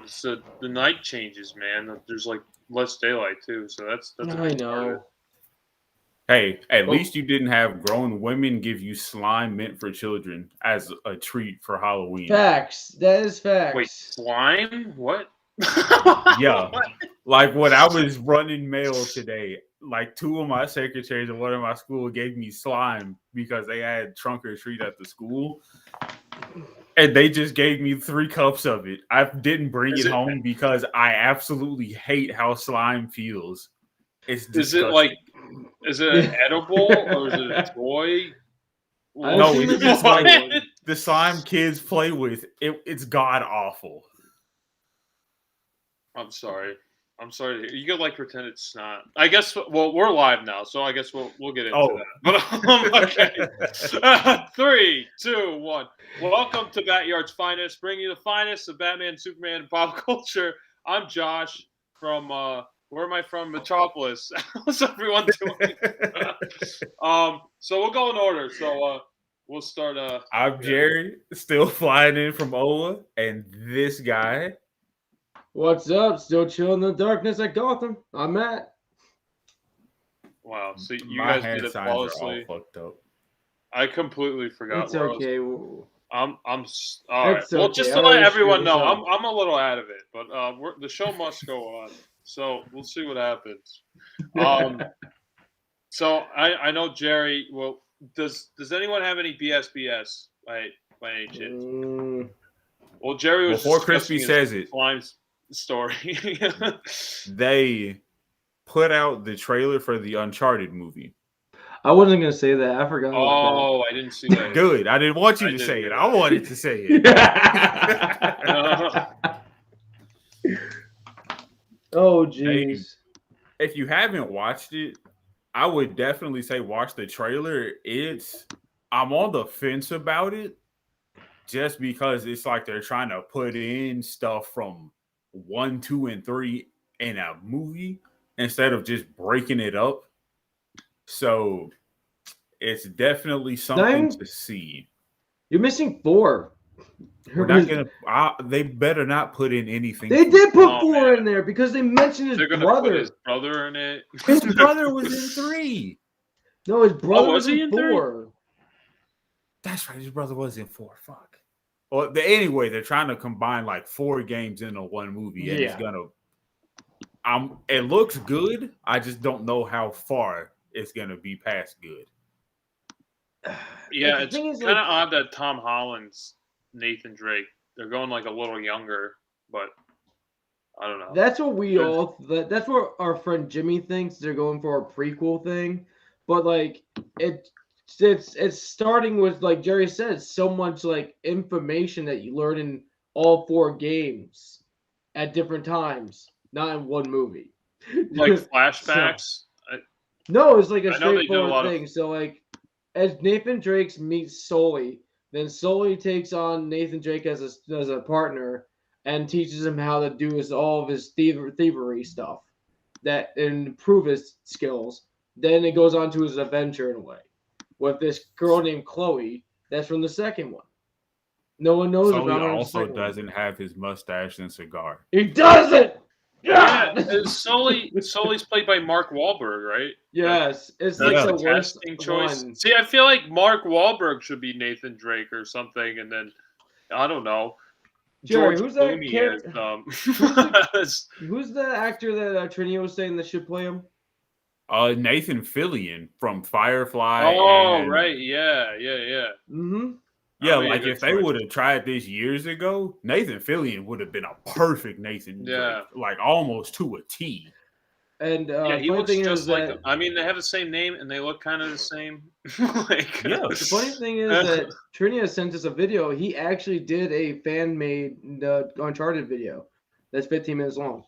So the night changes, man. There's like less daylight too, so that's a I big part of it. know. Hey, at least you didn't have grown women give you slime meant for children as a treat for Halloween. Facts. That is facts. Wait, slime? What? Yeah. Like when I was running mail today, like 2 of my secretaries and 1 of my school gave me slime because they had trunk or treat at the school. And they just gave me 3 cups of it. I didn't bring it home because I absolutely hate how slime feels. It's disgusting. Is it an edible or is it a toy? No, it's just like the slime kids play with. It's god awful. I'm sorry. You could like pretend it's snot. I guess. Well, we're live now, so I guess we'll get into that. But okay. 3, 2, 1. Welcome to BatYard's Finest, bringing you the finest of Batman, Superman, and pop culture. I'm Josh from. Where am I from? Metropolis. How's everyone doing? So we'll go in order. So we'll start. I'm Jerry, still flying in from Ola, and this guy. What's up? Still chilling in the darkness at Gotham. I'm Matt. Wow. So you My guys hand did it signs are all flawlessly. Fucked up. I completely forgot. It's okay. All right. It's Well, okay. just to let everyone know, I'm a little out of it, but the show must go on. So we'll see what happens. So I know Jerry. Well, does anyone have any BSBS by any chance? Well, Jerry was before Crispy says it. Slime's story. They put out the trailer for the Uncharted movie. I wasn't gonna say that. I forgot. Oh, I didn't see that. Good. I didn't want you to say it. I wanted to say it. Oh, jeez. If you haven't watched it, I would definitely say watch the trailer. I'm on the fence about it just because it's like they're trying to put in stuff from 1, 2, and 3 in a movie instead of just breaking it up. So it's definitely something to see. You're missing 4. We're not gonna. They better not put in anything. They did put 4 in there because they mentioned his brother. Put his brother in it. His brother was in 3. No, his brother was in 4. That's right. His brother was in 4. Fuck. Well, anyway, they're trying to combine like 4 games into one movie, and it's gonna. It looks good. I just don't know how far it's gonna be past good. Yeah, it's kind of odd that Tom Holland's Nathan Drake. They're going like a little younger, but I don't know. That's what that's what our friend Jimmy thinks. They're going for a prequel thing, but like it's starting with, like Jerry said, so much like information that you learn in all 4 games at different times, not in one movie. Like flashbacks. No, it's like a straightforward thing. So like, as Nathan Drake meets Sully, then Sully takes on Nathan Drake as a partner and teaches him how to do all of his thievery stuff and improve his skills. Then it goes on to his adventure in a way with this girl named Chloe. That's from the second one. No one knows Sully about her. Also doesn't have his mustache and cigar. He doesn't. Yeah, Sully's played by Mark Wahlberg, right? Yes, it's like the casting choice. One. See, I feel like Mark Wahlberg should be Nathan Drake or something, and then I don't know. Jerry, George who's that character? Who's the actor that Trinity was saying that should play him? Nathan Fillion from Firefly. Oh, right, yeah. Mm-hmm. Yeah, like if they would have tried this years ago, Nathan Fillion would have been a perfect Nathan Drake, like almost to a T. And he looks just like them. I mean, they have the same name and they look kind of the same. The funny thing is that Trinia sent us a video. He actually did a fan-made Uncharted video that's 15 minutes long.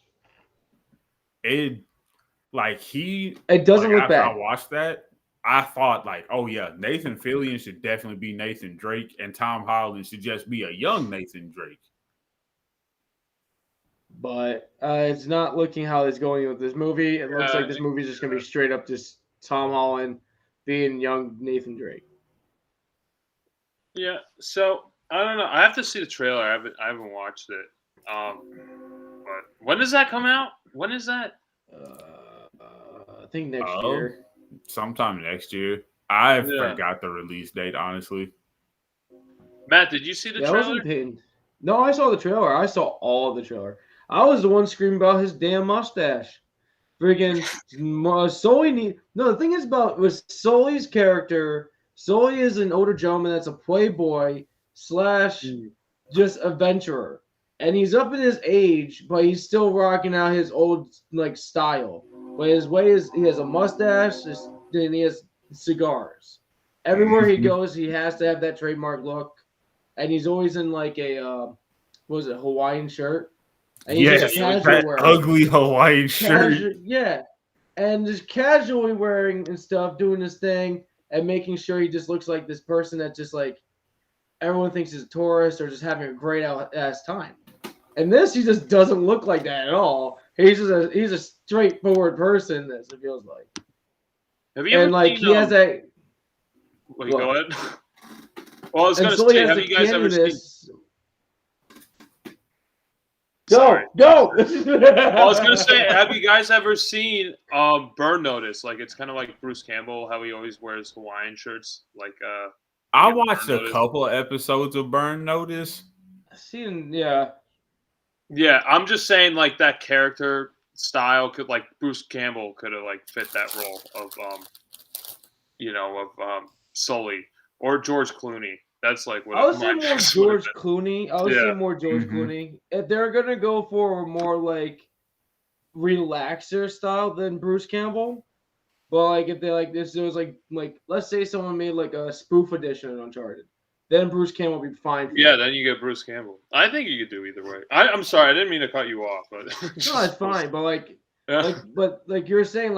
It doesn't look bad. I watched that. I thought oh yeah, Nathan Fillion should definitely be Nathan Drake, and Tom Holland should just be a young Nathan Drake. But it's not looking how it's going with this movie. It looks like this movie is just gonna be straight up just Tom Holland being young Nathan Drake. Yeah. So I don't know. I have to see the trailer. I haven't watched it. But when does that come out? When is that? I think next year. Sometime next year. I forgot the release date, honestly. Matt, did you see the trailer? I wasn't paying. No, I saw the trailer. I saw all of the trailer. I was the one screaming about his damn mustache. Friggin' Sully No, the thing is about was Sully's character. Sully is an older gentleman that's a playboy / just adventurer. And he's up in his age, but he's still rocking out his old style. But his way is he has a mustache, and he has cigars. Everywhere he goes, he has to have that trademark look. And he's always in a Hawaiian shirt. And he's just that ugly Hawaiian shirt. Yeah. And just casually wearing and stuff, doing his thing, and making sure he just looks like this person that just everyone thinks is a tourist or just having a great ass time. And this, he just doesn't look like that at all. He's a straightforward person. This it feels like. Have you ever seen, he has a. Wait, go ahead. Well, I was going to say, have you guys ever seen? Go! Well, I was going to say, have you guys ever seen Burn Notice? It's kind of like Bruce Campbell, how he always wears Hawaiian shirts. I watched a couple of episodes of Burn Notice. Yeah, I'm just saying, that character style could, Bruce Campbell could have, fit that role of, Sully or George Clooney. That's what I was saying more George Clooney. Clooney. If they're gonna go for more relaxer style than Bruce Campbell, but if they this, there was let's say someone made a spoof edition of Uncharted, then Bruce Campbell would be fine. Then you get Bruce Campbell. I think you could do either way. I'm sorry, I didn't mean to cut you off, but no, it's fine. But but you're saying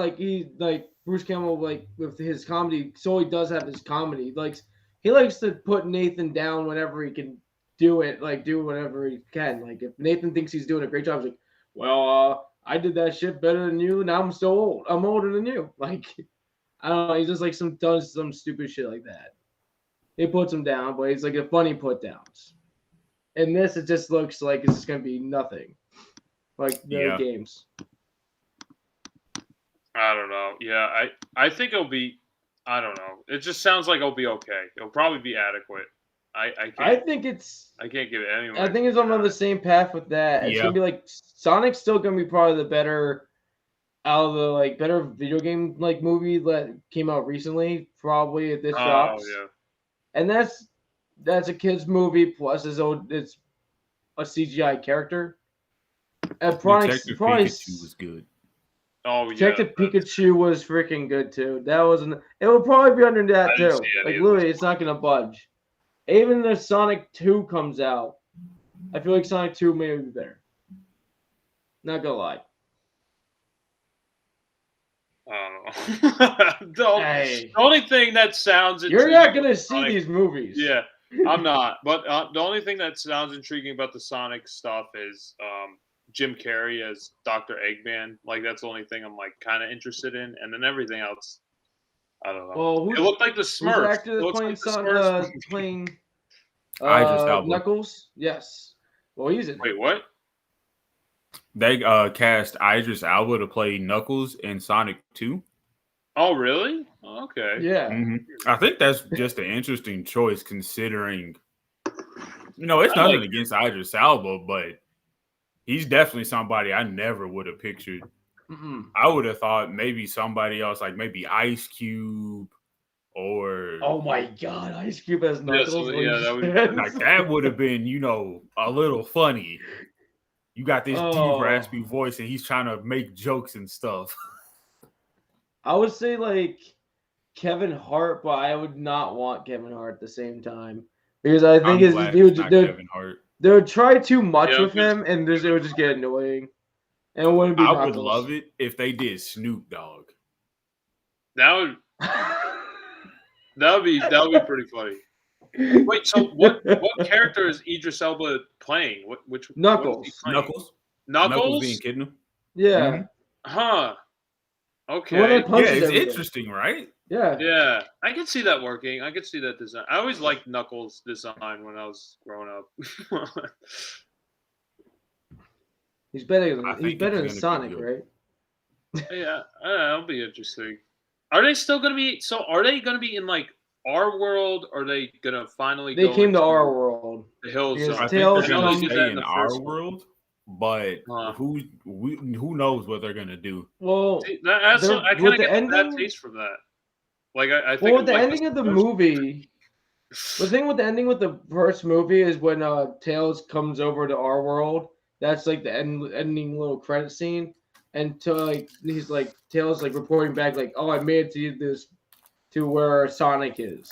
Bruce Campbell with his comedy, so he does have his comedy. He likes to put Nathan down whenever he can do it, do whatever he can. If Nathan thinks he's doing a great job, he's I did that shit better than you. Now I'm so old. I'm older than you. I don't know. He just does some stupid shit like that. He puts him down, but he's a funny put downs. In this, it just looks like it's just gonna be nothing. Games. I don't know. Yeah, I think it'll be. I don't know. It just sounds like it'll be okay. It'll probably be adequate. I can't give it anyway. I think it's on the same path with that. It's gonna be Sonic's still gonna be probably the better out of the better video game movie that came out recently. Probably if this drops. Yeah. And that's a kid's movie plus it's a CGI character. And Detective Pikachu was good. Oh yeah, Detective Pikachu was freaking good too. That wasn't. It will probably be under that too. Literally, it's not gonna budge. Even if Sonic 2 comes out, I feel like Sonic 2 may be better. Not gonna lie. I don't know. The only thing that sounds you're not gonna see these movies. Yeah, I'm not. But the only thing that sounds intriguing about the Sonic stuff is Jim Carrey as Dr. Eggman. That's the only thing I'm kind of interested in, and then everything else, I don't know. Well, it looked like the Smurfs. The actor that's playing Idris Elba. Knuckles? Yes. Well, he's in. Wait, what? They cast Idris Elba to play Knuckles in Sonic 2. Oh, really? Okay. Yeah. Mm-hmm. I think that's just an interesting choice considering, it's nothing against Idris Elba, but he's definitely somebody I never would have pictured. Mm-mm. I would have thought maybe somebody else, maybe Ice Cube or... Oh, my God. Ice Cube as Knuckles. That would have been, a little funny. You got this deep, raspy voice, and he's trying to make jokes and stuff. I would say, Kevin Hart, but I would not want Kevin Hart at the same time. Because I think Kevin Hart. They would try too much with him, and it would just get annoying. And it wouldn't be I would love it if they did Snoop Dogg. That would be pretty funny. Wait, so what character is Idris Elba playing? Which Knuckles? Knuckles being Kidno? Yeah. Mm-hmm. Huh. Okay. It's interesting, right? Yeah. Yeah. I can see that working. I can see that design. I always liked Knuckles' design when I was growing up. He's better than Sonic, right? Yeah, that'll be interesting. Are they still going to be? So are they going to be in like our world? Or are they going to finally? They came to our world. The hills. I think they're going to stay in our world, but who knows what they're going to do? Well, I kind of get a bad taste from that. Like I think. Well, with the ending of the movie. The thing with the ending with the first movie is when Tails comes over to our world. That's like the ending little credit scene, and he's like Tails like reporting back like, "Oh, I made it to where Sonic is,"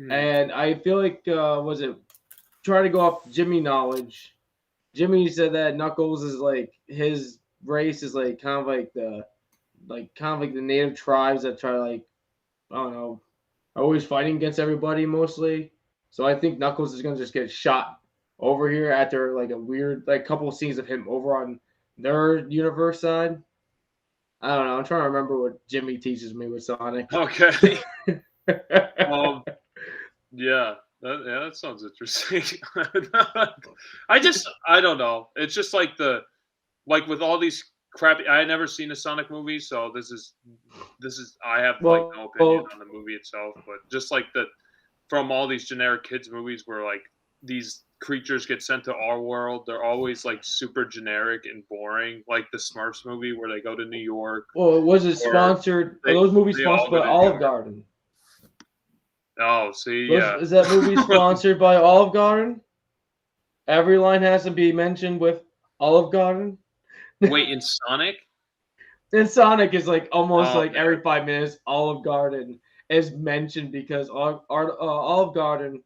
and I feel like was it trying to go off Jimmy knowledge? Jimmy said that Knuckles is like his race is like kind of like the native tribes that try to like I don't know. Always fighting against everybody mostly. So I think Knuckles is gonna just get shot over here after like a weird couple of scenes of him over on their universe side. I don't know. I'm trying to remember what Jimmy teaches me with Sonic. Okay. Yeah. That sounds interesting. I don't know. It's just like with all these crappy. I had never seen a Sonic movie, so this is. I have no opinion on the movie itself, but just like from all these generic kids movies where like these creatures get sent to our world, they're always like super generic and boring. Like the Smurfs movie where they go to New York. Well, was it sponsored? Are those movies sponsored by Olive Garden? Oh, see, yeah. Is that movie sponsored by Olive Garden? Every line has to be mentioned with Olive Garden. Wait, in Sonic? In Sonic is like almost like every 5 minutes, Olive Garden is mentioned because Olive Garden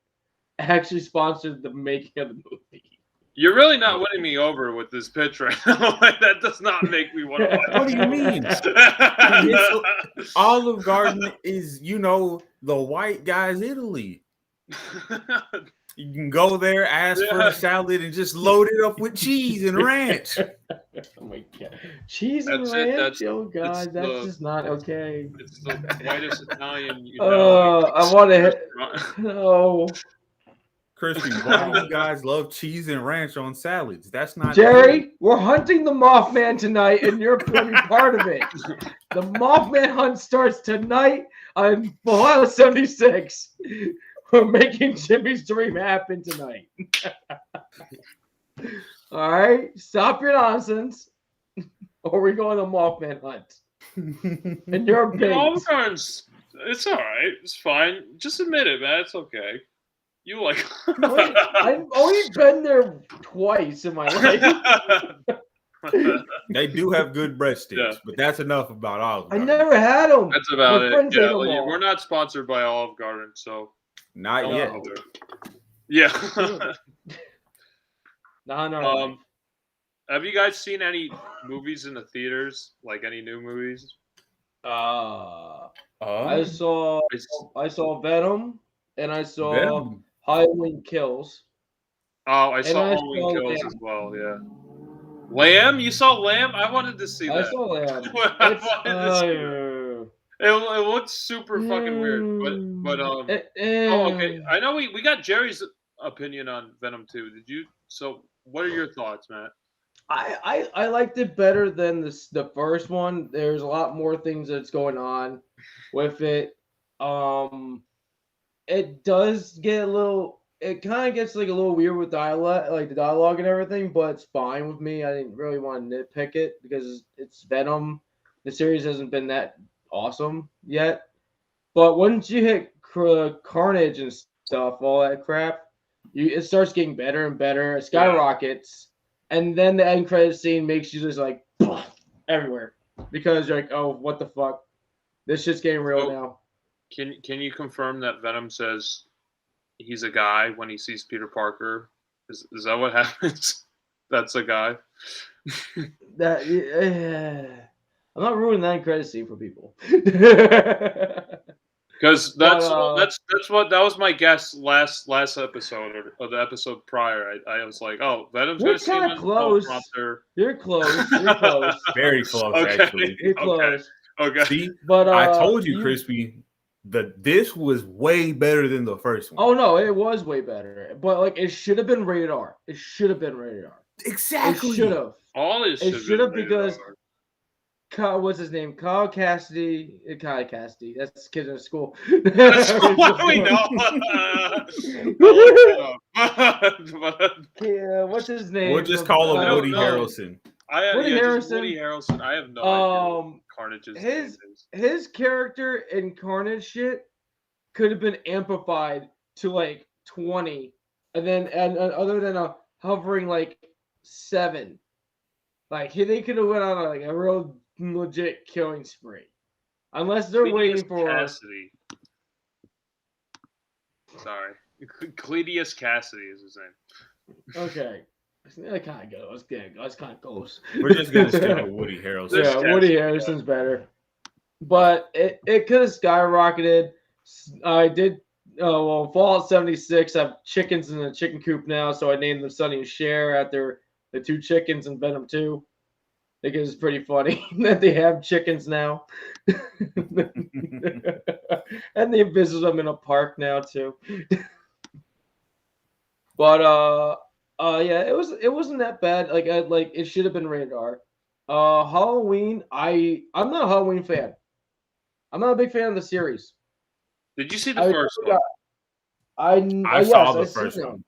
actually sponsored the making of the movie. You're really not winning me over with this pitch right now. That does not make me want to watch. What do you mean? Olive Garden is, the white guy's Italy. You can go there, ask for a salad, and just load it up with cheese and ranch. Oh my god, cheese and ranch! Oh god, that's just not okay. It's the whitest Italian. I want to. No. Crispy, why do you guys love cheese and ranch on salads? That's not Jerry. Good. We're hunting the Mothman tonight, and you're going to be part of it. The Mothman hunt starts tonight on Ohio 76. We're making Jimmy's dream happen tonight. All right, stop your nonsense, or we're going to Mothman hunt. And you're big. It's all right. It's fine. Just admit it, man. It's okay. You like? I've only been there twice in my life. They do have good breadsticks, but that's enough about Olive Garden. I never had them. That's about it. Yeah, we're not sponsored by Olive Garden, so not yet. Yeah. No. Have you guys seen any movies in the theaters? Like any new movies? I saw Venom, and I saw Halloween Kills. Oh, I saw Halloween Kills as well. Yeah. Lamb? You saw Lamb? I wanted to see that. I saw Lamb. It looked super fucking weird, but okay. I know we got Jerry's opinion on Venom too. Did you? So, what are your thoughts, Matt? I liked it better than the first one. There's a lot more things that's going on with it. It does get a little. It kind of gets like a little weird with dialogue, like the dialogue and everything, but it's fine with me. I didn't really want to nitpick it because it's Venom. The series hasn't been that awesome yet. But once you hit Carnage and stuff, all that crap, it starts getting better and better. It skyrockets. And then the end credit scene makes you just like everywhere because you're like, oh, what the fuck? This shit's getting real now. Can you confirm that Venom says he's a guy when he sees Peter Parker? Is that what happens? That's a guy. I'm not ruining that end credit scene for people. Because that was my guess last episode or the episode prior. I was like, oh, Venom's going to see him close. You're close. You're close. Very close, actually. You're close. Okay. See, but I told you, Crispy, that this was way better than the first one. Oh no, it was way better. But like, it should have been rated R. It should have been rated R. Exactly. It should have. All this It should have because R. what's his name? Kyle Cassidy. Kyle Cassidy. That's kid in school. That's what we know. Yeah, what's his name? We'll just call him Woody Harrelson. Woody Harrelson. Woody Harrelson. I have no idea what Carnage's his character in Carnage shit could have been amplified to like 20, and then other than a hovering like 7, like they could have went on like a real legit killing spree, unless they're waiting for Cassidy. Sorry, Cletus Cassidy is his name. Okay. That kind of goes. That's kind of close. We're just gonna stick with Woody Harrelson. Yeah, Woody Harrelson's better. But it could have skyrocketed. I did. Fallout 76. I have chickens in the chicken coop now, so I named them Sonny and Cher after the 2 chickens in Venom 2. I think it's pretty funny that they have chickens now, and they visit them in a park now too. But yeah, it wasn't that bad. Like it should have been rated R. Halloween, I'm not a Halloween fan. I'm not a big fan of the series. Did you see the first one? I saw the first one.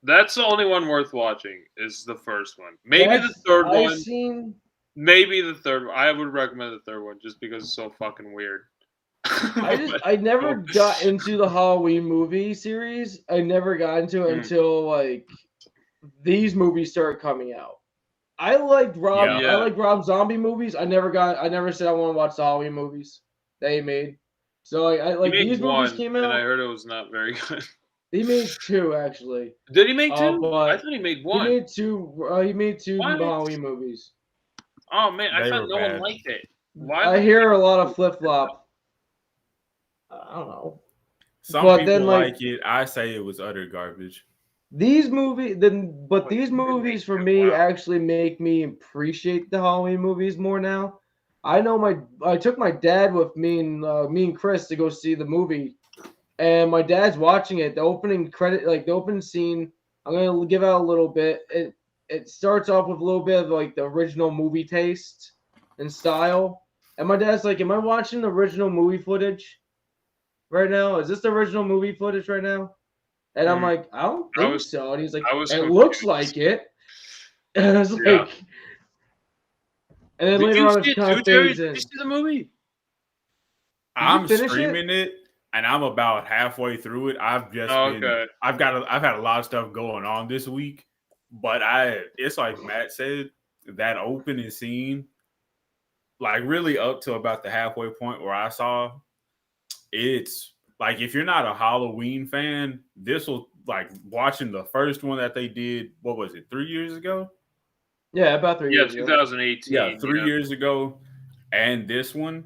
That's the only one worth watching. Is the first one? Maybe the third one. Maybe the third one. I would recommend the third one just because it's so fucking weird. I never got into the Halloween movie series. I never got into it until like these movies started coming out. I liked Rob. I like Rob Zombie movies. I never said I want to watch the Halloween movies that he made. So I like these movies came out, and I heard it was not very good. He made 2 actually. Did he make 2? I thought he made 1. He made 2. He made 2 Halloween movies. Oh man, I thought no one liked it. Why? I hear a lot of flip flop. I don't know. Some people like it. I say it was utter garbage. These movies, these movies for me actually make me appreciate the Halloween movies more now. I took my dad with me and Chris to go see the movie, and my dad's watching it. The opening credit, like the opening scene, I'm gonna give out a little bit. It starts off with a little bit of like the original movie taste and style, and my dad's like, "Am I watching the original movie footage right now? Is this the original movie footage right now?" And I'm like, "I don't think so." And he's like, "It looks like it." And I was like, and then later on, it kind of fades in. Did you see the movie? I'm streaming it, and I'm about halfway through it. I've had a lot of stuff going on this week, but it's like Matt said, that opening scene, like really up to about the halfway point where I saw, it's like if you're not a Halloween fan, this will like watching the first one that they did. What was it? 3 years ago? Yeah, about 3 years. Yeah, 2018. Yeah, 3 years ago, and this one.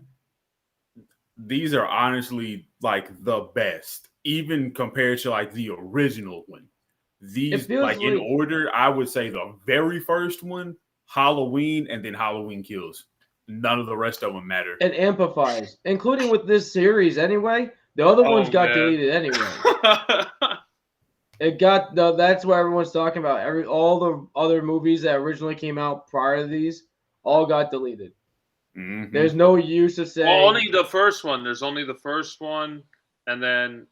These are honestly like the best, even compared to like the original one. These like in order, I would say the very first one, Halloween, and then Halloween Kills. None of the rest of them matter. It amplifies, including with this series anyway. The other ones got deleted anyway. That's what everyone's talking about. All the other movies that originally came out prior to these all got deleted. Mm-hmm. There's no use of saying. Well, only the first one. There's only the first one, and then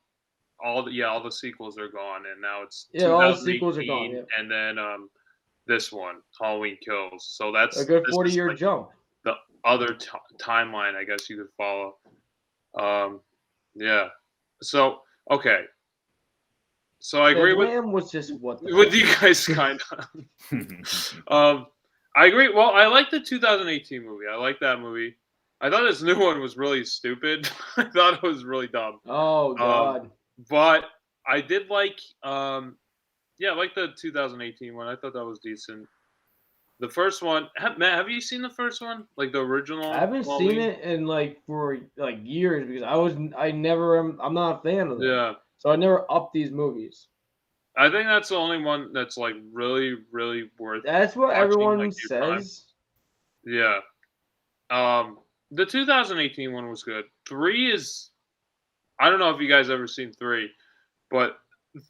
all the sequels are gone, and now it's all the sequels are gone. Yeah. And then this one, Halloween Kills. So that's a good 40-year jump. The other timeline, I guess you could follow. Yeah. So okay. So I agree with you guys, kind of. I agree. Well, I like the 2018 movie. I like that movie. I thought this new one was really stupid. I thought it was really dumb. Oh God! But I did like, I like the 2018 one. I thought that was decent. The first one, Matt, have you seen the first one? Like the original? I haven't seen it in for years because I'm not a fan of them. Yeah. So I never upped these movies. I think that's the only one that's like really, really worth. That's what everyone says. Yeah. The 2018 one was good. 3 is, I don't know if you guys ever seen 3, but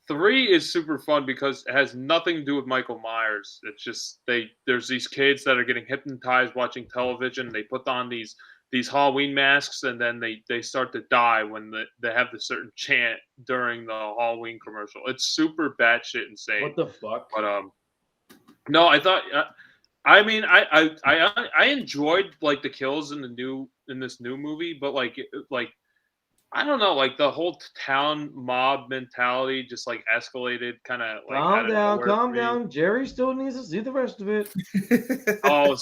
3 is super fun because it has nothing to do with Michael Myers. It's just there's these kids that are getting hypnotized watching television. They put on these Halloween masks, and then they start to die when they have the certain chant during the Halloween commercial. It's super batshit insane. What the fuck? But no, I thought. I mean, I enjoyed like the kills in this new movie, but like I don't know, like the whole town mob mentality just like escalated kind of like. Calm down. Jerry still needs to see the rest of it. Calm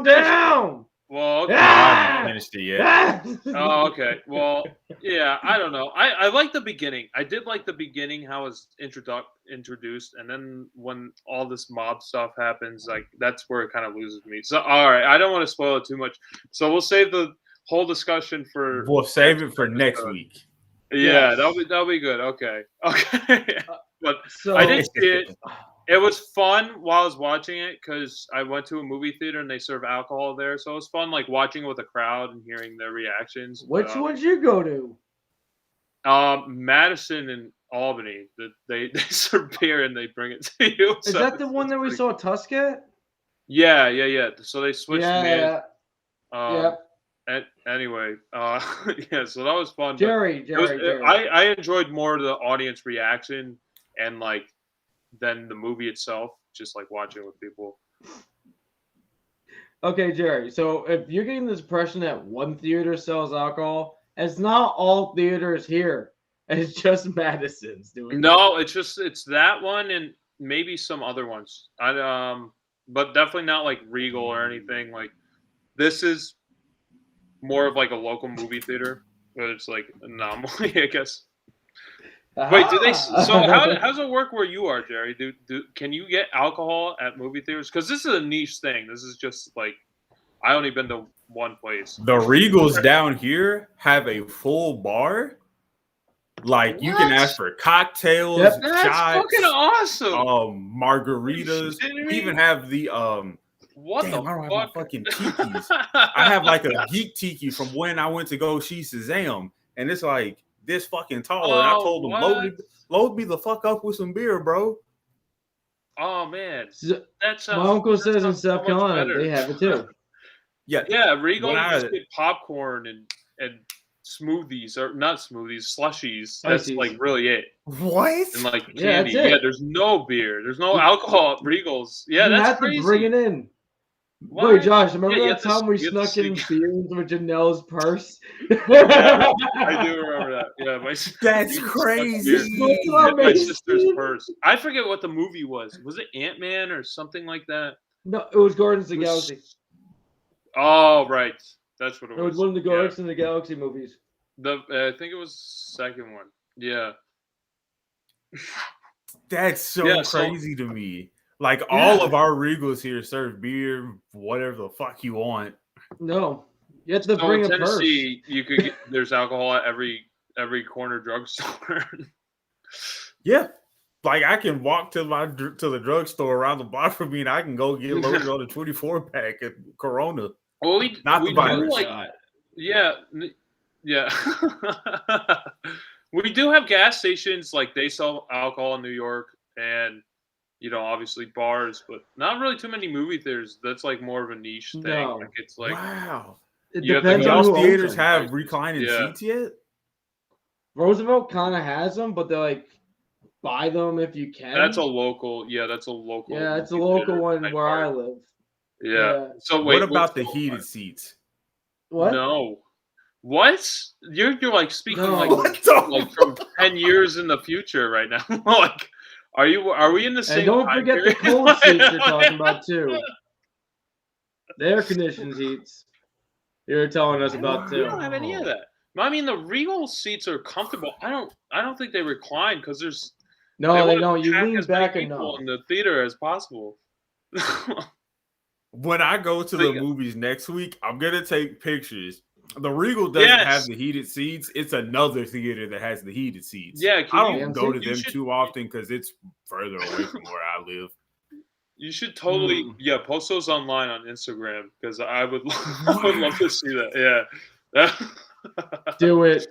down. Well, okay. I haven't finished it yet. Oh, okay. Well, yeah, I don't know. I like the beginning. I did like the beginning, how it was introduced, and then when all this mob stuff happens, like that's where it kind of loses me. So, all right, I don't want to spoil it too much. So we'll save the whole discussion for. We'll save it for next week. Yeah, yes. that'll be good. Okay. But so, I did see it. It was fun while I was watching it because I went to a movie theater and they serve alcohol there, so it was fun like watching it with a crowd and hearing their reactions. Which one'd you go to? Madison and Albany. They serve beer and they bring it to you. Is that the one that we saw Tusk at? Yeah. So they switched. Yeah. Anyway, yeah. So that was fun. Jerry. I enjoyed more of the audience reaction and like than the movie itself. Just like watching it with people. Okay, Jerry. So if you're getting this impression that one theater sells alcohol, it's not all theaters here. It's just Madison's doing. No, it's that one and maybe some other ones. But definitely not like Regal or anything. Like this is more of like a local movie theater, but it's like an anomaly, I guess. Wait, do they? So how does it work where you are, Jerry? Can you get alcohol at movie theaters? Because this is a niche thing. This is just like I only been to one place. The Regals down here have a full bar. Like you can ask for cocktails, that's shots, fucking awesome. Margaritas. We even have the What damn, the I don't fuck? have my fucking tikis. I have like a geek tiki from when I went to go see Shazam, and it's like this fucking tall. And I told them, load me the fuck up with some beer, bro. Oh man, that sounds. My uncle says in South Carolina they have it too. Yeah. Regal just get popcorn and smoothies, or not smoothies, slushies. That's like really it. What? And like candy. Yeah, there's no beer. There's no alcohol at Regal's. Yeah, that's crazy. To bring it in. What? Wait, Josh, remember that time we snuck in beers with Janelle's purse? I do remember that. Yeah, that's crazy. My sister's purse. I forget what the movie was. Was it Ant-Man or something like that? No, it was Guardians of the Galaxy. Oh, right. That's what it was. It was one of the Guardians of the Galaxy movies. I think it was the second one. Yeah. That's so crazy to me. Like all of our Regals here serve beer, whatever the fuck you want. No, you have to bring a purse. You could get, there's alcohol at every corner drugstore. Yeah, like I can walk to the drugstore around the block from me, and I can go get loaded on a 24-pack at Corona. Well, we do like, yeah. We do have gas stations, like they sell alcohol in New York, and obviously bars, but not really too many movie theaters. That's like more of a niche thing. No. Like it's like wow. It depends on who theaters have reclining seats yet. Roosevelt kind of has them, but they're like buy them if you can. That's a local. Yeah, that's a local. Yeah, it's a local one where I live. Yeah. So wait, what about the heated seats? What? No. What? You're like speaking like from 10 years in the future right now. Like, are we in the same? And don't forget the cold seats you're talking about too. The air conditioned seats you're telling us about too. I don't have any of that. I mean, the Regal seats are comfortable. I don't think they recline because there's they don't. You lean back enough in the theater as possible. When I go to the movies next week, I'm gonna take pictures. The Regal doesn't have the heated seats. It's another theater that has the heated seats. Yeah, I don't go to them too often because it's further away from where I live. You should totally post those online on Instagram because I would love to see that. Yeah. Do it.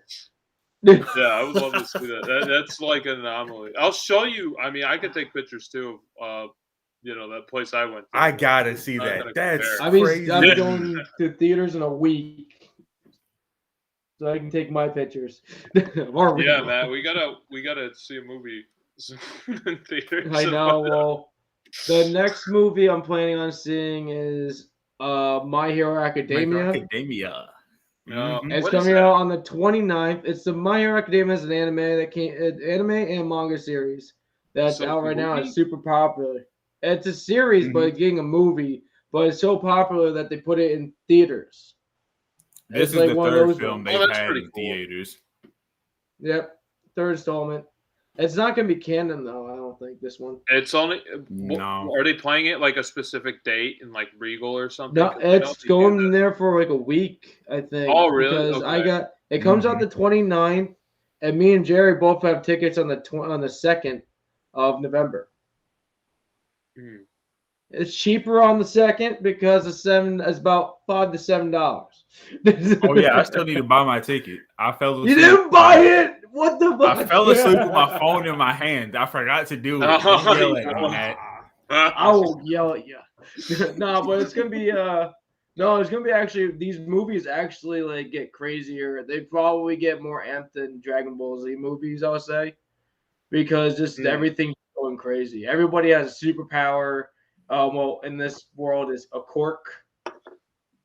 Yeah, I would love to see that. That's like an anomaly. I'll show you. I mean, I could take pictures too of, that place I went to. I gotta see that. That's crazy. I'm going to theaters in a week, so I can take my pictures. Yeah, man, we gotta see a movie in theaters. I know. Well, the next movie I'm planning on seeing is My Hero Academia. It's coming out on the 29th. It's the My Hero Academia is an anime and manga series that's out right now. It's super popular. It's a series, but it's getting a movie. But it's so popular that they put it in theaters. This is like the third film they've had in theaters. Yep, third installment. It's not going to be canon, though, I don't think, this one. It's only... No. Are they playing it like a specific date in like Regal or something? No, it's going there for like a week, I think. Oh, really? Because it comes out the 29th, and me and Jerry both have tickets on the 2nd of November. Mm. It's cheaper on the 2nd because it's about $5 to $7. Oh yeah, I still need to buy my ticket. I fell asleep. You didn't buy it? What the fuck? I fell asleep with my phone in my hand. I forgot to do it. Don't yell at me, Matt. I will yell at you. No, but it's gonna be it's gonna be actually, these movies actually like get crazier. They probably get more amped than Dragon Ball Z movies, I'll say, because just everything's going crazy. Everybody has a superpower. Well, in this world is a quirk,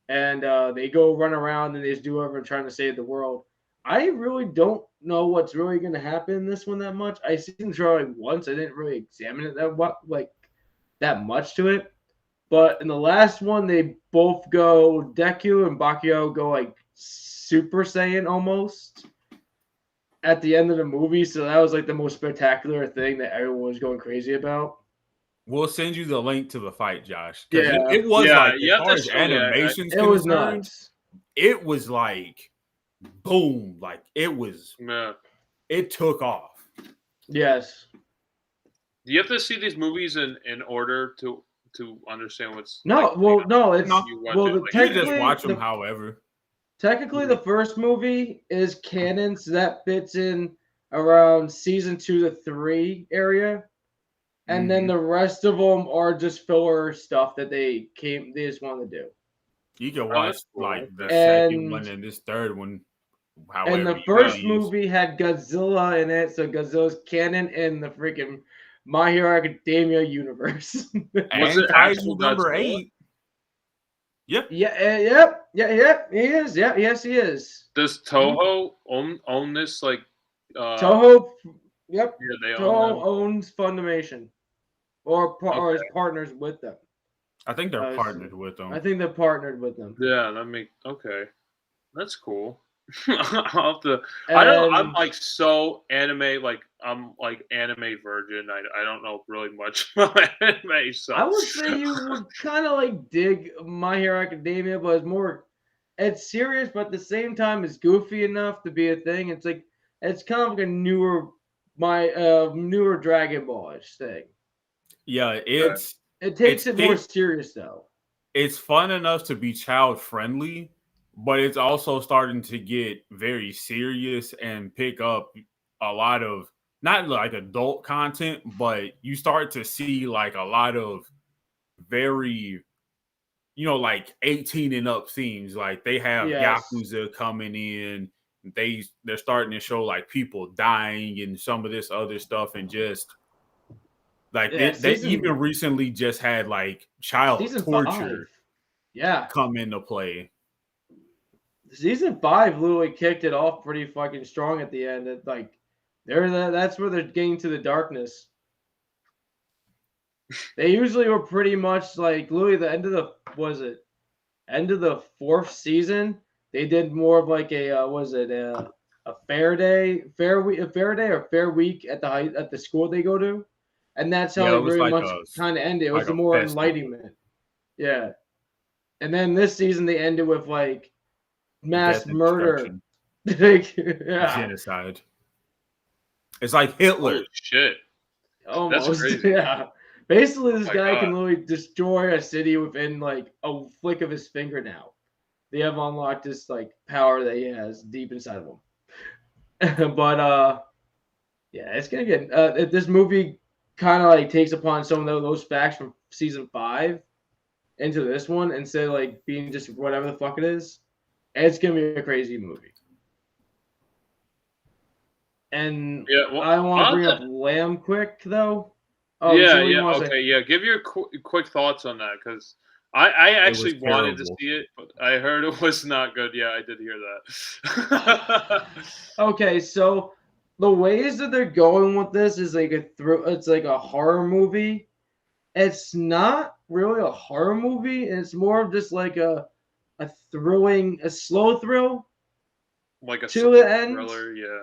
and they go run around and they just do whatever trying to save the world. I really don't know what's really going to happen in this one that much. I seen the trailer like once. I didn't really examine it that much to it. But in the last one, they both go, Deku and Bakio go like Super Saiyan almost at the end of the movie. So that was like the most spectacular thing that everyone was going crazy about. We'll send you the link to the fight, Josh. Yeah, it was like, as far as animations it was nuts. It was like boom, like it was. Yeah. It took off. Yes. Do you have to see these movies in order to understand what's? No, like, no, it's you just watch them. However, technically, the first movie is canon, so that fits in around season 2 to 3 area. And then the rest of them are just filler stuff that they just want to do. You can watch like the second one and this third one. However, and the first movie had Godzilla in it, so Godzilla's canon in the freaking My Hero Academia universe. Was it actual number 8? Yep. Yeah. He is. Yeah. Yes, he is. Does Toho own this? Like Toho. Yep. Yeah, they Toho owns Funimation, or is partners with them. I think they're partnered with them. I think they're partnered with them. Yeah, that's cool. I'll have to. I don't. I'm like so anime. Like I'm like anime virgin. I don't know really much about anime. So I would say you would kind of like dig My Hero Academia, but it's serious, but at the same time, it's goofy enough to be a thing. It's like it's kind of like a newer Dragon Ball-ish thing. Yeah, it takes it more serious though. It's fun enough to be child friendly, but it's also starting to get very serious and pick up a lot of not like adult content, but you start to see like a lot of very, like 18 and up themes. Like they have Yakuza coming in. They're starting to show like people dying and some of this other stuff, and just like they even recently just had like child torture come into play. Season 5 literally kicked it off pretty fucking strong at the end. That's where they're getting to the darkness. They usually were pretty much like literally the end of the end of the 4th season. They did more of like a fair day or fair week at the school they go to, and that's how it very much kind of ended. It was more enlightenment. Yeah, and then this season they ended with like mass murder, genocide. It's like Hitler. Holy shit! Almost, that's crazy. Yeah. Basically, this guy can literally destroy a city within like a flick of his finger now. They have unlocked this like power that he has deep inside of him. But yeah, it's gonna get. This movie kind of like takes upon some of those facts from season 5 into this one instead of like being just whatever the fuck it is. It's gonna be a crazy movie. And I want to bring up Lamb quick though. Oh, yeah. Give your quick thoughts on that because I actually wanted to see it, but I heard it was not good. Yeah, I did hear that. Okay, so the ways that they're going with this is like it's like a horror movie. It's not really a horror movie. It's more of just like a slow thrill. Like a to the end. Thriller, yeah.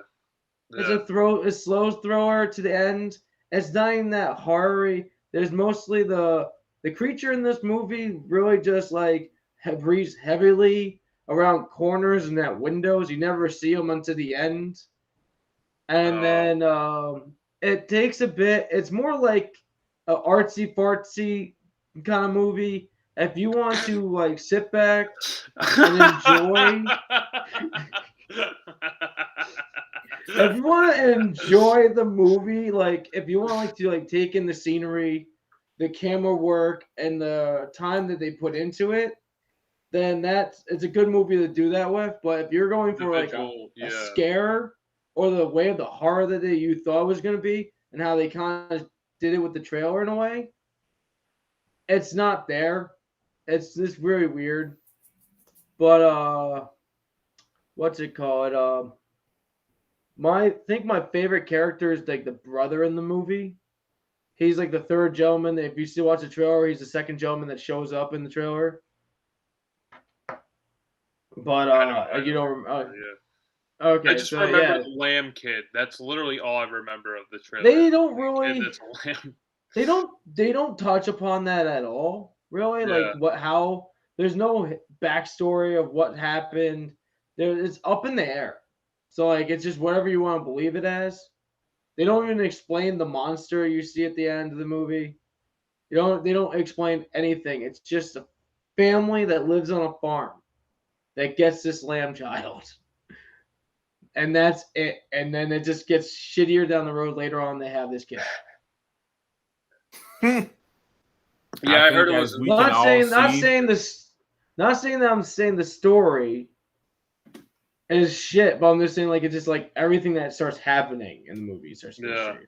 It's a slow thrower to the end. It's not even that horror-y. There's mostly the creature in this movie really just like breathes heavily around corners and at windows. You never see them until the end. And then it takes a bit. It's more like an artsy fartsy kind of movie. If you want to like sit back and enjoy. If you want to enjoy the movie, like if you want like to like take in the scenery, the camera work, and the time that they put into it, then it's a good movie to do that with. But if you're going for like a scare or the way of the horror that you thought it was going to be and how they kind of did it with the trailer in a way, it's not there. It's just really weird. But what's it called? I think my favorite character is like the brother in the movie. He's like the third gentleman. If you still watch the trailer, he's the second gentleman that shows up in the trailer. But you don't. Okay, I just remember the lamb kid. That's literally all I remember of the trailer. They don't really. They don't touch upon that at all. Really, like how there's no backstory of what happened. It's up in the air. So like it's just whatever you want to believe it as. They don't even explain the monster you see at the end of the movie. They don't explain anything. It's just a family that lives on a farm that gets this lamb child. And that's it. And then it just gets shittier down the road later on. They have this kid. Yeah, I heard it was not saying that I'm saying the story is shit, but I'm just saying like it's just like everything that starts happening in the movie starts to get shittier.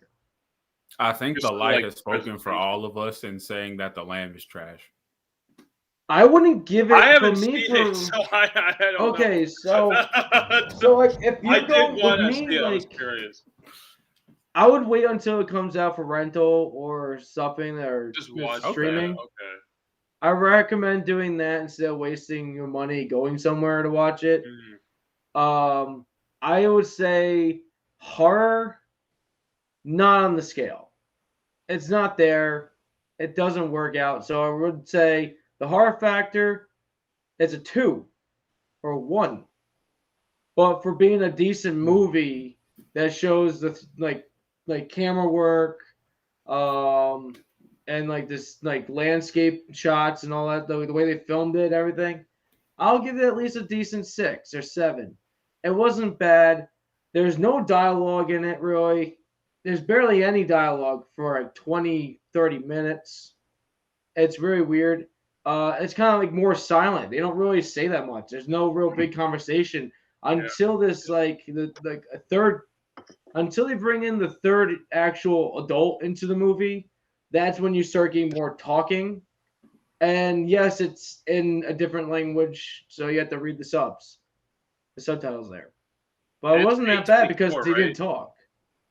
I think the light has spoken for all of us in saying that the lamb is trash. I wouldn't give it. I haven't seen it, so I don't know. so like if you go with me, like, I was curious. I would wait until it comes out for rental or something or just streaming. Okay. I recommend doing that instead of wasting your money going somewhere to watch it. I would say horror, not on the scale. It's not there. It doesn't work out. So I would say the horror factor is a 2 or 1. But for being a decent movie that shows the like camera work, and like this like landscape shots and all that, the way they filmed it, everything, I'll give it at least a decent 6 or 7. It wasn't bad. There's no dialogue in it, really. There's barely any dialogue for like 20, 30 minutes. It's very weird. It's kind of like more silent. They don't really say that much. There's no real big conversation until this until they bring in the third actual adult into the movie. That's when you start getting more talking. And yes, it's in a different language, so you have to read the subtitles there. But it wasn't that bad because they didn't talk.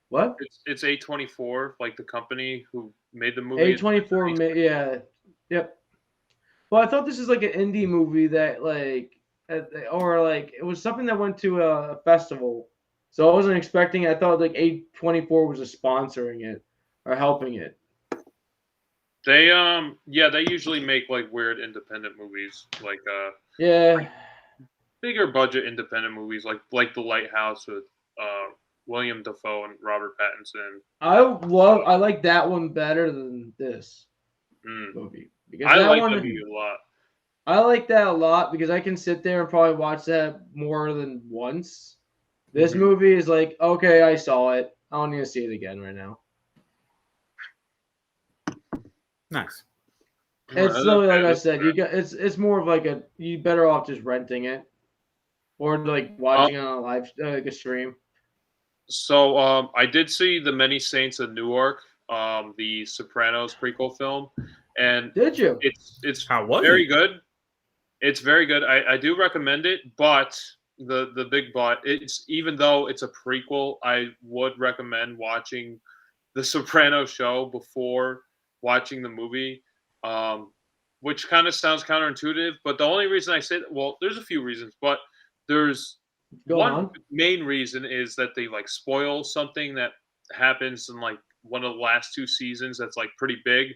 What? It's A24, like the company who made the movie. A24, yeah, yep. Well, I thought this was like an indie movie that like, or like it was something that went to a festival. So I wasn't expecting it. I thought like A24 was sponsoring it or helping it. They they usually make like weird independent movies, like bigger budget independent movies, like The Lighthouse with William Dafoe and Robert Pattinson. I like that one better than this movie because I like that movie a lot. I like that a lot because I can sit there and probably watch that more than once. This movie is like, okay, I saw it. I don't need to see it again right now. Nice. It's slowly, like I said, it's more of like you better off just renting it or like watching it on a live like a stream. So I did see The Many Saints of Newark, the Sopranos prequel film, and did you? It's very good. It's very good. I do recommend it, but the big but, it's even though it's a prequel, I would recommend watching the Sopranos show before watching the movie, which kind of sounds counterintuitive. But the only reason I say well, there's a few reasons, but there's one main reason is that they like spoil something that happens in like one of the last 2 seasons that's like pretty big,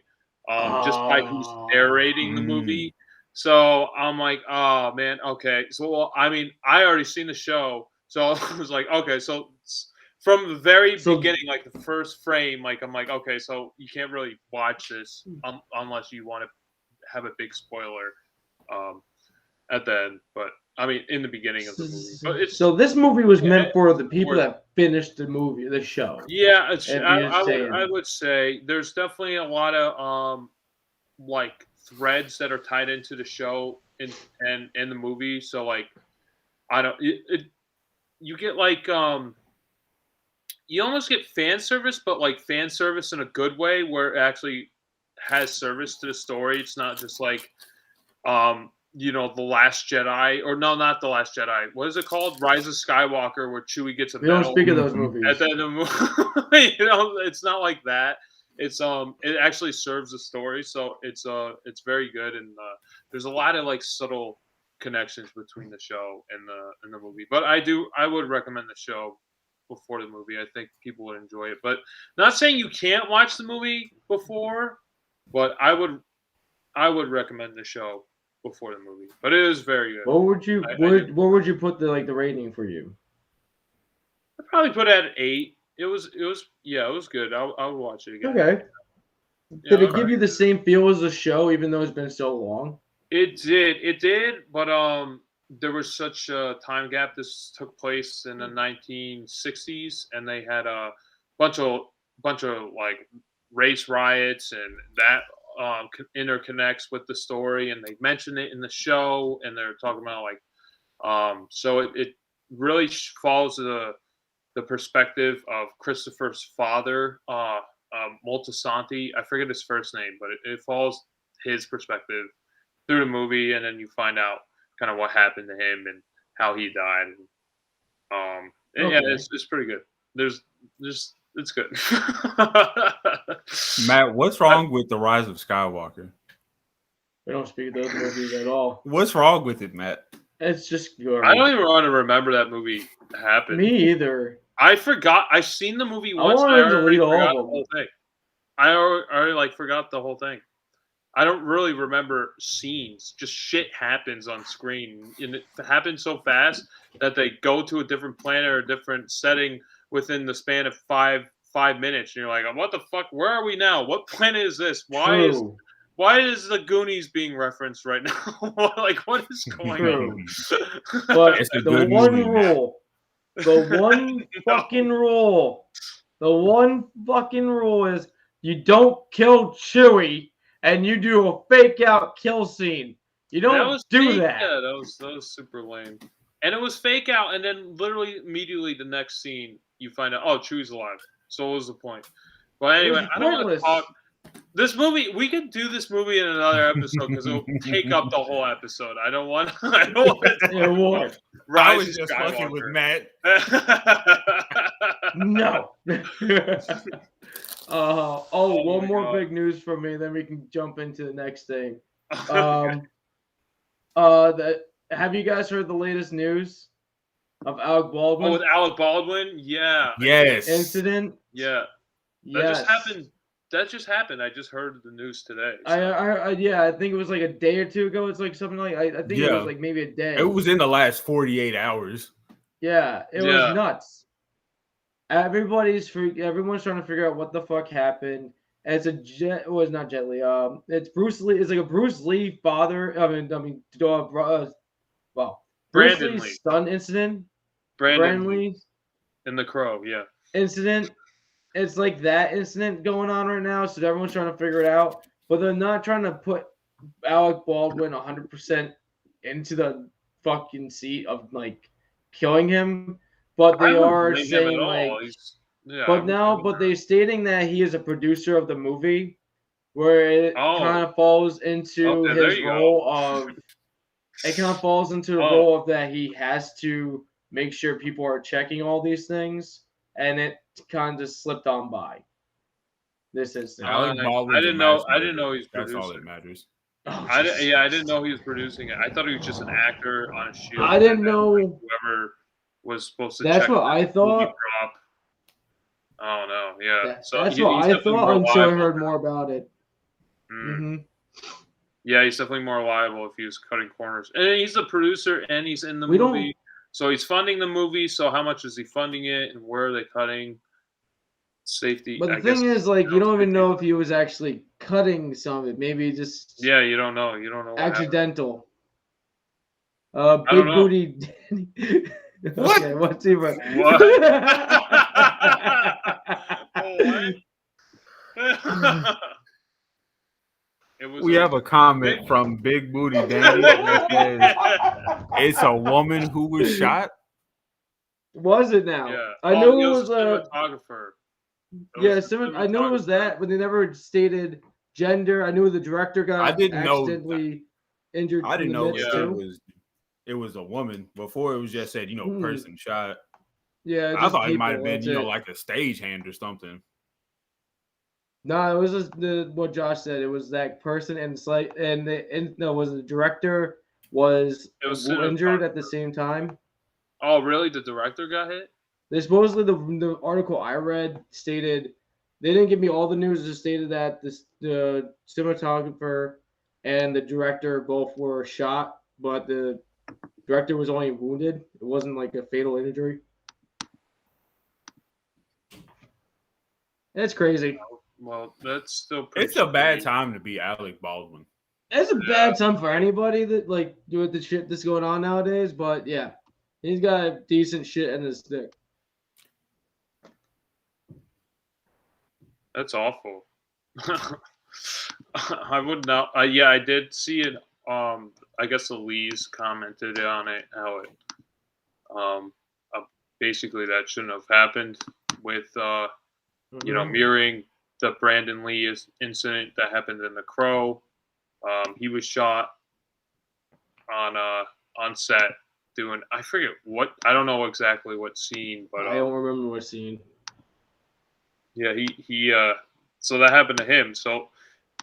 just by who's narrating the movie. So I'm like, oh man, okay. So well, I mean, I already seen the show, so I was like, okay, so from the very beginning, like the first frame, like I'm like, okay, so you can't really watch this unless you want to have a big spoiler at the end. But I mean, in the beginning of the movie. But so this movie was meant for the people that finished the movie, the show. Yeah, I would say there's definitely a lot of like threads that are tied into the show and in the movie. So like, I don't. You get like you almost get fan service, but like fan service in a good way, where it actually has service to the story. It's not just like you know, The Last Jedi, or no, not The Last Jedi. What is it called? Rise of Skywalker, where Chewie gets a medal. We don't speak of those movies. At the end of the movie, you know, it's not like that. It's it actually serves the story, so it's very good, and there's a lot of like subtle connections between the show and the movie. But I would recommend the show before the movie. I think people would enjoy it. But not saying you can't watch the movie before, but I would recommend the show before the movie. But it is very good. What would you what would you put the rating for you? I'd probably put it at 8. It was good. I'll watch it again. Okay. Did it give you the same feel as the show, even though it's been so long? It did, but there was such a time gap. This took place in the 1960s, and they had a bunch of like race riots, and that interconnects with the story, and they mention it in the show, and they're talking about like so it really follows the perspective of Christopher's father, Moltisanti. I forget his first name, but it follows his perspective through the movie, and then you find out kind of what happened to him and how he died. And yeah, it's pretty good. It's good. Matt, what's wrong with The Rise of Skywalker? We don't speak of those movies at all. What's wrong with it, Matt? It's just good. I don't even want to remember that movie happened. Me either. I forgot. I've seen the movie once. I wanted to read all of them. The whole thing. I already like forgot the whole thing. I don't really remember scenes. Just shit happens on screen, and it happens so fast that they go to a different planet or a different setting within the span of five minutes. And you're like, what the fuck? Where are we now? What planet is this? Why is the Goonies being referenced right now? Like, what is going on? But the one fucking rule is you don't kill Chewie and you do a fake out kill scene. You don't do that. Yeah, that was super lame. And it was fake out, and then literally immediately the next scene you find out, oh, Chewie's alive. So what was the point? But anyway, I don't want to talk. This movie, we could do this movie in another episode because it'll take up the whole episode. I don't want to. I was just fucking with Matt. No. One more big news from me, then we can jump into the next thing. Have you guys heard the latest news of Alec Baldwin? Oh, with Alec Baldwin? Yeah. Yes. Incident? Yeah. That just happened. I just heard the news today. So. I think it was like a day or two ago. It's like something like I think it was like maybe a day. It was in the last 48 hours. Yeah, it was nuts. Everyone's trying to figure out what the fuck happened. And it's not Jet Li. It's Bruce Lee. It's like a Bruce Lee father. Bruce Lee's son incident. Brandon Lee in the Crow, incident. It's like that incident going on right now, so everyone's trying to figure it out. But they're not trying to put Alec Baldwin 100% into the fucking seat of like killing him. But they are saying like, but they're stating that he is a producer of the movie, where it kind of falls into his role of. It kind of falls into the role of that he has to make sure people are checking all these things, and it kind of just slipped on by. This is. I didn't know. I didn't know he was producing. That's all that matters. I didn't know he was producing it. I thought he was just an actor on a shoot. I didn't know whoever was supposed to. That's what I thought. I don't know. Yeah, that's what I thought until I heard more about it. Mm-hmm. Yeah, he's definitely more liable if he was cutting corners. And he's the producer, and he's in the movie. So he's funding the movie. So how much is he funding it, and where are they cutting? Safety. But the thing is, like, you don't even know if he was actually cutting some of it. Maybe just you don't know. You don't know. Accidental. Big booty. What? Okay, what's he? What? We have a comment from Big Booty Dandy that says it's a woman who was shot. Was it now? Yeah. I know it was a cinematographer. I know it was that, but they never stated gender. I knew the director got accidentally injured. I didn't know it was a woman. Before it was just said, person shot. Yeah, I thought it might have been, like a stagehand or something. No, it was just what Josh said. It was that person, and was the director was injured at the same time. Oh, really? The director got hit? They supposedly the article I read stated they didn't give me all the news. Just stated that the cinematographer and the director both were shot, but the director was only wounded. It wasn't like a fatal injury. That's crazy. Well, that's still pretty. It's a bad time to be Alec Baldwin. It's a bad time for anybody that like with the shit that's going on nowadays. But yeah, he's got decent shit in his stick. That's awful. I would not. Yeah, I did see it. I guess Elise commented on it. How it, basically that shouldn't have happened with, mirroring the Brandon Lee incident that happened in The Crow. He was shot on set doing, I forget what, I don't know exactly what scene, but I don't remember what scene. Yeah, he so that happened to him. So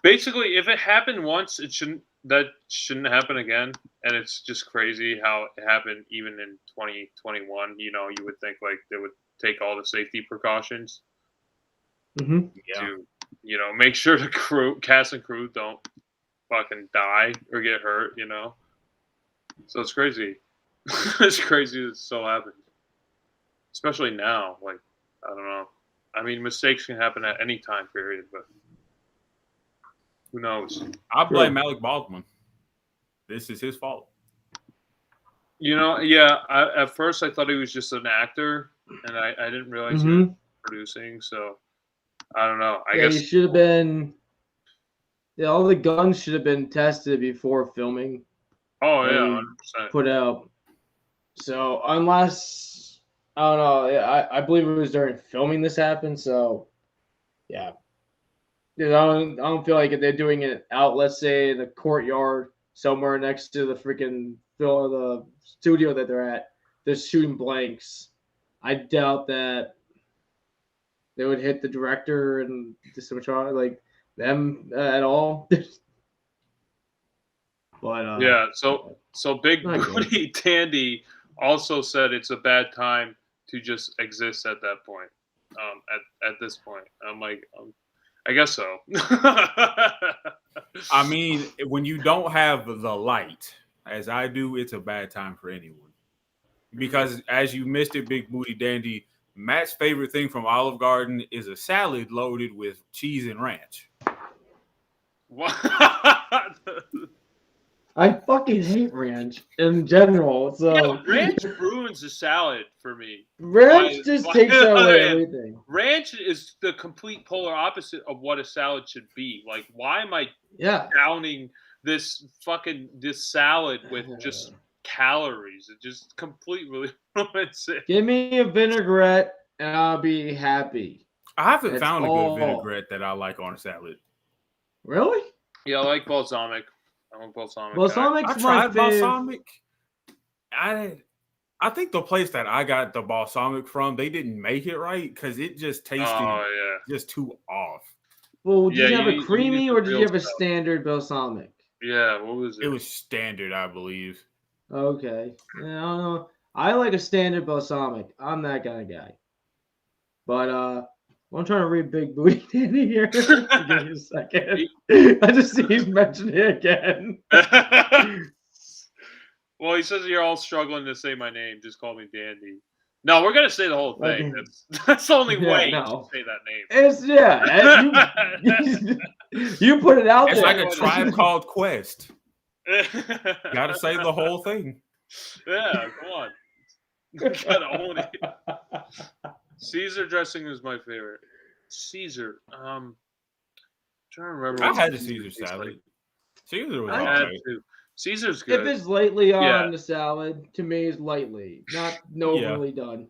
basically, if it happened once, that shouldn't happen again. And it's just crazy how it happened even in 2021. You would think like they would take all the safety precautions to, make sure the cast and crew don't fucking die or get hurt, So it's crazy. It's crazy that it still happens. Especially now. Like, I don't know. I mean, mistakes can happen at any time period, but who knows? I blame Alec Baldwin. This is his fault. At first I thought he was just an actor, and I didn't realize he was producing, so I don't know. I guess he should have been. Yeah, all the guns should have been tested before filming. Oh yeah, 100%. Put out. So unless I don't know, I believe it was during filming this happened. So yeah, I don't feel like if they're doing it out, let's say in the courtyard somewhere next to the freaking the studio that they're at, they're shooting blanks. I doubt that they would hit the director and the cinematographer like them at all. But yeah, so Big Booty Tandy also said it's a bad time to just exist at that point. At this point, I'm like, I guess so. I mean, when you don't have the light, as I do, it's a bad time for anyone. Because as you missed it, Big Booty Dandy, Matt's favorite thing from Olive Garden is a salad loaded with cheese and ranch. What? I fucking fucking hate ranch in general. So yeah, ranch ruins the salad for me. Ranch just takes away everything. Ranch is the complete polar opposite of what a salad should be. Like, why am I downing this salad with just calories? It just completely ruins it. Give me a vinaigrette and I'll be happy. I haven't found a good vinaigrette that I like on a salad. Really? Yeah, I like balsamic. I'm a balsamic. Balsamic's I tried balsamic. I think the place that I got the balsamic from, they didn't make it right because it just tasted just too off. Well, did you have a creamy or did you have a standard balsamic? Yeah, what was it? It was standard, I believe. Okay. Yeah, I don't know. I like a standard balsamic. I'm that kind of guy. But I'm trying to read Big Booty Danny here. Give me a second. I just see he's mentioned it again. Well, he says you're all struggling to say my name. Just call me Dandy. No, we're gonna say the whole thing. That's the only way to say that name. It's you put it out there. It's like a Tribe Called Quest. Gotta say the whole thing. Yeah, come on. Gotta own it. Caesar dressing is my favorite. Caesar. I'm trying to remember. I had the Caesar salad. Like. Caesar was all right. Caesar's good. If it's lightly on the salad, to me, it's lightly, not overly done.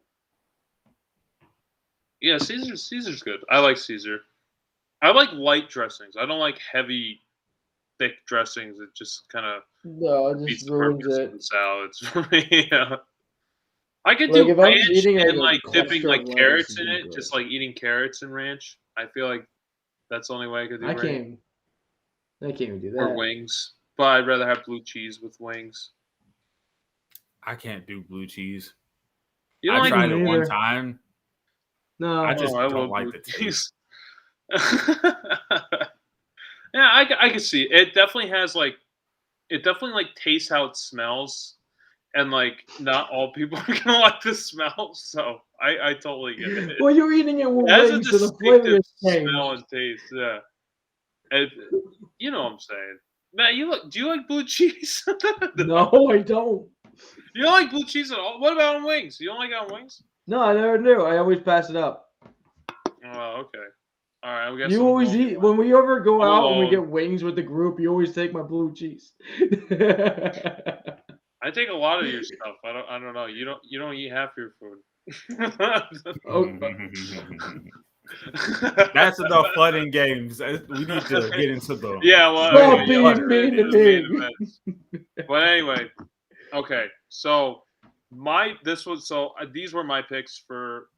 Yeah, Caesar's good. I like Caesar. I like light dressings. I don't like heavy, thick dressings. It just kind of beats the purpose of the salads for me. Yeah. I could do ranch and like dipping like carrots in it, just like eating carrots and ranch. I feel like that's the only way I could do ranch. I can't even do that. Or wings. But I'd rather have blue cheese with wings. I can't do blue chease. I tried it one time. No, I just don't like the taste. Yeah, I can see it. It definitely has like, tastes how it smells, and like not all people are gonna like the smell. So I totally get it. Well, you're eating it with wings, so the flavor smell and taste. Yeah, you know what I'm saying. Matt, do you like blue cheese? No, I don't. You don't like blue cheese at all? What about on wings? You don't like it on wings? No, I never do. I always pass it up. Oh, okay. All right. I guess you always eat when we ever go out and we get wings with the group. You always take my blue cheese. I take a lot of your stuff. I don't know. You don't eat half your food. That's enough fun and games. We need to get into the But anyway, okay. So these were my picks for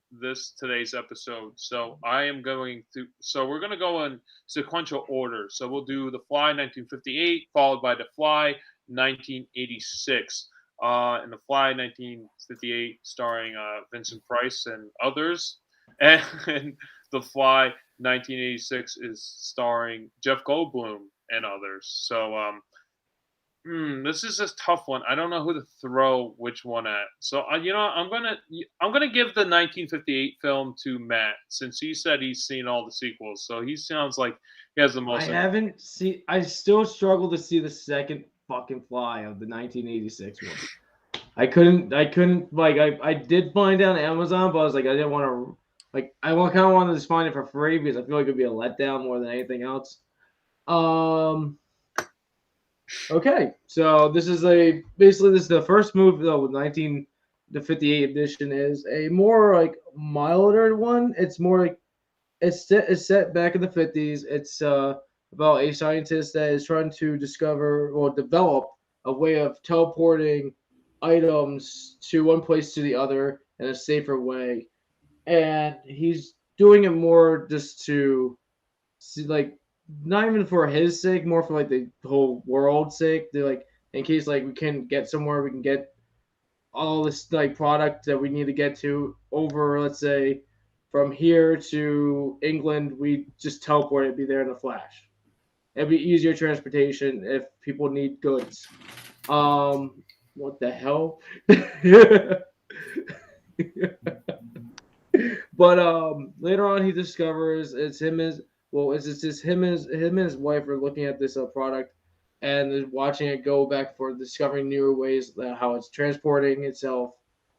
today's episode. So we're gonna go in sequential order. So we'll do The Fly 1958, followed by The Fly 1986. In The Fly 1958, starring Vincent Price and others, and The Fly 1986 is starring Jeff Goldblum and others. So this is a tough one. I don't know who to throw which one at. So I'm gonna give the 1958 film to Matt, since he said he's seen all the sequels. So he sounds like he has the most. I still struggle to see the second fucking Fly of the 1986 one. I couldn't like I did find it on Amazon, but I was like, I didn't want to I kind of wanted to just find it for free because I feel like it'd be a letdown more than anything else. Okay, so this is the first movie though. The 58 edition is a more like milder one. It's more like it's set back in the 50s. It's about a scientist that is trying to discover or develop a way of teleporting items to one place to the other in a safer way, and he's doing it more just to see, like, not even for his sake, more for like the whole world's sake. They're like, in case like we can get somewhere, we can get all this like product that we need to get to over, let's say, from here to England, we just teleport it, be there in a flash. It'd be easier transportation if people need goods. What the hell? But later on, he discovers him and his wife are looking at this product, and watching it go back and forth, discovering newer ways how it's transporting itself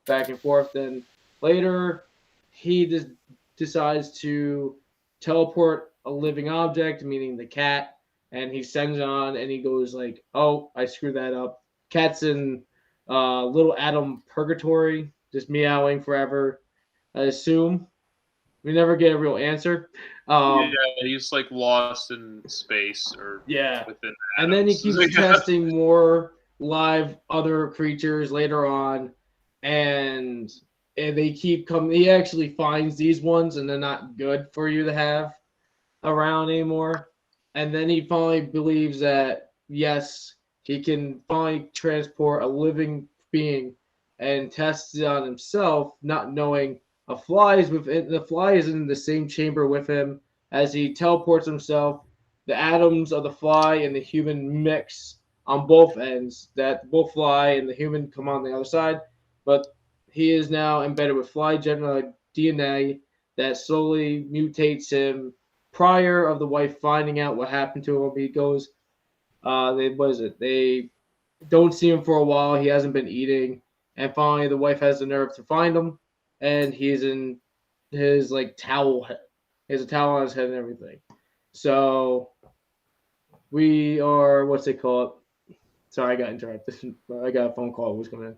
back and forth. Then later, he just decides to teleport a living object, meaning the cat, and he sends it on, and he goes like, "Oh, I screwed that up." Cat's in little Adam purgatory, just meowing forever. I assume we never get a real answer. He's like lost in space or within and then he keeps testing more live other creatures later on, and they keep coming. He actually finds these ones, and they're not good for you to have around anymore. And then he finally believes that yes, he can finally transport a living being, and tests it on himself, not knowing a fly is within. The fly is in the same chamber with him as he teleports himself. The atoms of the fly and the human mix on both ends. That both fly and the human come on the other side, but he is now embedded with fly DNA that slowly mutates him. Prior of the wife finding out what happened to him, he goes, They don't see him for a while. He hasn't been eating, and finally the wife has the nerve to find him, and he's in his like towel. He has a towel on his head and everything. So we are what's it called? Sorry, I got interrupted. I got a phone call. What's coming in?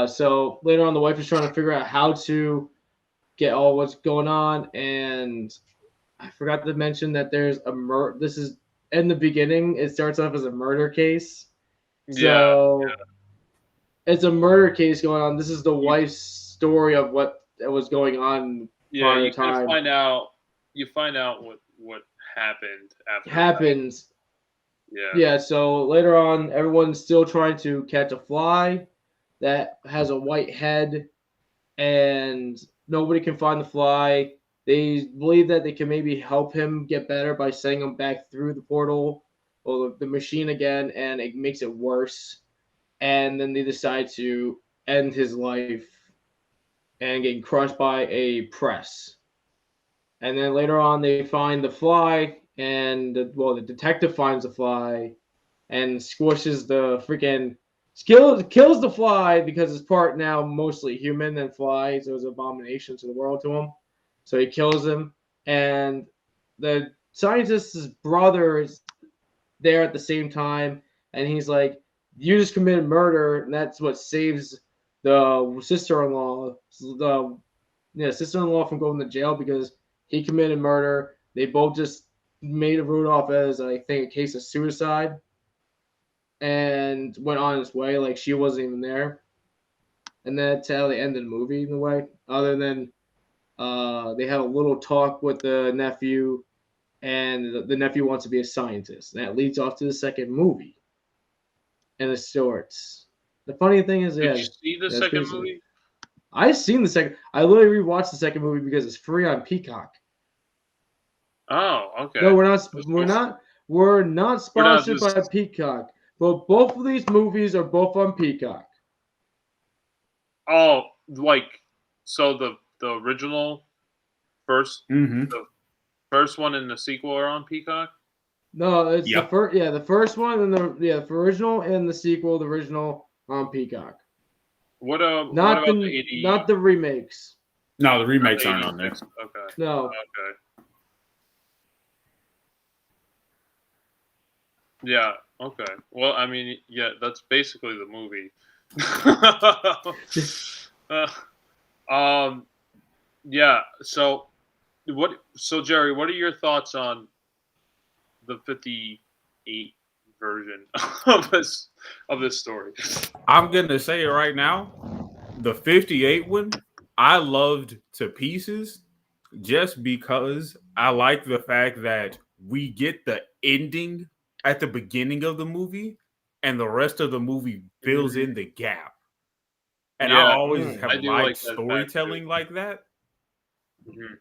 So later on, the wife is trying to figure out how to get all what's going on, and I forgot to mention that there's a This is in the beginning. It starts off as a murder case. So it's a murder case going on. This is the wife's story of what was going on. Yeah, you can find out. You find out what happened after. Happens. Yeah. Yeah. So later on, everyone's still trying to catch a fly that has a white head, and nobody can find the fly. They believe that they can maybe help him get better by sending him back through the portal or the machine again, and it makes it worse. And then they decide to end his life and getting crushed by a press. And then later on, they find the fly, and the detective finds the fly and squishes the freaking kills the fly because it's part now mostly human than fly, so it's an abomination to the world to him. So he kills him, and the scientist's brother is there at the same time, and he's like, "You just committed murder," and that's what saves the sister-in-law, sister-in-law from going to jail because he committed murder. They both just made a root off as I think a case of suicide, and went on his way like she wasn't even there. And that's how they ended the movie in a way. Other than they have a little talk with the nephew, and the nephew wants to be a scientist. And that leads off to the second movie. And it starts. The funny thing is, Did you see the second movie? I've seen the second. I literally rewatched the second movie because it's free on Peacock. Oh, okay. No, we're not sponsored by Peacock. But both of these movies are both on Peacock. Oh, so the original first, the first one and the sequel are on Peacock? No, it's the first. Yeah, the first one and the original and the sequel. The original on Peacock. What about not the remakes? No, the remakes aren't on there. Okay. No. Okay. Yeah. Okay. Well, I mean, yeah, that's basically the movie. Yeah. So, Jerry, what are your thoughts on the 58 version of this story? I'm gonna say it right now. The 58 one, I loved to pieces, just because I like the fact that we get the ending at the beginning of the movie, and the rest of the movie fills in the gap. And I always have liked storytelling like that. Mm-hmm.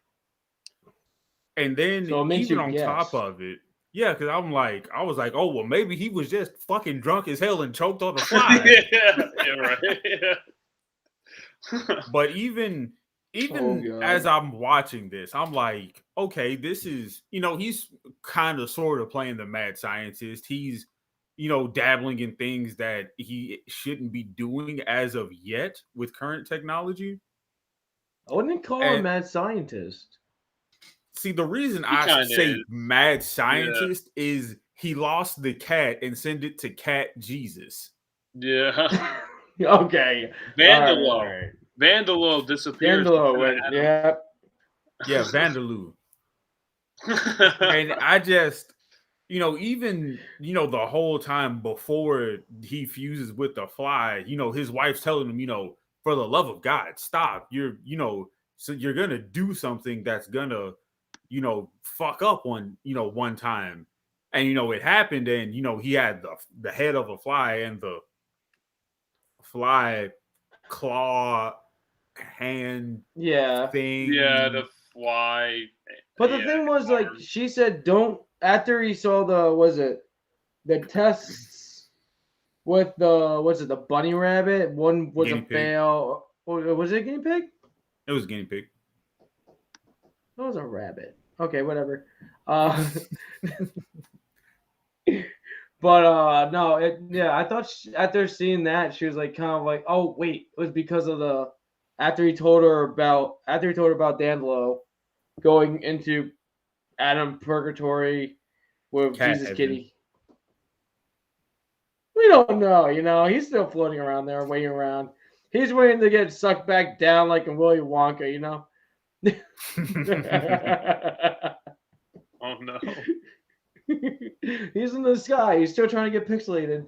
And then even on top of it, because I was like, oh well, maybe he was just fucking drunk as hell and choked on the fly. yeah, right. Yeah. But even as I'm watching this, I'm like, okay, this is, he's kind of sort of playing the mad scientist. He's dabbling in things that he shouldn't be doing as of yet with current technology. I wouldn't call him a mad scientist. See, the reason I say mad scientist is he lost the cat and sent it to Cat Jesus. Yeah. Okay. Vandalo. Right. Vandalo disappears. Yeah. Yeah, Vandaloo. And I just, even, the whole time before he fuses with the fly, his wife's telling him, for the love of God, stop. So you're going to do something that's going to, fuck up one time. And, it happened and, he had the head of a fly and the fly claw hand thing. Yeah, the fly. But the thing was, like, she said, don't, after he saw the tests with the bunny rabbit, one was a fail. Was it a guinea pig? It was a guinea pig. It was a rabbit. Okay, whatever. But no, I thought after seeing that, she was like kind of like, oh wait, it was because of after he told her about Dandelo going into Adam Purgatory with Cat Jesus heaven. Kitty. We don't know, he's still floating around there, waiting around. He's waiting to get sucked back down like in Willy Wonka, Oh no. He's in the sky. He's still trying to get pixelated.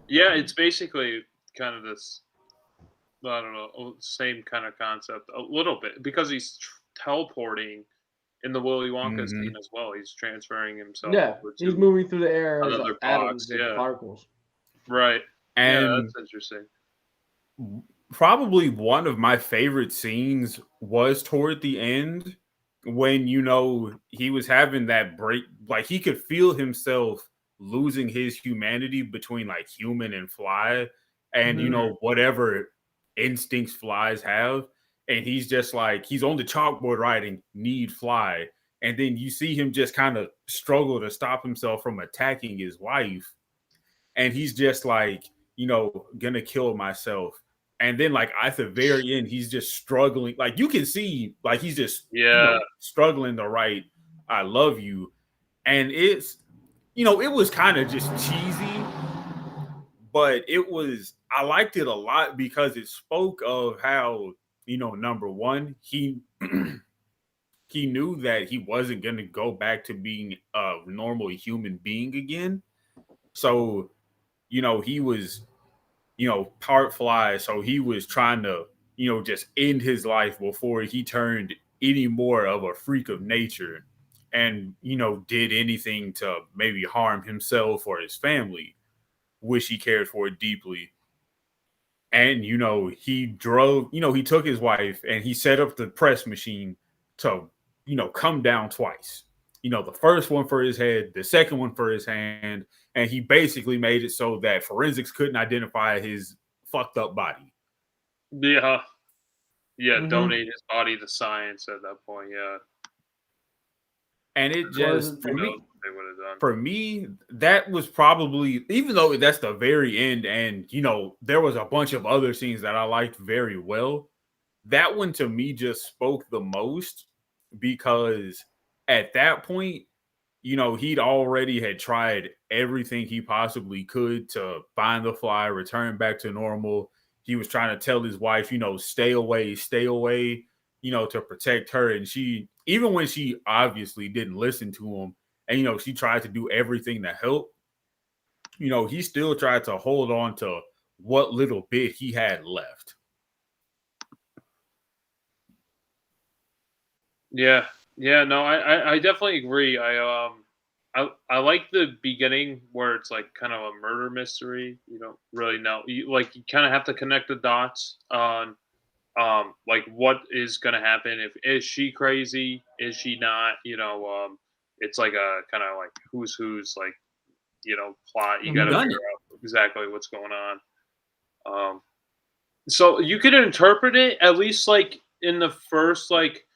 Yeah, it's basically kind of this, I don't know, same kind of concept a little bit because he's teleporting in the Willy Wonka scene as well. He's transferring himself. Yeah, he's moving through the air as atoms and particles. Right. And that's interesting. Probably one of my favorite scenes was toward the end when, he was having that break. Like, he could feel himself losing his humanity between, like, human and fly and, whatever instincts flies have. And he's just like, he's on the chalkboard writing, need fly. And then you see him just kind of struggle to stop himself from attacking his wife. And he's just like, gonna kill myself. And then, like, at the very end, he's just struggling. Like, you can see, like, he's just struggling to write, I love you. And it's, it was kind of just cheesy. But I liked it a lot because it spoke of how, number one, he knew that he wasn't going to go back to being a normal human being again. So, he was, part fly. So he was trying to, just end his life before he turned any more of a freak of nature and, did anything to maybe harm himself or his family, which he cared for deeply. And, he drove, he took his wife and he set up the press machine to, come down twice. The first one for his head, the second one for his hand. And he basically made it so that forensics couldn't identify his fucked up body. Yeah. Yeah, donate his body to science at that point, yeah. And it just, for me, that was probably, even though that's the very end and, there was a bunch of other scenes that I liked very well, that one to me just spoke the most because at that point, he'd already had tried everything he possibly could to find the fly, return back to normal. He was trying to tell his wife, stay away, to protect her. And she, even when she obviously didn't listen to him and, she tried to do everything to help, he still tried to hold on to what little bit he had left. Yeah. Yeah, no, I definitely agree. I like the beginning where it's like kind of a murder mystery. You don't really know. You kind of have to connect the dots on like what is going to happen. Is she crazy? Is she not? It's like a kind of like who's like, plot. You got to figure out exactly what's going on. So you could interpret it at least like in the first like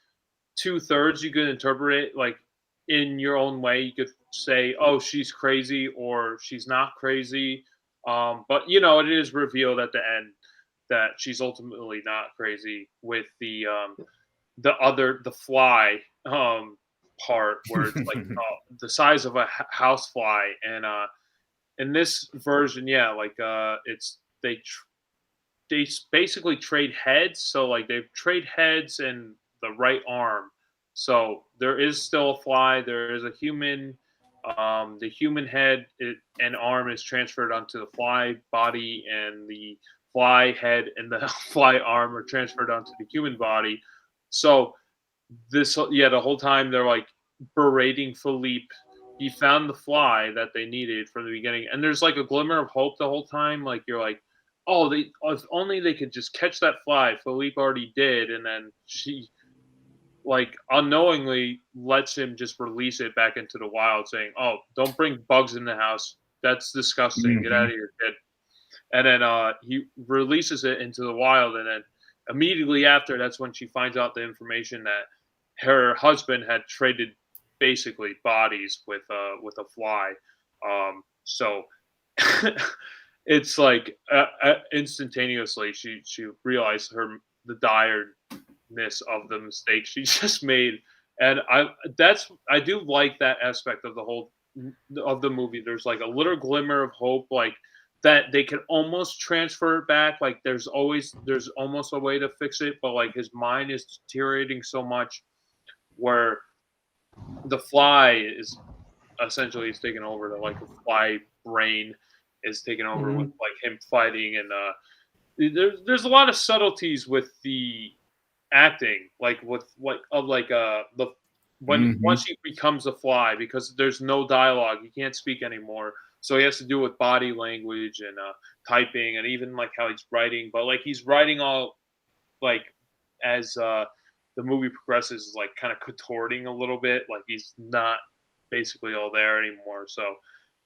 2/3. You could interpret it like in your own way. You could say, oh, she's crazy or she's not crazy. But you know, it is revealed at the end that she's ultimately not crazy with the fly part where it's like the size of a housefly. And in this version, yeah, like it's they basically trade heads. So like they trade heads and the right arm. So there is still a fly. There is a human. The human head and arm is transferred onto the fly body, and the fly head and the fly arm are transferred onto the human body. So the whole time they're like berating Philippe. He found the fly that they needed from the beginning, and there's like a glimmer of hope the whole time. Like you're like, oh, if only they could just catch that fly. Philippe already did, and then she like unknowingly lets him just release it back into the wild, saying, "Oh, don't bring bugs in the house. That's disgusting. Get out of here, kid." And then he releases it into the wild, and then immediately after, that's when she finds out the information that her husband had traded basically bodies with a fly. So it's like instantaneously she realized the direness of the mistake she just made, and I do like that aspect of the movie. There's like a little glimmer of hope, like that they can almost transfer it back. Like there's almost a way to fix it, but like his mind is deteriorating so much where the fly is essentially is taken over. The fly brain is taken over with like him fighting, and there's a lot of subtleties with the acting, like with once he becomes a fly, because there's no dialogue, he can't speak anymore, so he has to do with body language and typing, and even like how he's writing. But like he's writing all like as the movie progresses, is like kind of contorting a little bit, like he's not basically all there anymore. So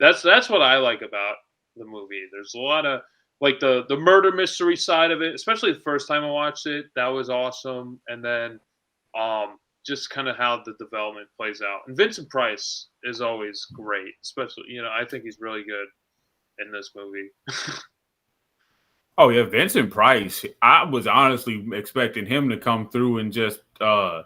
that's what I like about the movie. There's a lot of like the murder mystery side of it, especially the first time I watched it. That was awesome. And then just kind of how the development plays out. And Vincent Price is always great, especially, I think he's really good in this movie. Oh yeah, Vincent Price. I was honestly expecting him to come through and just I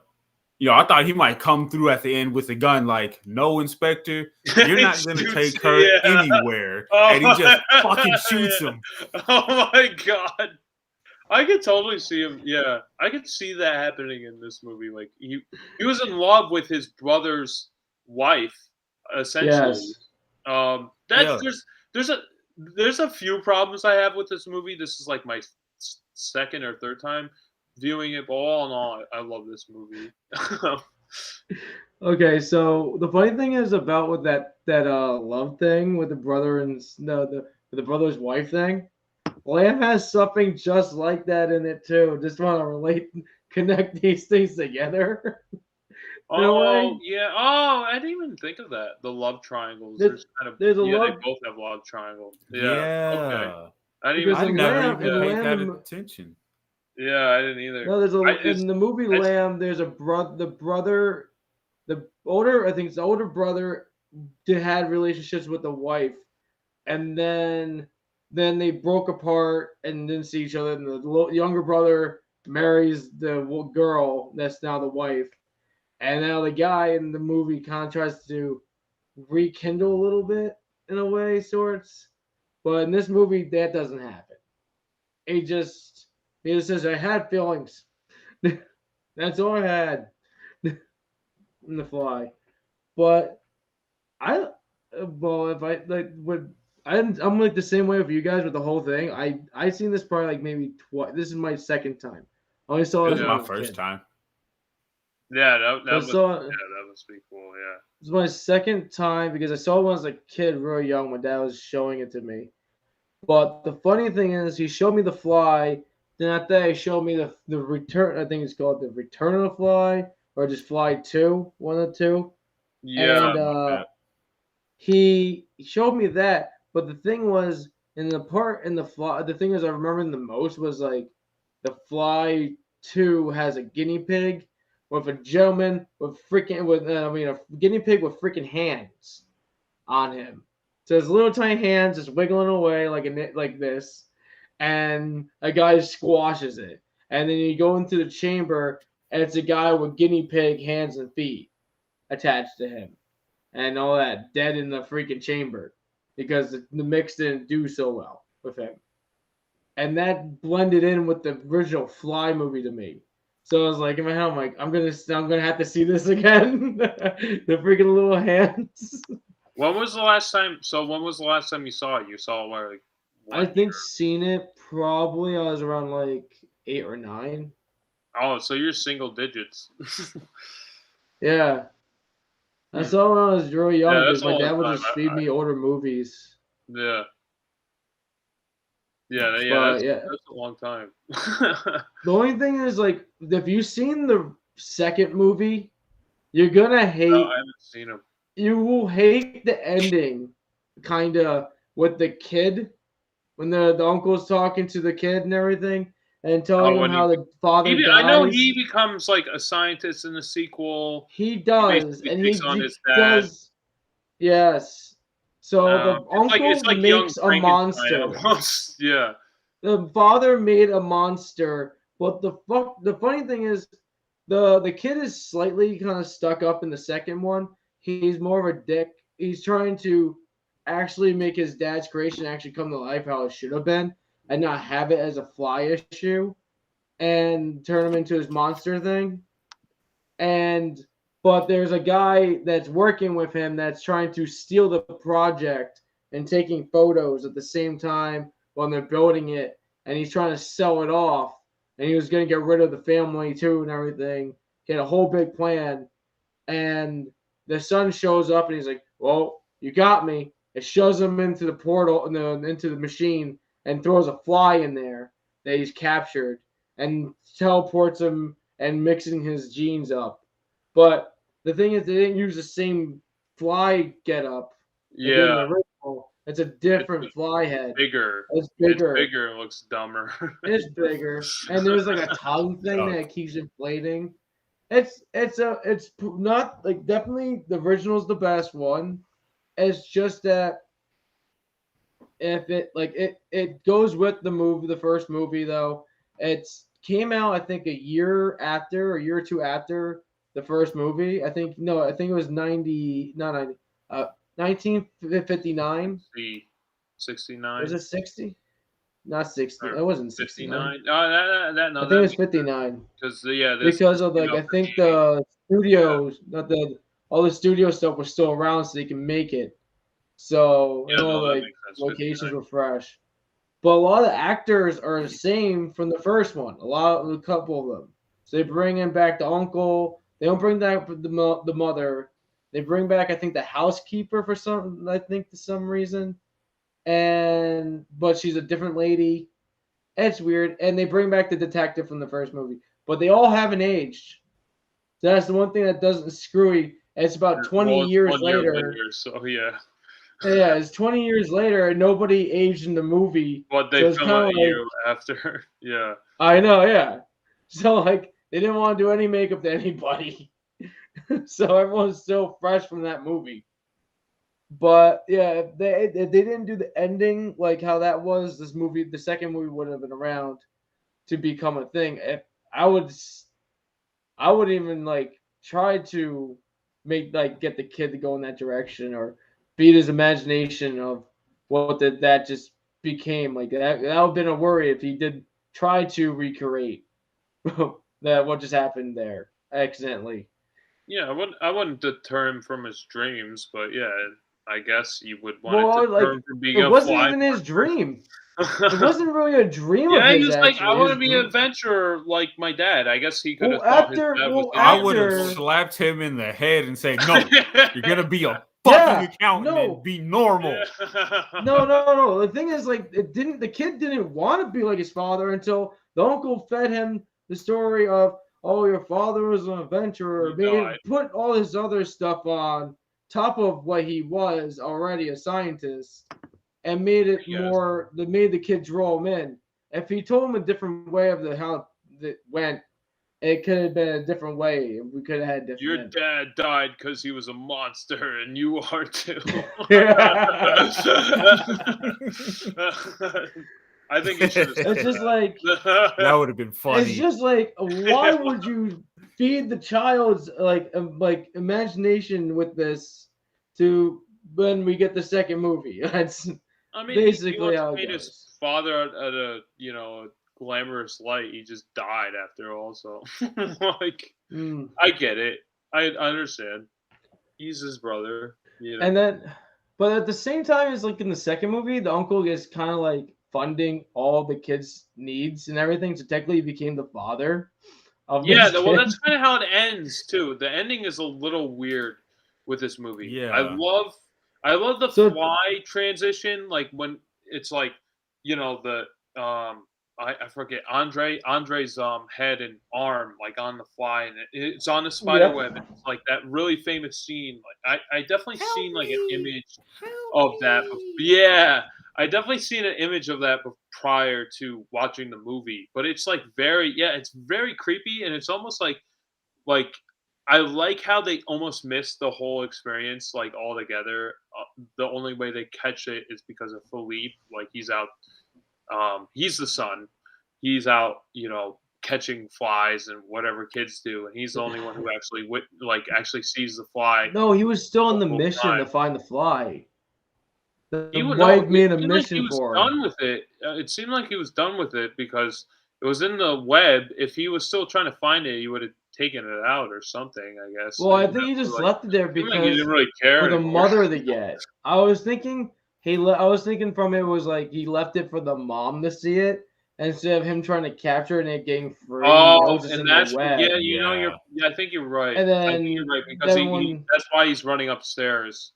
thought he might come through at the end with a gun, like, "No, Inspector, you're not going to take her anywhere." And he just fucking shoots him. Oh my God. I could totally see him. Yeah, I could see that happening in this movie. Like he was in love with his brother's wife, essentially. Yes. There's a few problems I have with this movie. This is like my second or third time viewing it, but all in all, I love this movie. Okay, so the funny thing is about with that love thing with the brother and the brother's wife thing. Lamb has something just like that in it too. Just want to connect these things together. Oh yeah. Oh, I didn't even think of that. The love triangles. They both have love triangles. Yeah. Okay. I never even paid that attention. Yeah, I didn't either. No, in the movie Lamb, there's the older brother had relationships with the wife, and then they broke apart and didn't see each other. And the younger brother marries the girl that's now the wife, and now the guy in the movie kind of tries to rekindle a little bit in a way, sorts. But in this movie, that doesn't happen. He just says, "I had feelings." That's all I had in the fly. But I'm like the same way with you guys with the whole thing. I seen this probably like maybe twice. This is my second time. I only saw it. This is my first time. Yeah, that must be cool. Yeah, this is my second time because I saw it when I was a kid, really young. My dad was showing it to me. But the funny thing is, he showed me the fly. Then after that, he showed me the return. I think it's called the Return of the Fly, or just Fly 2, one of the two. Yeah. And he showed me that. But the thing was, the fly, the thing is I remember the most was like the Fly 2 has a guinea pig with a gentleman a guinea pig with freaking hands. on him. So his little tiny hands just wiggling away like this, and a guy squashes it. And then you go into the chamber, and it's a guy with guinea pig hands and feet attached to him, and all that, dead in the freaking chamber because the mix didn't do so well with him. And that blended in with the original Fly movie to me. So I was like, in my head, I'm gonna have to see this again. The freaking little hands. When was the last time? So when was the last time you saw it? You saw it like. I think seen it probably. I was around like 8 or 9. Oh, so you're single digits. Yeah. I saw it when I was really young because my dad would time. just feed me older movies. Yeah. That's a long time. The only thing is, like, if you've seen the second movie, you're gonna hate. No, I haven't seen them. You will hate the ending, kind of, with the kid when the uncle's talking to the kid and everything, and telling him how the father dies. I know he becomes like a scientist in the sequel. He does, and he does. Yes. So the uncle makes a monster. Yeah. The father made a monster, but the funny thing is, the kid is slightly kind of stuck up in the second one. He's more of a dick. He's trying to actually make his dad's creation actually come to life how it should have been, and not have it as a Fly issue, and turn him into his monster thing. But there's a guy that's working with him that's trying to steal the project and taking photos at the same time when they're building it, and he's trying to sell it off, and he was going to get rid of the family too and everything. He had a whole big plan, and the son shows up and he's like, well, you got me. It shoves him into the portal, into the machine, and throws a Fly in there that he's captured and teleports him and mixing his genes up. But the thing is, they didn't use the same Fly getup. Yeah. It's a different Fly head. Bigger. It's bigger. It's bigger. It looks dumber. It's bigger, and there's like a tongue thing that keeps inflating. It's not like, definitely the original's the best one. It's just that if it goes with the first movie though. It's came out I think a year or a year or two after the first movie. I think it was 1959. 69. Was it 60? Not 60. It wasn't 69. 59. I think it was 59. Because of I think the studios, all the studio stuff was still around, so they can make it. So locations were fresh. But a lot of the actors are the same from the first one. A couple of them. So they bring in back the uncle. They don't bring back the mother. They bring back, I think, the housekeeper for some reason. But she's a different lady. It's weird. And they bring back the detective from the first movie. But they all haven't aged. So that's the one thing that doesn't screwy. It's about 20 years later. So yeah. Yeah, it's 20 years later and nobody aged in the movie. But they film a year after. Yeah. I know, yeah. So they didn't want to do any makeup to anybody. So everyone's still fresh from that movie. But yeah, if they didn't do the ending like how that was, the second movie would have been around to become a thing. If I would even try to get the kid to go in that direction or feed his imagination of what that just became. That would have been a worry if he did try to recreate that what just happened there accidentally. Yeah, I wouldn't deter him from his dreams, but yeah, I guess you would want to deter him from being a Fly. It wasn't even his dream. It wasn't really a dream of his. Yeah, he was like, I want to be an adventurer like my dad. I guess he could have thought his dad was. I would have slapped him in the head and said, no, you're going to be a fucking accountant and be normal. No. The thing is, the kid didn't want to be like his father until the uncle fed him the story of, oh, your father was an adventurer. Put all his other stuff on top of what he was already, a scientist, and made it made the kid draw him in. If he told him a different way of how it went, it could have been a different way. We could have had different. Your dad died because he was a monster, and you are too. I think you should have. It's just like that would have been funny. It's just like, why would you feed the child's like imagination with this to when we get the second movie? That's basically how it goes. His father at a a glamorous light. He just died after all. So like, I get it. I understand. He's his brother. And then, but at the same time, it's like in the second movie, the uncle is kind of like funding all the kids' needs and everything. So technically, he became the father of well, that's kind of how it ends too. The ending is a little weird with this movie. Yeah, I love the fly transition, like when it's like the I forget Andre's head and arm like on the fly, and it's on the spider web. And it's like that really famous scene. Like I definitely seen like an image of that. Yeah, I definitely seen an image of that prior to watching the movie. But it's like it's very creepy, and it's almost like I like how they almost missed the whole experience like altogether. The only way they catch it is because of Philippe. Like he's out. He's the son. He's out, catching flies and whatever kids do, and he's the only one who actually sees the fly. No, he was still on the mission to find the fly. The wife made a mission for him. Done with it. It seemed like he was done with it because it was in the web. If he was still trying to find it, he would have taken it out or something, I guess. Well, I think he just left it there because he didn't really care for the mother to get. I was thinking from it was like he left it for the mom to see it instead of him trying to capture it and it getting free. Oh, and that's I think you're right. And then I think you're right because that's why he's running upstairs.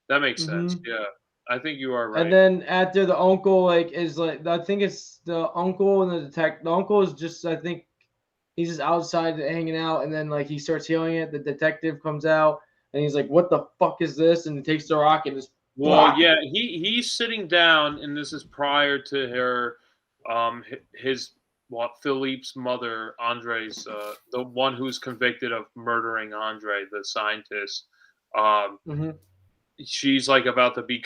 That makes sense. Yeah. I think you are right. And then after the uncle I think it's the uncle and the detective. The uncle is just I think he's just outside hanging out, and then like he starts healing it. The detective comes out and he's like, "What the fuck is this?" And he takes the rock and just. Well, yeah, he's sitting down, and this is prior to her, Philippe's mother, Andre's, the one who's convicted of murdering Andre, the scientist. She's like about to be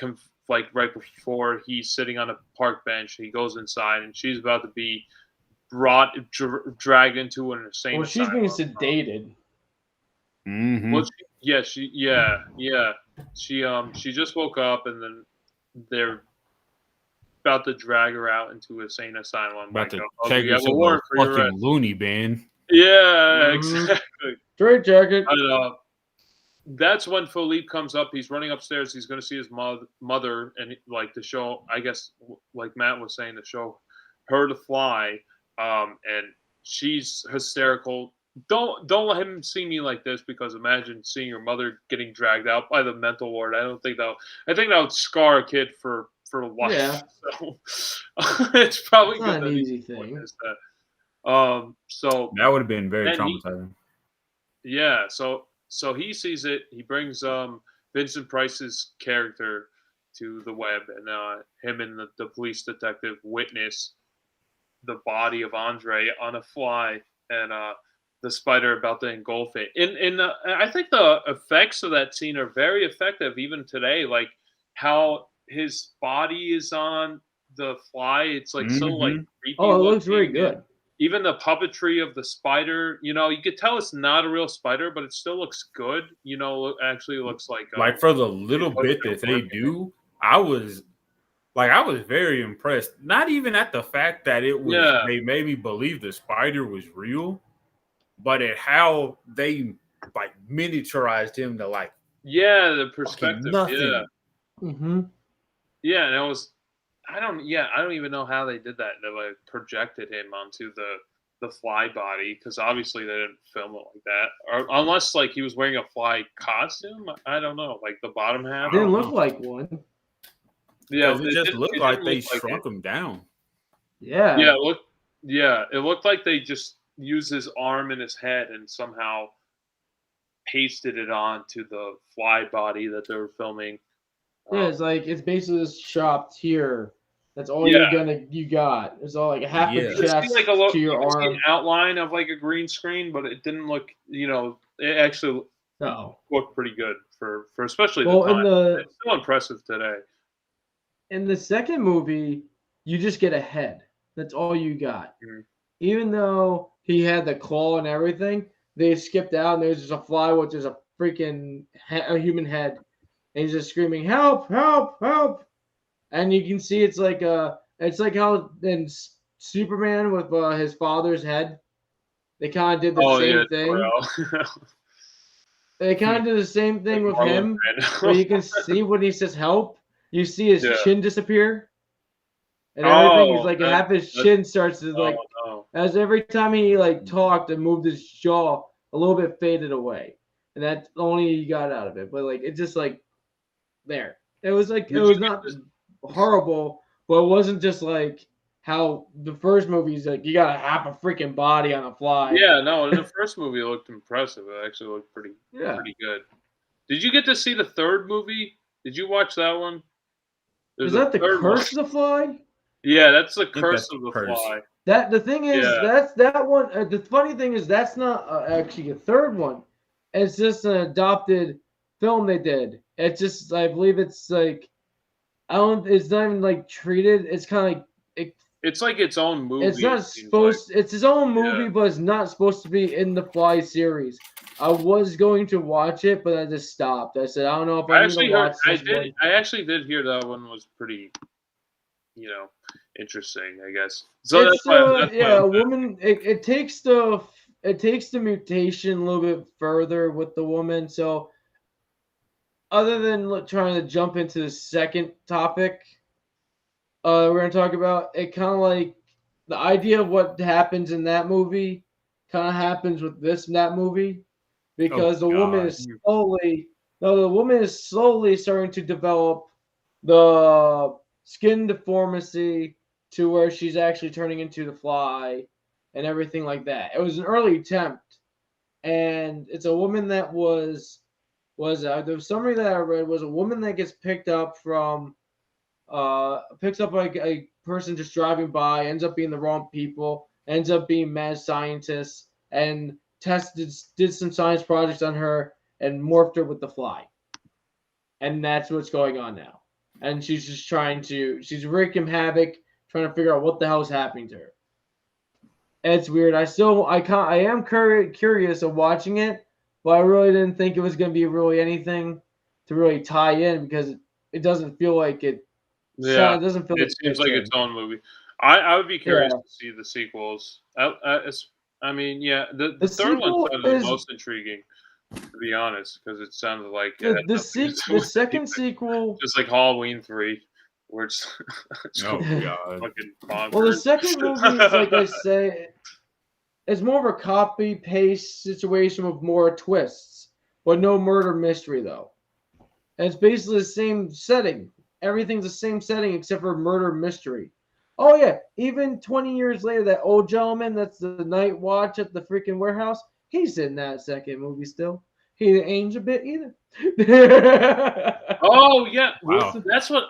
right before he's sitting on a park bench. He goes inside, and she's about to be dragged into an insane. Well, she's being sedated. Mm-hmm. Well, she just woke up, and then they're about to drag her out into a insane asylum. About to take her to a fucking loony bin. Yeah, exactly. Straight jacket. That's when Philippe comes up. He's running upstairs. He's going to see his mother, and like to show, I guess, like Matt was saying, to show her the fly. And she's hysterical. Don't let him see me like this, because imagine seeing your mother getting dragged out by the mental ward. I think that would scar a kid for life. Yeah. So it's probably not an easy thing. So that would have been very traumatizing. So he sees it. He brings Vincent Price's character to the web, and him and the police detective witness the body of Andre on a fly, and the spider about to engulf it. I think the effects of that scene are very effective even today. Like how his body is on the fly. It's like so like creepy. Oh, it looks very good. Even the puppetry of the spider, you could tell it's not a real spider, but it still looks good. Actually looks like for the little bit that they do, I was very impressed. Not even at the fact that it was they made me believe the spider was real, but at how they like miniaturized him to like the perspective. Nothing. Yeah, and it was I don't even know how they did that. They like projected him onto the fly body, because obviously they didn't film it like that, or unless like he was wearing a fly costume. I don't know, like the bottom half. It didn't look like one. Yeah, it just looked like they shrunk him down. Yeah. Yeah, it looked like they just used his arm and his head and somehow pasted it onto the fly body that they were filming. Yeah, it's basically just chopped here That's all you got. It's all like half a chest like to your arm. See an outline of like a green screen, but it didn't look. It actually looked pretty good for especially the time. It's still impressive today. In the second movie, you just get a head. That's all you got. Mm-hmm. Even though he had the claw and everything, they skipped out and there's just a fly which is a freaking a human head, and he's just screaming, "Help! Help! Help!" And you can see it's like how in Superman with his father's head, they kind of did the same thing. They kind of did the same thing with him, where you can see when he says "help," you see his chin disappear, and everything is like half his chin starts to like as every time he like talked and moved his jaw, a little bit faded away, and that's only you got out of it. But like it just like there, it was like it was not horrible, but it wasn't just like how the first movie's like you got half a freaking body on a fly. Yeah, no, in the first movie it looked impressive. It actually looked pretty good. Did you get to see the third movie? Did you watch that one? Is that the Curse of the Fly? Yeah, that's the Curse of the Fly. That the thing is that's that one. The funny thing is that's not actually a third one. It's just an adopted film they did. It's just I believe it's like I don't. It's not even like treated. It's kind of like it's like its own movie. It's not supposed. It's his own movie, but it's not supposed to be in the Fly series. I was going to watch it, but I just stopped. I said I don't know if I need to watch this one. I actually did hear that one was pretty, interesting. I guess. So it's a woman. It takes the mutation a little bit further with the woman. So other than trying to jump into the second topic we're going to talk about, it kind of like the idea of what happens in that movie kind of happens with that movie because the woman is slowly starting to develop the skin deformity to where she's actually turning into the Fly and everything like that. It was an early attempt, and it's a woman that was the summary that I read was a woman that gets picked up like a person just driving by, ends up being the wrong people, ends up being mad scientists, and did some science projects on her and morphed her with the Fly. And that's what's going on now. And she's just she's wreaking havoc, trying to figure out what the hell is happening to her. It's weird. I am curious of watching it, but I really didn't think it was going to be really anything to really tie in because it doesn't feel like it. Yeah, it doesn't feel. It seems like its own movie. I would be curious to see the sequels. I mean, the third one sounded the most intriguing, to be honest, because it sounded like the second sequel, just like Halloween 3, where it's fucking bonkers. Well, the second movie is like I say, it's more of a copy paste situation with more twists, but no murder mystery though. And it's basically the same setting. Everything's the same setting except for murder mystery. Oh yeah, even 20 years later, that old gentleman that's the night watch at the freaking warehouse, he's in that second movie still. He didn't age a bit either. Oh yeah, wow. That's what.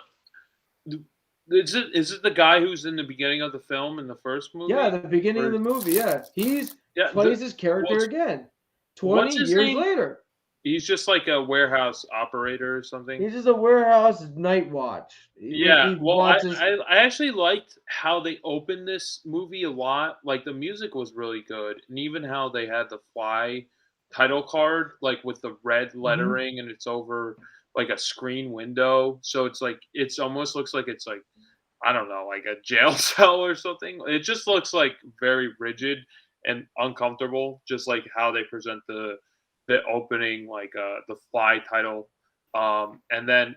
Is it the guy who's in the beginning of the film in the first movie? Yeah, the beginning of the movie. Yeah, plays his character again. 20 years later. He's just like a warehouse operator or something. He's just a warehouse night watch. I actually liked how they opened this movie a lot. Like the music was really good, and even how they had the Fly title card, like with the red lettering, and it's over like a screen window. So it's like almost looks like it's like I don't know, like a jail cell or something. It just looks like very rigid and uncomfortable, just like how they present the opening, like the Fly title, and then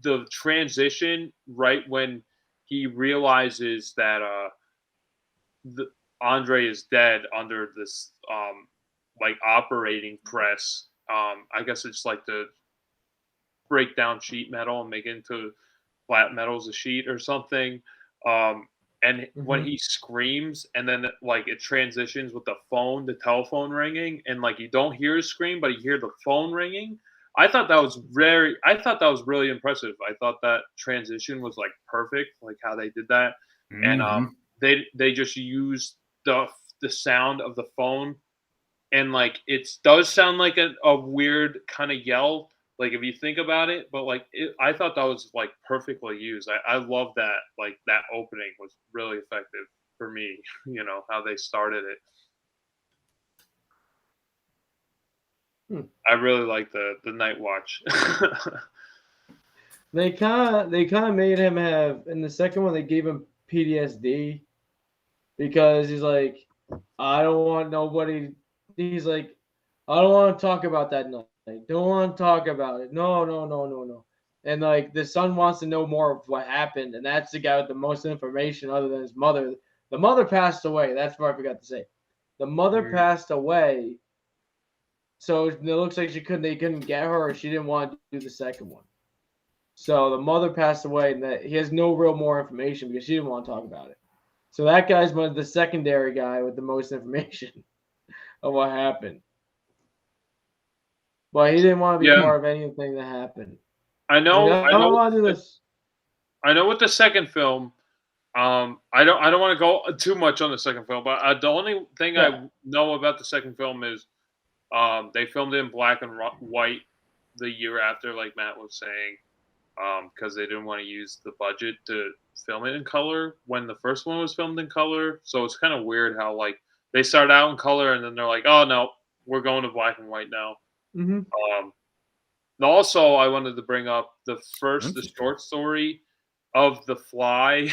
the transition right when he realizes that Andre is dead under this like operating press. I guess it's like the break down sheet metal and make it into flat metal as a sheet or something. And when he screams, and then like it transitions with the telephone ringing, and like you don't hear his scream, but you hear the phone ringing. I thought that was really impressive. I thought that transition was like perfect, like how they did that, and they just used the sound of the phone, and like it does sound like a weird kind of yell, like if you think about it, but like I thought that was like perfectly used. I love that, like that opening was really effective for me. How they started it. I really like the Night Watch. They kind of made him have, in the second one they gave him PTSD because he's like, I don't want nobody. He's like, I don't want to talk about that night. Don't want to talk about it. No. And like the son wants to know more of what happened, and that's the guy with the most information other than his mother. The mother passed away. That's what I forgot to say. The mother passed away. So it looks like they couldn't get her, or she didn't want to do the second one. So the mother passed away, and that he has no real more information because she didn't want to talk about it. So that guy's the secondary guy with the most information of what happened. But he didn't want to be part of anything that happened. I know. I don't want to do this. I know with the second film. I don't want to go too much on the second film, but the only thing I know about the second film is they filmed it in black and white the year after, like Matt was saying, because they didn't want to use the budget to film it in color when the first one was filmed in color. So it's kind of weird how like they started out in color and then they're like, oh no, we're going to black and white now. Also, I wanted to bring up the short story of The Fly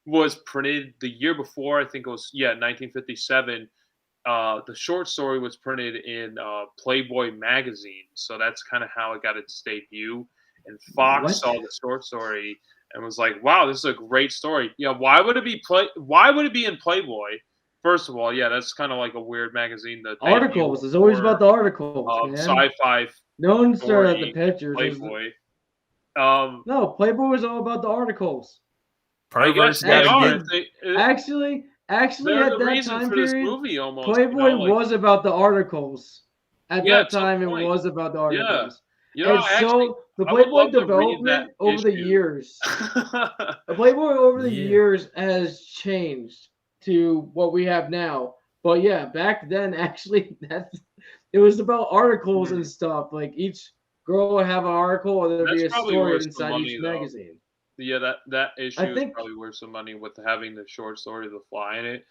was printed the year before. I think it was 1957. The short story was printed in Playboy magazine, so that's kind of how it got its debut. And Fox saw the short story and was like, "Wow, this is a great story." Yeah, why would it be in Playboy? First of all, that's kind of like a weird magazine. The articles. It's always about the articles, man. Sci-fi. No one started at the pictures. Playboy. No, Playboy was all about the articles. I guess they are. Actually, at that time period, movie almost, Playboy was about the articles. At that time, it was about the articles. The Playboy development over the years, the Playboy over the years has changed to what we have now. But yeah, back then, actually, it was about articles and stuff. Like each girl would have an article, or there'd be a story inside each magazine. Yeah, that issue is probably worth some money with having the short story of The Fly in it.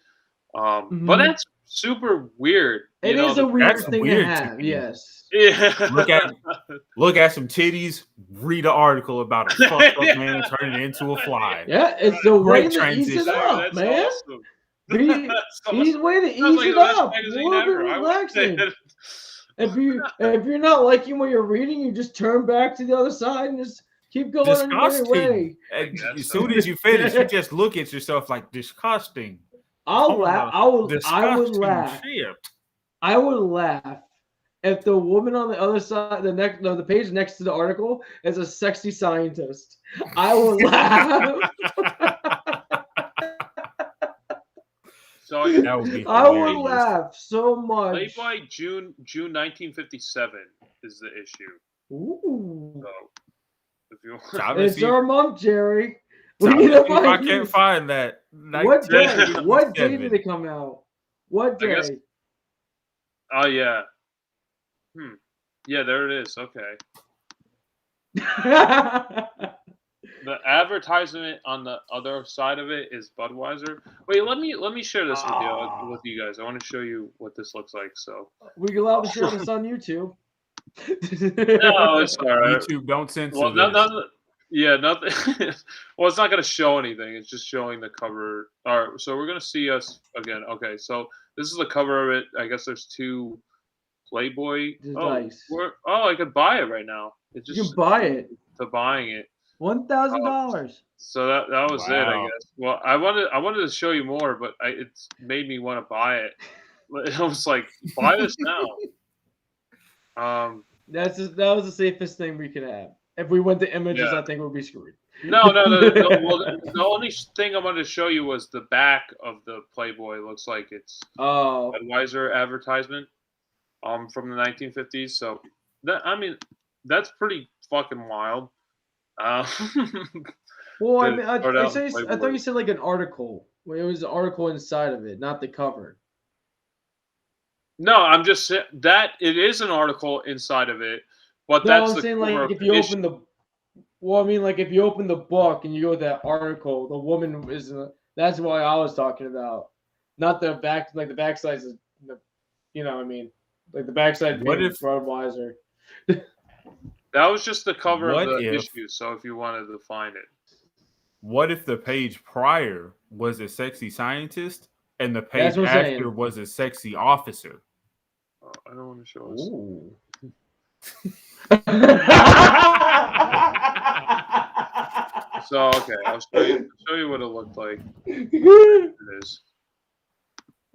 But that's super weird. It is a weird thing to have. Yes. Yeah. Look at some titties. Read an article about a fucked up man turning into a fly. Yeah, it's the way to ease it up, man. Awesome. Easy way to ease it up. A little bit relaxing. If you're not liking what you're reading, you just turn back to the other side and just keep going on your way. As soon as you finish, you just look at yourself like disgusting. I would laugh. I would laugh if the woman on the other side, the page next to the article is a sexy scientist. I would laugh. So I would laugh so much. Playboy June 1957 is the issue. Ooh. So, it's our month, Jerry. If I can't find that. What day? What day did it come out? What day? Oh yeah. Yeah, there it is. Okay. The advertisement on the other side of it is Budweiser. Wait, let me share this with you guys. I want to show you what this looks like. So we allowed to share this on YouTube. No, it's all right. YouTube don't censor this. Nothing. Well, it's not going to show anything. It's just showing the cover. All right, so we're going to see us again. Okay, so this is the cover of it. I guess there's two Playboy. Nice. I could buy it right now. You can buy it. To buying it. $1,000. So that was it, I guess. Well, I wanted to show you more, but it's made me want to buy it. I was like, buy this now. That was the safest thing we could have. If we went to images, I think we'd be screwed. No. Well, the only thing I wanted to show you was the back of the Playboy. It looks like it's Budweiser advertisement from the 1950s. So that's pretty fucking wild. Well, I mean, I thought you said like an article. It was an article inside of it, not the cover. No, I'm just saying that it is an article inside of it, but No, that's I'm the saying cover like of if you the open the, well, I mean like if you open the book and you go to that article, the woman is. That's what I was talking about, not the back. Like the backside is, you know, what I mean, like the backside What being if Budweiser. That was just the cover of What the if- issue. So if you wanted to find it, what if the page prior was a sexy scientist and the page That's what I'm after saying. was a sexy officer? I don't want to show us. Ooh. So okay, I'll show you what it looked like. It is.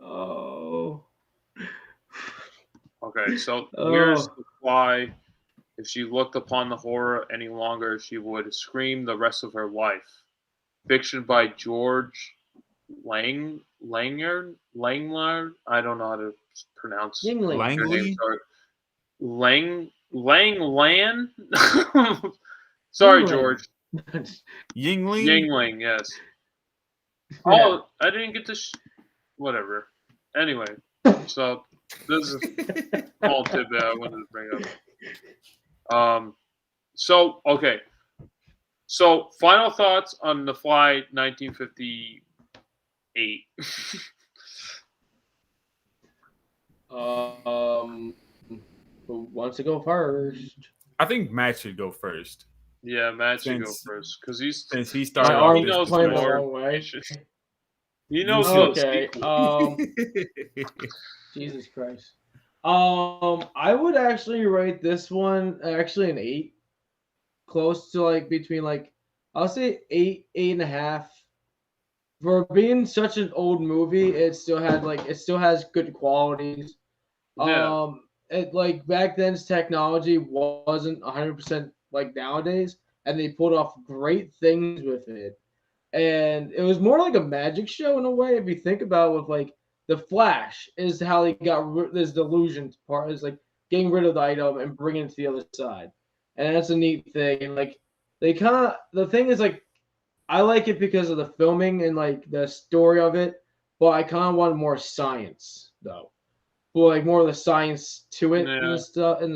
Oh. Okay, so here's the fly. If she looked upon the horror any longer, she would scream the rest of her life. Fiction by George Langlard. I don't know how to pronounce your name. Langley? Langland. Sorry, George. Yingling? Yingling, yes. Oh, I didn't get to. Whatever. Anyway, so this is a small tidbit I wanted to bring up. So okay. So final thoughts on The Fly, 1958. Who wants to go first? I think Matt should go first. Yeah, Matt should go first because he started. My he knows playing the more. wrong way. He knows okay. Jesus Christ. I would actually rate this one actually an 8, close to like between like I'll say 8, 8.5. For being such an old movie, it still has good qualities. Yeah. It like back then's technology wasn't 100% like nowadays, and they pulled off great things with it. And it was more like a magic show in a way, if you think about it, with like the Flash is how they got this delusion part is like getting rid of the item and bringing it to the other side, and that's a neat thing. And like they kind of the thing is like I like it because of the filming and like the story of it, but I kind of wanted more science though. Well, like more of the science to it and the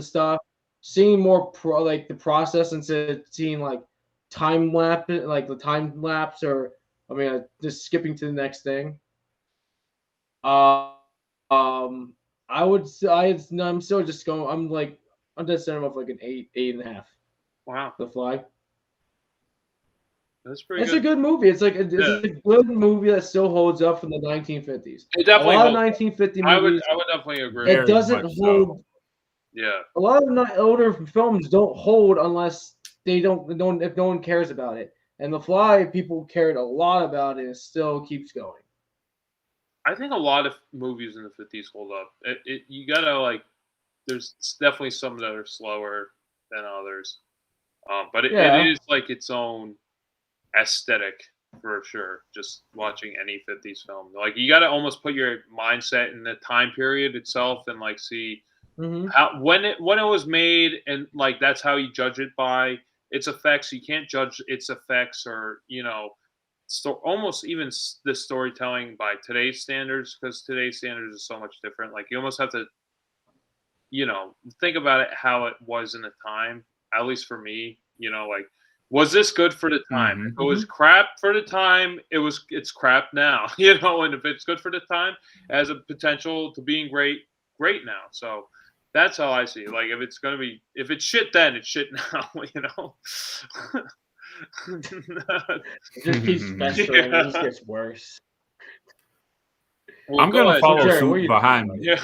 stuff. Seeing more like the process instead of seeing like time lapse, like the time lapse, or I mean, just skipping to the next thing. I would say I'm still just going. I'm just setting up like an 8, 8.5. Wow, The Fly. That's pretty. It's a good movie. It's a good movie that still holds up from the 1950s. It definitely a lot of 1950 movies. I would definitely agree. It doesn't hold. Yeah. A lot of older films don't hold unless if no one cares about it. And The Fly, people cared a lot about it, and it still keeps going. I think a lot of movies in the 50s hold up. You gotta like. There's definitely some that are slower than others, but it is like its own aesthetic for sure. Just watching any 50s film, like you got to almost put your mindset in the time period itself and like see how when it was made, and like that's how you judge it by its effects. You can't judge its effects or almost even the storytelling by today's standards, because today's standards is so much different. Like you almost have to think about it how it was in the time. At least for me, like, was this good for the time? If it was crap for the time, it's crap now. And if it's good for the time, it has a potential to being great now. So that's how I see it. Like if it's shit then, it's shit now. It just keeps festering. It just gets worse. Well, I'm gonna follow suit behind me.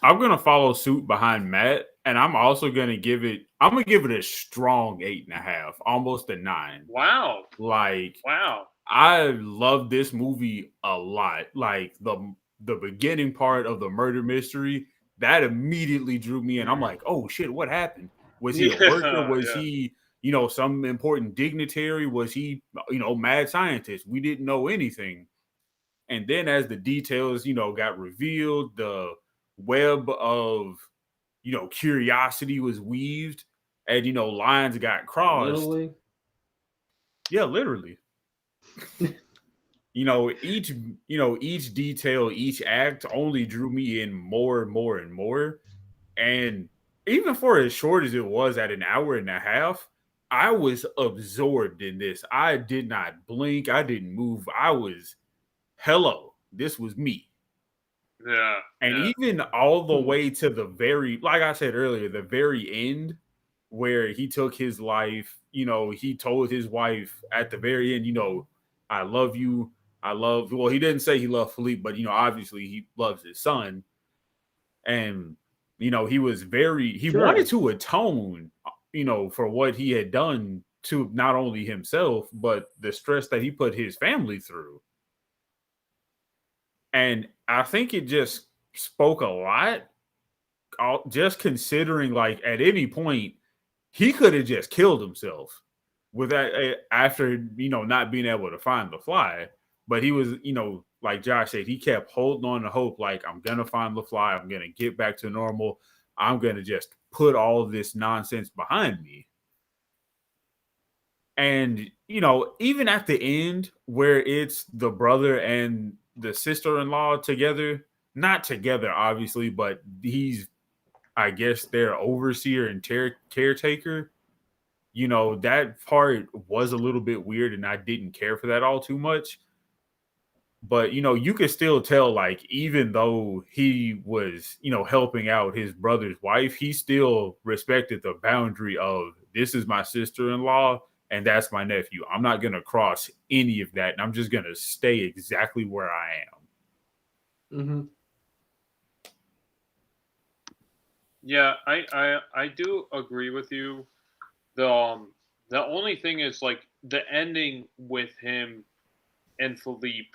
I'm gonna follow suit behind Matt, and I'm also gonna give it. I'm gonna give it a strong 8.5, almost a 9. Wow! Wow! I love this movie a lot. Like the beginning part of the murder mystery that immediately drew me in. I'm like, oh shit, what happened? Was he a worker? Was he, some important dignitary? Was he, mad scientist? We didn't know anything. And then as the details, got revealed, the web of, curiosity was weaved and, lines got crossed. Literally? Yeah, literally. Each detail, each act only drew me in more and more and more. And even for as short as it was at an hour and a half, I was absorbed in this. I did not blink. I didn't move. I was, hello, this was me. Yeah. And even all the way to the very, like I said earlier, the very end where he took his life, he told his wife at the very end, I love you. Well, he didn't say he loved Philippe, but, obviously he loves his son. And, he was he wanted to atone, for what he had done to not only himself, but the stress that he put his family through. And I think it just spoke a lot, just considering, like, at any point, he could have just killed himself with that after, not being able to find the fly. But he was, like Josh said, he kept holding on to hope, like, I'm going to find the fly. I'm going to get back to normal. I'm going to just put all of this nonsense behind me. And, even at the end where it's the brother and the sister-in-law together, not together, obviously, but he's, I guess, their overseer and caretaker, that part was a little bit weird and I didn't care for that all too much. But, you could still tell, like, even though he was, helping out his brother's wife, he still respected the boundary of, this is my sister-in-law and that's my nephew. I'm not going to cross any of that. And I'm just going to stay exactly where I am. Mm-hmm. Yeah, I do agree with you. The only thing is, like, the ending with him and Philippe,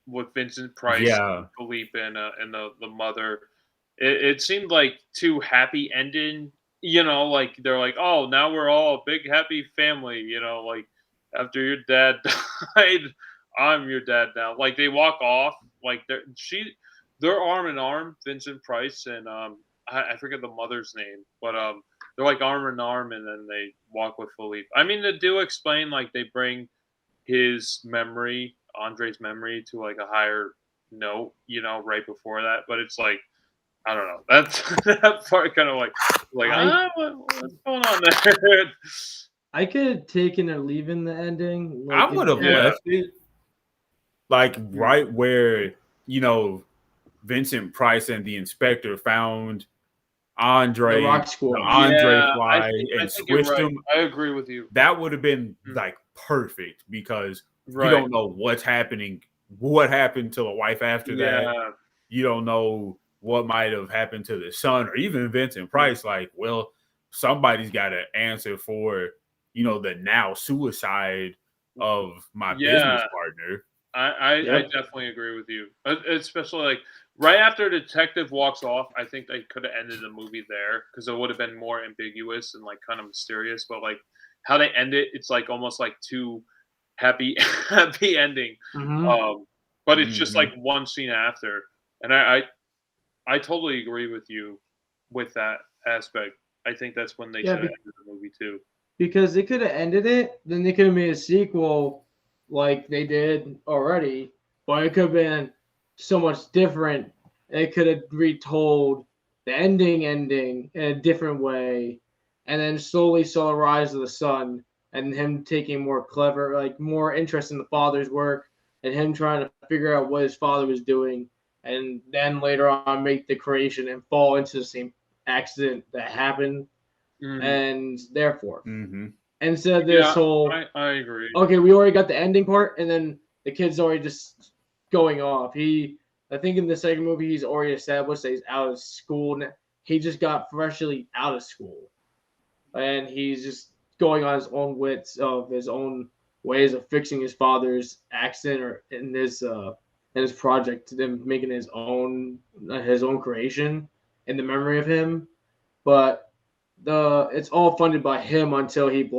with Vincent Price, and Philippe and the mother, it seemed like too happy ending. Like, they're like, oh, now we're all a big happy family. Like, after your dad died, I'm your dad now. Like, they walk off, like they're arm in arm, Vincent Price and I forget the mother's name, but they're like arm in arm, and then they walk with Philippe. I mean, they do explain, like, they bring his memory, Andre's memory, to, like, a higher note, right before that. But it's like, I don't know. That's that part kind of like what's going on there? I could have taken or leaving the ending. Like, I would have left it, like, right where, Vincent Price and the inspector found Andre, the rock squirrel, fly, and squished him. I agree with you. That would have been like perfect, because you don't know what's happening, what happened to the wife after that. You don't know what might have happened to the son, or even Vincent Price. Like, well, somebody's got to answer for, the now suicide of my business partner. I definitely agree with you, especially, like, right after the detective walks off. I think they could have ended the movie there, because it would have been more ambiguous and, like, kind of mysterious. But, like, how they end it, it's like almost like too happy ending. Mm-hmm. But it's just like one scene after, and I totally agree with you with that aspect. I think that's when they should have ended the movie too. Because they could have ended it, then they could have made a sequel like they did already, but it could have been so much different. It could have retold the ending in a different way, and then slowly saw the rise of the son and him taking more interest in the father's work, and him trying to figure out what his father was doing, and then later on make the creation and fall into the same accident that happened. And therefore, instead of this whole, I agree. Okay, we already got the ending part, and then the kid's already just going off. I think in the second movie, he's already established that he's out of school. He just got freshly out of school, and he's just going on his own wits of his own ways of fixing his father's accident, or in his project, to them making his own creation in the memory of him, but. It's all funded by him until he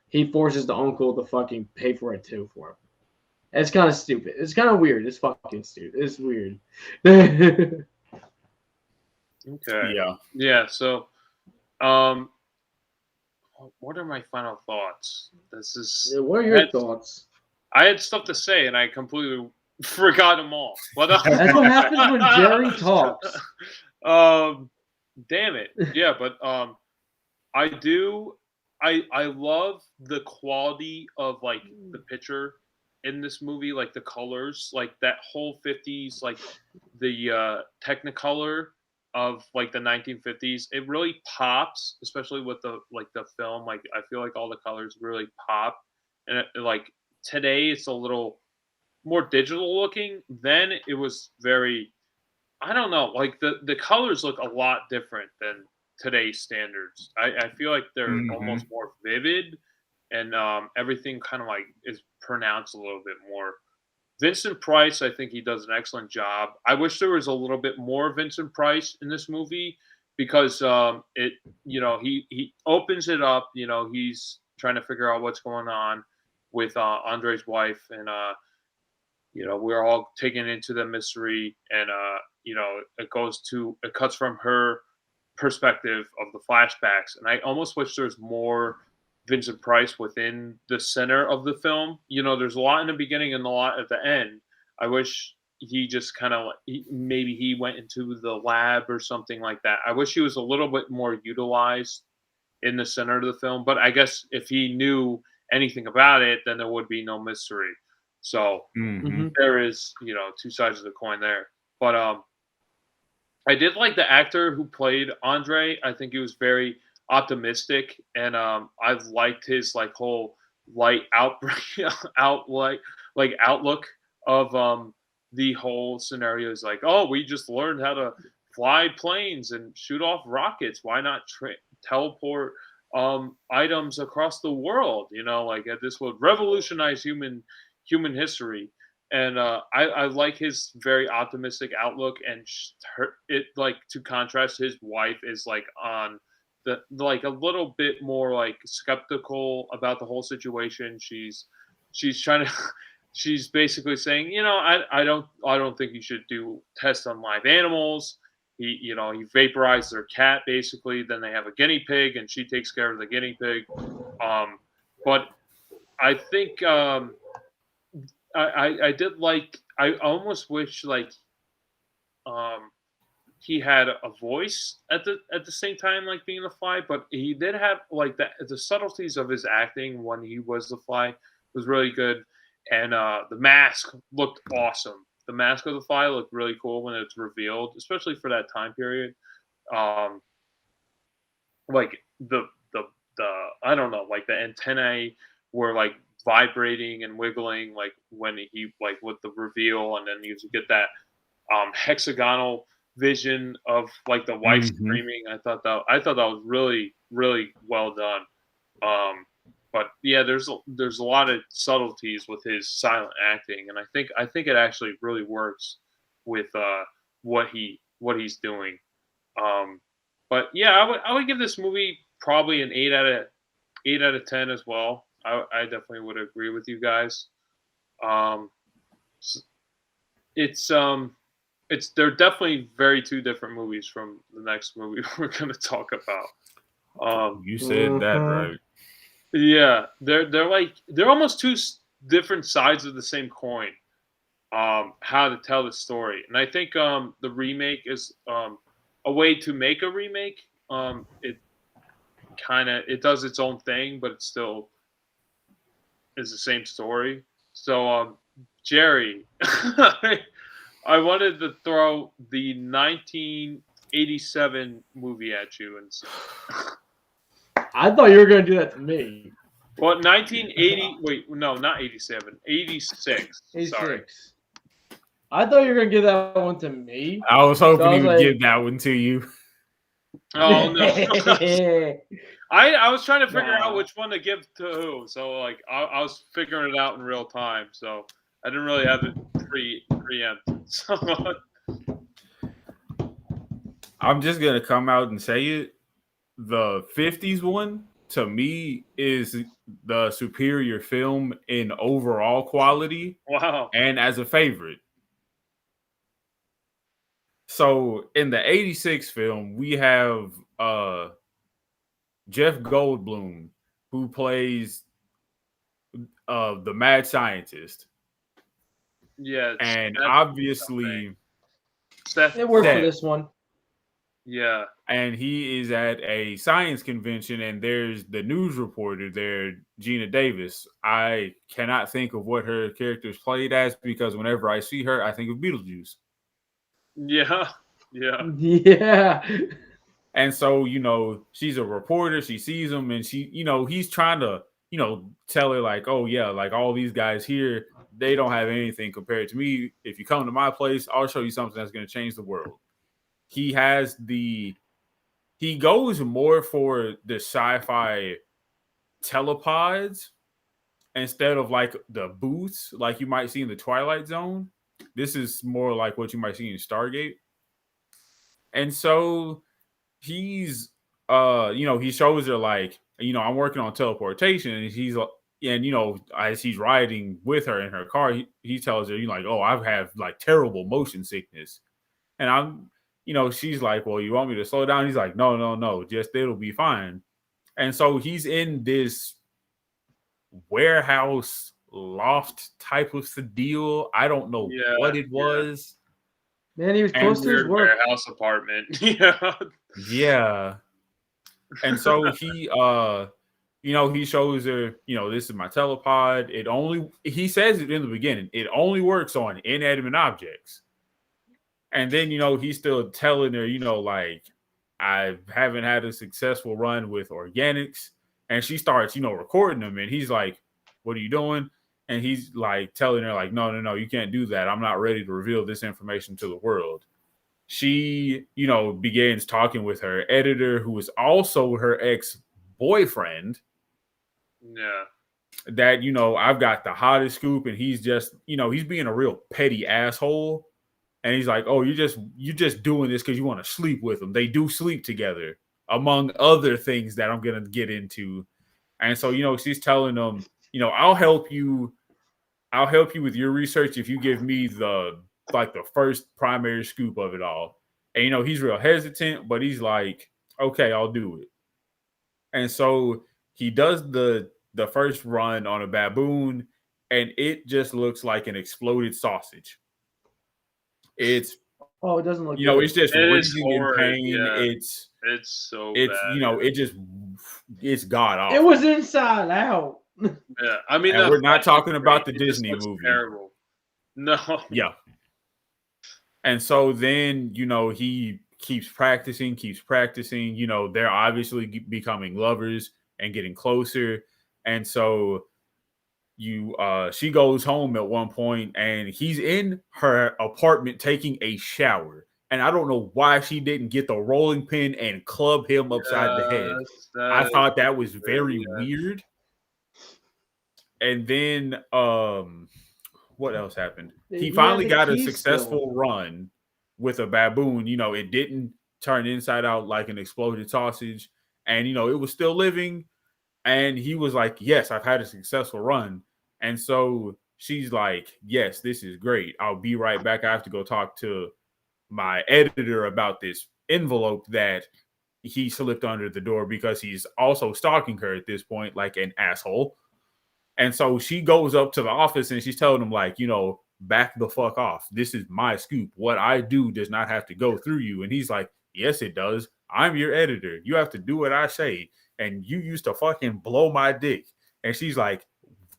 he forces the uncle to fucking pay for it too for him. It's kind of stupid. It's kind of weird. It's fucking stupid. It's weird. Okay. Yeah. Yeah. So, what are my final thoughts? This is. Yeah, what are your thoughts? I had stuff to say and I completely forgot them all. But that's what happens when Jerry talks. Damn it. Yeah, but I do. I love the quality of like the picture in this movie, like the colors, like that whole 50s, like the Technicolor of like the 1950s. It really pops, especially with the like the film. Like I feel like all the colors really pop, and like today it's a little more digital looking. Then it was very, I don't know, like the colors look a lot different than today's standards. I feel like they're almost more vivid, and everything kind of like is pronounced a little bit more. Vincent Price, I think he does an excellent job. I wish there was a little bit more Vincent Price in this movie because it, he opens it up. He's trying to figure out what's going on with Andre's wife, and we're all taken into the mystery, and it cuts from her perspective of the flashbacks, and I almost wish there's more Vincent Price within the center of the film. There's a lot in the beginning and a lot at the end. I wish he just kind of maybe he went into the lab or something like that. I wish he was a little bit more utilized in the center of the film, but I guess if he knew anything about it, then there would be no mystery. So there is, two sides of the coin there. But I did like the actor who played Andre. I think he was very optimistic, and I've liked his like whole light outbreak, outlook of the whole scenario. Is like, oh, we just learned how to fly planes and shoot off rockets. Why not teleport items across the world? This would revolutionize human history. And I like his very optimistic outlook, and it like to contrast, his wife is like on the like a little bit more like skeptical about the whole situation. She's trying to she's basically saying, I don't think you should do tests on live animals. He vaporized their cat basically. Then they have a guinea pig, and she takes care of the guinea pig. But I think I did like. I almost wish like he had a voice at the same time, like being the Fly. But he did have like the subtleties of his acting when he was the Fly was really good, and the mask looked awesome. The mask of the Fly looked really cool when it's revealed, especially for that time period. Like the I don't know, like the antennae were like vibrating and wiggling, like when he like with the reveal, and then you get that hexagonal vision of like the wife screaming. I thought that was really, really well done. But yeah, there's a lot of subtleties with his silent acting, and I think it actually really works with what he's doing. But yeah, I would give this movie probably an 8 out of 10 as well. I definitely would agree with you guys. They're definitely very two different movies from the next movie we're going to talk about. You said that right. Yeah, they're almost two different sides of the same coin. How to tell the story, and I think the remake is a way to make a remake. It does its own thing, but it still is the same story. So, Jerry, I wanted to throw the 1987 movie at you, and I thought you were going to do that to me. Well, 1980. Wait, no, not 87. 86. 86. Sorry. I thought you were going to give that one to me. I was hoping he would give that one to you. Oh no! I was trying to figure out which one to give to who. So like I was figuring it out in real time. So I didn't really have it preempted. So I'm just gonna come out and say it. The 50s one to me is the superior film in overall quality. Wow! And as a favorite. So in the 86 film, we have Jeff Goldblum, who plays the mad scientist. Yeah, and obviously Seth it worked for this one. Yeah. And he is at a science convention, and there's the news reporter there, Geena Davis. I cannot think of what her character is played as because whenever I see her, I think of Beetlejuice. Yeah. Yeah. Yeah. And so, she's a reporter. She sees him, and she, he's trying to, tell her like, oh yeah, like all these guys here, they don't have anything compared to me. If you come to my place, I'll show you something that's going to change the world. He goes more for the sci-fi telepods instead of like the booths like you might see in the Twilight Zone. This is more like what you might see in Stargate. And so he's he shows her like, I'm working on teleportation, and as he's riding with her in her car, he tells her, like, oh, I have like terrible motion sickness. And she's like, well, you want me to slow down? He's like, no, just it'll be fine. And so he's in this warehouse loft type of deal. I don't know what it was. Man, he was close to his work. Warehouse apartment. Yeah. Yeah. And so he he shows her, this is my telepod. He says it in the beginning, it only works on inanimate objects. And then, he's still telling her, like, I haven't had a successful run with organics. And she starts, recording them. And he's like, what are you doing? And he's like telling her, like, no, you can't do that. I'm not ready to reveal this information to the world. She, begins talking with her editor, who is also her ex-boyfriend. Yeah. That, I've got the hottest scoop. And he's just, he's being a real petty asshole. And he's like, oh, you're just doing this because you want to sleep with them. They do sleep together, among other things that I'm going to get into. And so, she's telling them, I'll help you with your research if you give me the first primary scoop of it all. And, he's real hesitant, but he's like, okay, I'll do it. And so he does the first run on a baboon, and it just looks like an exploded sausage. It doesn't look good. It's just writhing in pain. Yeah. It's so bad. It's god awful. It was Inside Out. Yeah, I mean, we're not talking about the Disney movie. Terrible. No. Yeah. And so then, he keeps practicing. They're obviously becoming lovers and getting closer. And so she goes home at one point, and he's in her apartment taking a shower. And I don't know why she didn't get the rolling pin and club him upside the head. I thought that was very weird. And then what else happened? He finally got a successful run with a baboon. It didn't turn inside out like an exploded sausage. And, it was still living. And he was like, yes, I've had a successful run. And so she's like, yes, this is great. I'll be right back. I have to go talk to my editor about this envelope that he slipped under the door because he's also stalking her at this point, like an asshole. And so she goes up to the office and she's telling him, like, back the fuck off. This is my scoop. What I do does not have to go through you. And he's like, yes, it does. I'm your editor. You have to do what I say. And you used to fucking blow my dick. And she's like,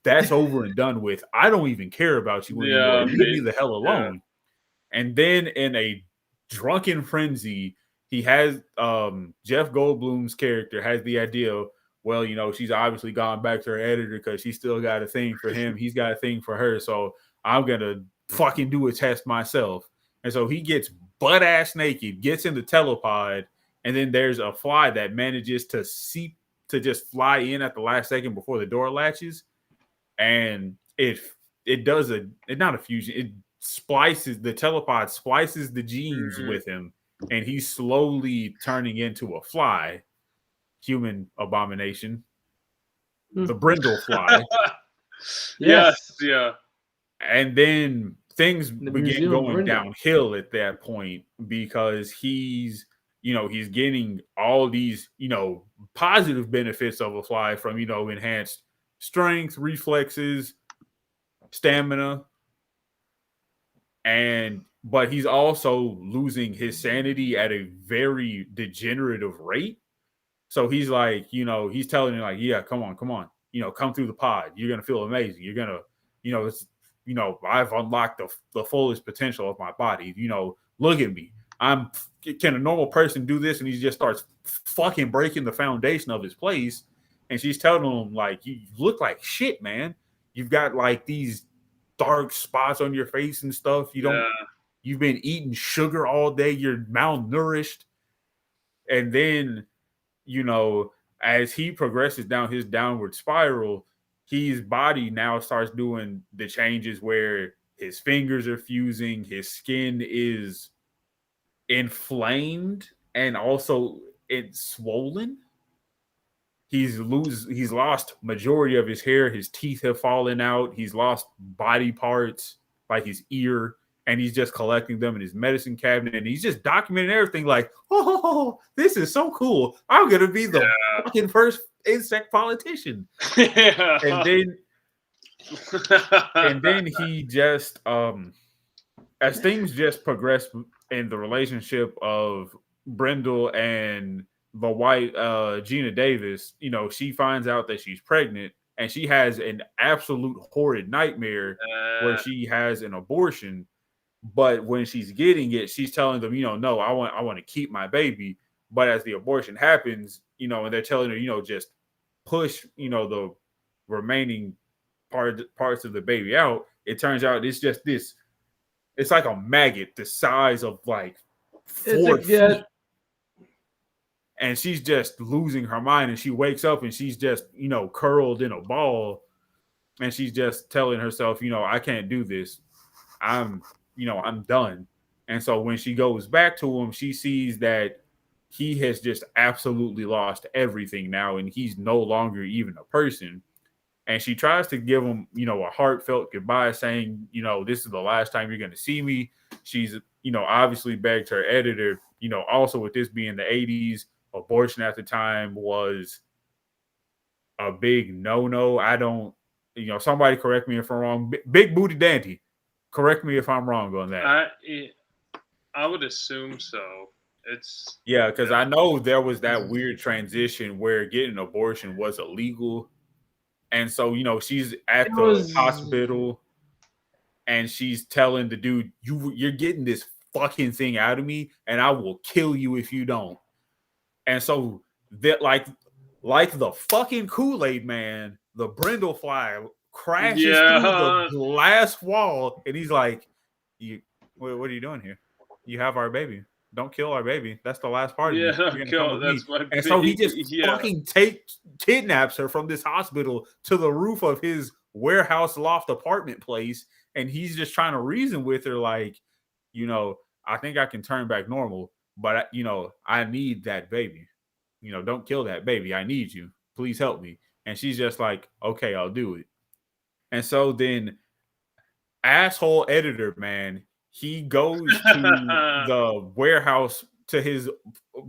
that's over and done with. I don't even care about you anymore. Leave me the hell alone. Yeah. And then in a drunken frenzy, he has Jeff Goldblum's character has the idea, well, she's obviously gone back to her editor because she's still got a thing for him. He's got a thing for her. So I'm going to fucking do a test myself. And so he gets butt ass naked, gets in the telepod, and then there's a fly that manages to just fly in at the last second before the door latches. And it does not a fusion. It splices, the telepod splices the genes with him, and he's slowly turning into a fly. Human abomination. The Brundle fly. Yes, yeah. And then things begin going downhill at that point because he's getting all these, positive benefits of a fly from, enhanced strength, reflexes, stamina. But he's also losing his sanity at a very degenerative rate. So he's like, he's telling him like, yeah, come on, come through the pod. You're going to feel amazing. You're going to, I've unlocked the fullest potential of my body. Look at me. Can a normal person do this? And he just starts fucking breaking the foundation of his place. And she's telling him like, you look like shit, man. You've got like these dark spots on your face and stuff. You've been eating sugar all day. You're malnourished. And then, as he progresses down his downward spiral, his body now starts doing the changes where his fingers are fusing, his skin is inflamed, and also it's swollen. He's lost majority of his hair. His teeth have fallen out. He's lost body parts like his ear, and he's just collecting them in his medicine cabinet. And he's just documenting everything like, oh, this is so cool. I'm going to be the fucking first insect politician. Yeah. And then he just, as things just progress in the relationship of Brundle and the white Geena Davis, she finds out that she's pregnant, and she has an absolute horrid nightmare where she has an abortion. But when she's getting it, she's telling them, no, I want to keep my baby. But as the abortion happens, and they're telling her, just push, the remaining parts of the baby out. It turns out it's just this. It's like a maggot the size of like 4 feet. And she's just losing her mind, and she wakes up and she's just, curled in a ball, and she's just telling herself, I can't do this. I'm done. And so when she goes back to him, she sees that he has just absolutely lost everything now, and he's no longer even a person. And she tries to give him, a heartfelt goodbye, saying, this is the last time you're going to see me. She's, obviously begged her editor, also with this being the 80s, abortion at the time was a big no-no. I don't, somebody correct me if I'm wrong. Big Booty Dandy, correct me if I'm wrong on that. I would assume so. Because I know there was that weird transition where getting an abortion was illegal. And so, she's at the hospital and she's telling the dude, you're getting this fucking thing out of me and I will kill you if you don't. And so that like the fucking Kool-Aid man, the Brundle fly crashes through the glass wall, and he's like, what are you doing here? You have our baby. Don't kill our baby. That's the last part of you. You're gonna come with me. And so he just fucking kidnaps her from this hospital to the roof of his warehouse loft apartment place, and he's just trying to reason with her like, I think I can turn back normal. But, I need that baby. Don't kill that baby. I need you. Please help me. And she's just like, okay, I'll do it. And so then asshole editor, man, he goes to the warehouse to his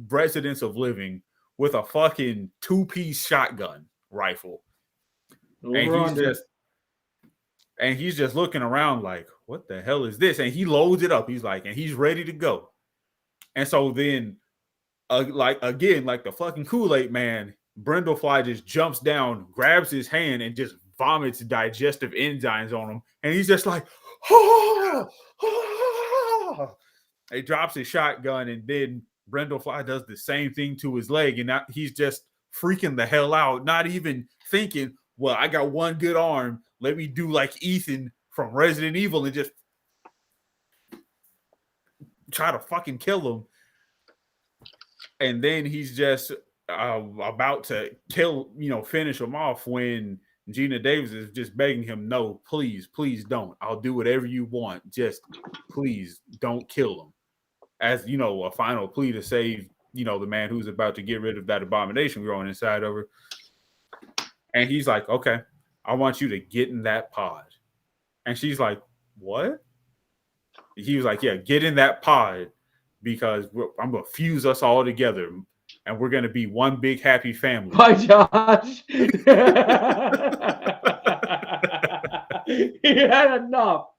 residence of living with a fucking 2-piece shotgun rifle. And he's just looking around like, what the hell is this? And he loads it up. He's like, and he's ready to go. And so then, like the fucking Kool-Aid man, Brundlefly just jumps down, grabs his hand, and just vomits digestive enzymes on him. And he's just like, He drops his shotgun, and then Brundlefly does the same thing to his leg. And now he's just freaking the hell out, not even thinking, well, I got one good arm. Let me do like Ethan from Resident Evil and just try to fucking kill him. And then he's just about to finish him off when Geena Davis is just begging him, no, please don't. I'll do whatever you want. Just please don't kill him. As, a final plea to save, the man who's about to get rid of that abomination growing inside of her. And he's like, okay, I want you to get in that pod. And she's like, what? he was like, yeah, get in that pod because I'm going to fuse us all together and we're going to be one big happy family. Bye, Josh. He had enough.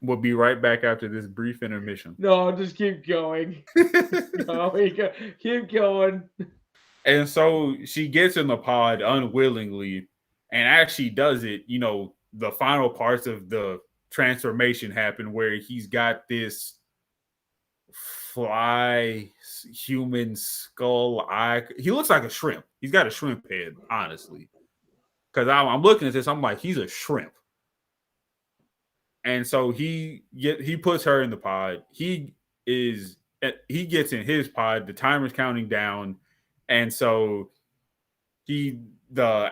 We'll be right back after this brief intermission. No, just keep going. Keep going. And so she gets in the pod unwillingly, and actually does it. You know, the final parts of the transformation happen where he's got this fly human skull eye. He looks like a shrimp. He's got a shrimp head, honestly. Because I'm looking at this, I'm like, he's a shrimp. And so he puts her in the pod. He gets in his pod. The timer's counting down, and so the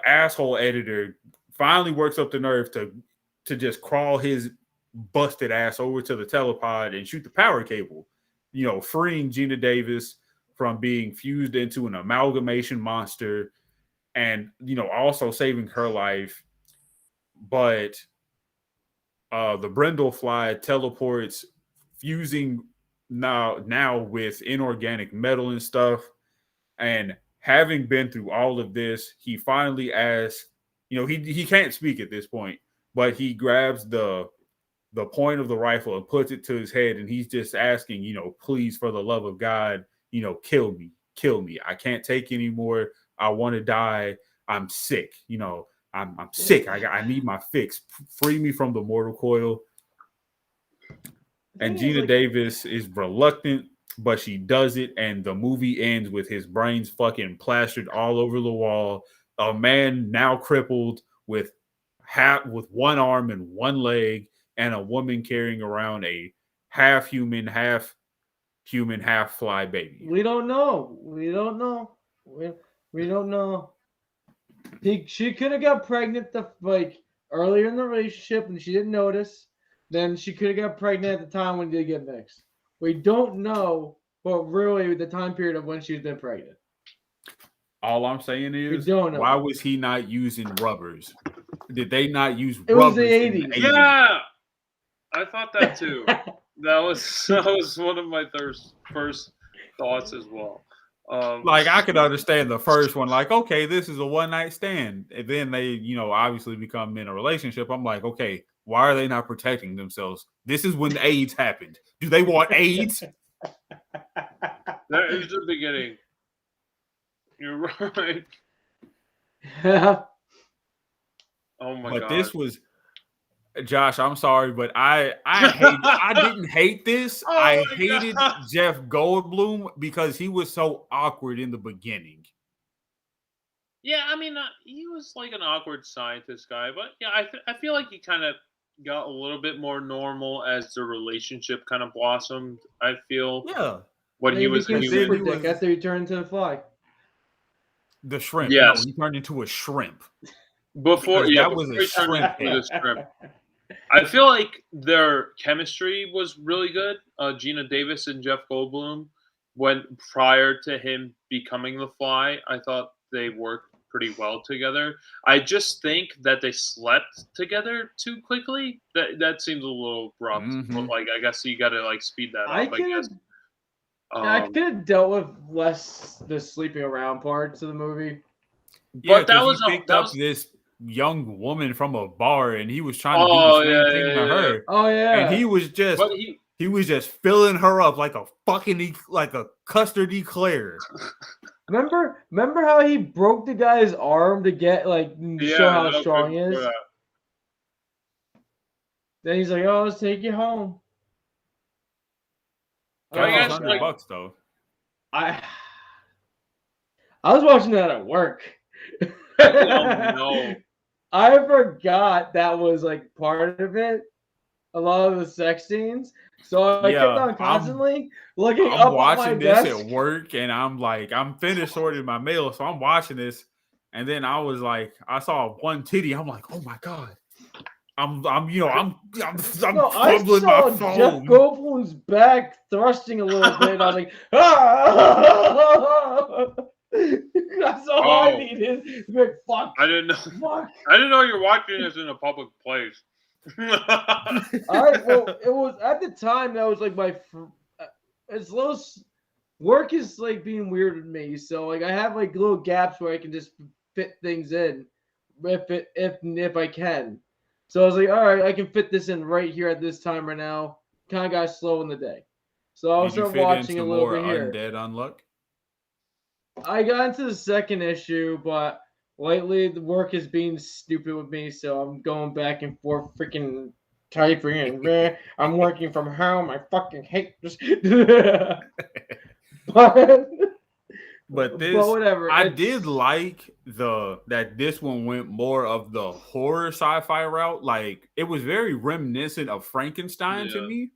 asshole editor finally works up the nerve to just crawl his busted ass over to the telepod and shoot the power cable. You know, freeing Geena Davis from being fused into an amalgamation monster, and also saving her life, but. The Brundle fly teleports, fusing now with inorganic metal and stuff. And having been through all of this, he finally asks, he can't speak at this point, but he grabs the point of the rifle and puts it to his head. And he's just asking, please, for the love of God, kill me. I can't take anymore. I want to die. I'm sick. I'm sick. I need my fix. Free me from the mortal coil. And Geena Davis is reluctant, but she does it. And the movie ends with his brains fucking plastered all over the wall. A man now crippled with one arm and one leg, and a woman carrying around a half human, half fly baby. We don't know. We don't know. She could have got pregnant earlier in the relationship and she didn't notice. Then she could have got pregnant at the time when they get mixed. We don't know, but really the time period of when she's been pregnant. All I'm saying is, we don't know. Why was he not using rubbers? Did they not use rubbers? It was the 80s. Yeah, I thought that too. that was one of my first thoughts as well. I could understand the first one, okay, this is a one-night stand. And then they, obviously become in a relationship. I'm like, okay, why are they not protecting themselves? This is when AIDS happened. Do they want AIDS? That is the beginning. You're right. Oh my God. But this was, Josh, I'm sorry, but I didn't hate this. I hated Jeff Goldblum because he was so awkward in the beginning. Yeah, I mean, he was like an awkward scientist guy, but yeah, I feel like he kind of got a little bit more normal as the relationship kind of blossomed. I feel. Yeah. When he was super dick after he turned into a fly. The shrimp. Yes. No, he turned into a shrimp. Before he turned into a shrimp. I feel like their chemistry was really good. Geena Davis and Jeff Goldblum, prior to him becoming the Fly, I thought they worked pretty well together. I just think that they slept together too quickly. That seems a little abrupt. Mm-hmm. But I guess you got to speed that up. I guess. I could have dealt with less the sleeping around parts of the movie. But that was this young woman from a bar, and he was trying to do the same thing to her. Oh yeah, and he was just he was just filling her up like a fucking custard eclair. Remember how he broke the guy's arm to get show how strong he is. Then he's like, "Oh, let's take you home." $100 though. I was watching that at work. No. I forgot that was part of it. A lot of the sex scenes. So I kept on constantly looking up watching on my this desk. at work, and I'm finished sorting my mail, so I'm watching this, and then I was I saw one titty. I'm like, oh my God. I'm fumbling my phone. Jeff Goldblum's back thrusting a little bit. And I was like, ah! That's all I needed. Fuck. I didn't know. Fuck. I didn't know you're watching this in a public place. Well, it was at the time that was like it's little work is like being weird with me, so like I have like little gaps where I can just fit things in if I can. So I was like, all right, I can fit this in right here at this time right now. Kind of got slow in the day, so I Did you started fit watching into a little more bit here. Undead Unluck? I got into the second issue, but lately the work is being stupid with me, so I'm going back and forth, freaking typing, and I'm working from home. I fucking hate this. But whatever. I did like that this one went more of the horror sci-fi route. Like it was very reminiscent of Frankenstein to me,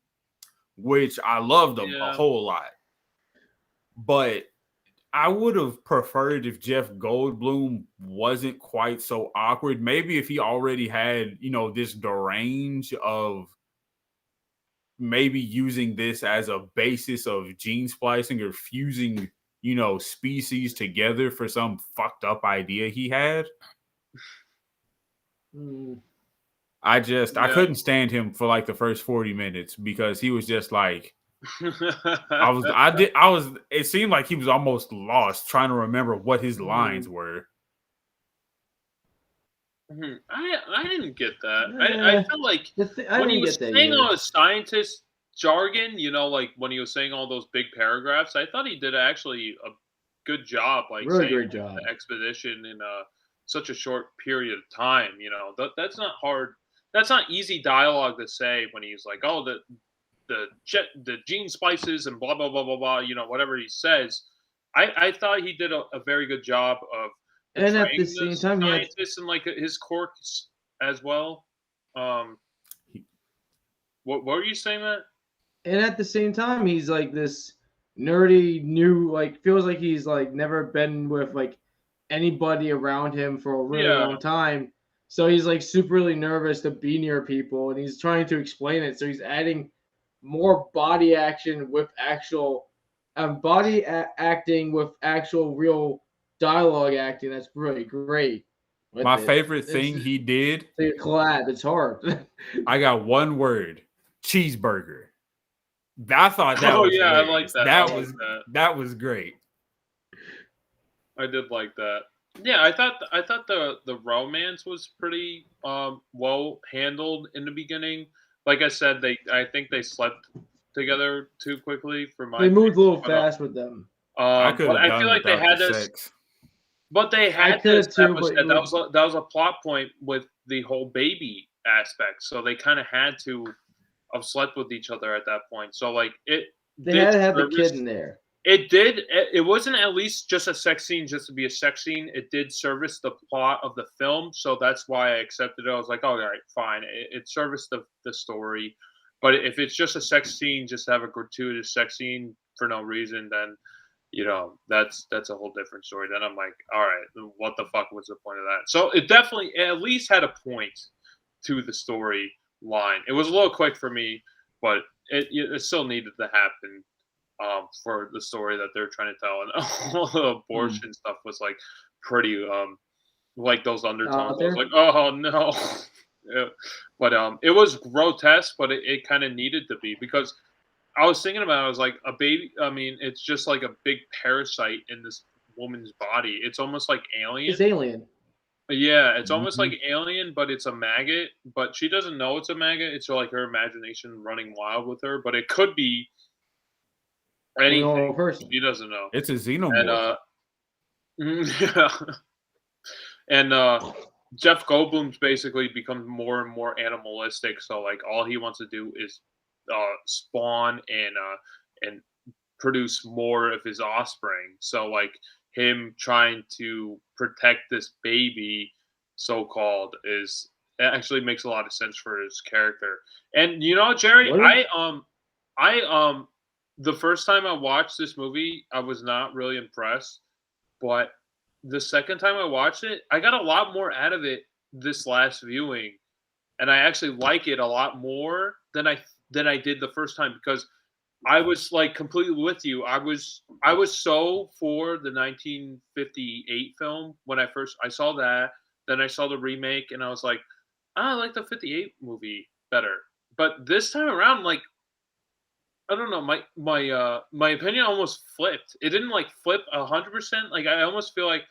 which I loved a whole lot. But I would have preferred if Jeff Goldblum wasn't quite so awkward. Maybe if he already had, this deranged of maybe using this as a basis of gene splicing or fusing, species together for some fucked up idea he had. I couldn't stand him for like the first 40 minutes because he was just like, it seemed like he was almost lost trying to remember what his lines were. I didn't get that. I felt like when he was saying all the scientist jargon, like when he was saying all those big paragraphs, I thought he did actually a good job, like really saying great job. The expedition in such a short period of time. That's not hard. That's not easy dialogue to say when he's like, oh, the gene splices and blah blah blah blah blah. Whatever he says. I thought he did a very good job of. And at the same time, scientists and like his quirks as well. What were you saying, Matt? And at the same time, he's like this nerdy new, like feels like he's like never been with like anybody around him for a really long time. So he's like superly nervous to be near people, and he's trying to explain it. So he's adding more body action with actual acting with actual real dialogue acting. That's really great. My favorite thing he did. It's a collab. It's hard. I got one word: cheeseburger. I thought that was I like that. That was great. I did like that. Yeah, I thought the romance was pretty well handled in the beginning. Like I said, I think they slept together too quickly for my. They moved a little fast with them. I feel like they had this. But they had this too. That was a plot point with the whole baby aspect. So they kind of had to have slept with each other at that point. So like they had to have the kid in there. It did. It wasn't at least just a sex scene just to be a sex scene. It did service the plot of the film. So that's why I accepted it. I was like, oh, all right, fine. It serviced the story. But if it's just a sex scene, just to have a gratuitous sex scene for no reason, then that's a whole different story. Then I'm like, all right, what the fuck was the point of that? So it definitely at least had a point to the story line. It was a little quick for me, but it still needed to happen for the story that they're trying to tell. And all the abortion stuff was like pretty like those undertones. I was like, oh no. But it was grotesque, but it kind of needed to be because I was thinking about it, I was like, a baby, I mean, it's just like a big parasite in this woman's body. It's almost like Alien. It's Alien. Yeah, it's almost like Alien, but it's a maggot. But she doesn't know it's a maggot. It's like her imagination running wild with her. But it could be anything. Person. She doesn't know. It's a xenomorph. And Jeff Goldblum's basically become more and more animalistic. So like all he wants to do is spawn and produce more of his offspring. So like him trying to protect this baby, so-called, it actually makes a lot of sense for his character. And Jerry, I the first time I watched this movie, I was not really impressed, but the second time I watched it, I got a lot more out of it this last viewing, and I actually like it a lot more than I did the first time because I was like completely with you. I was so for the 1958 film when I saw that. Then I saw the remake, and I was like, I like the 58 movie better. But this time around, like, I don't know, my opinion almost flipped. It didn't like flip 100%. Like I almost feel like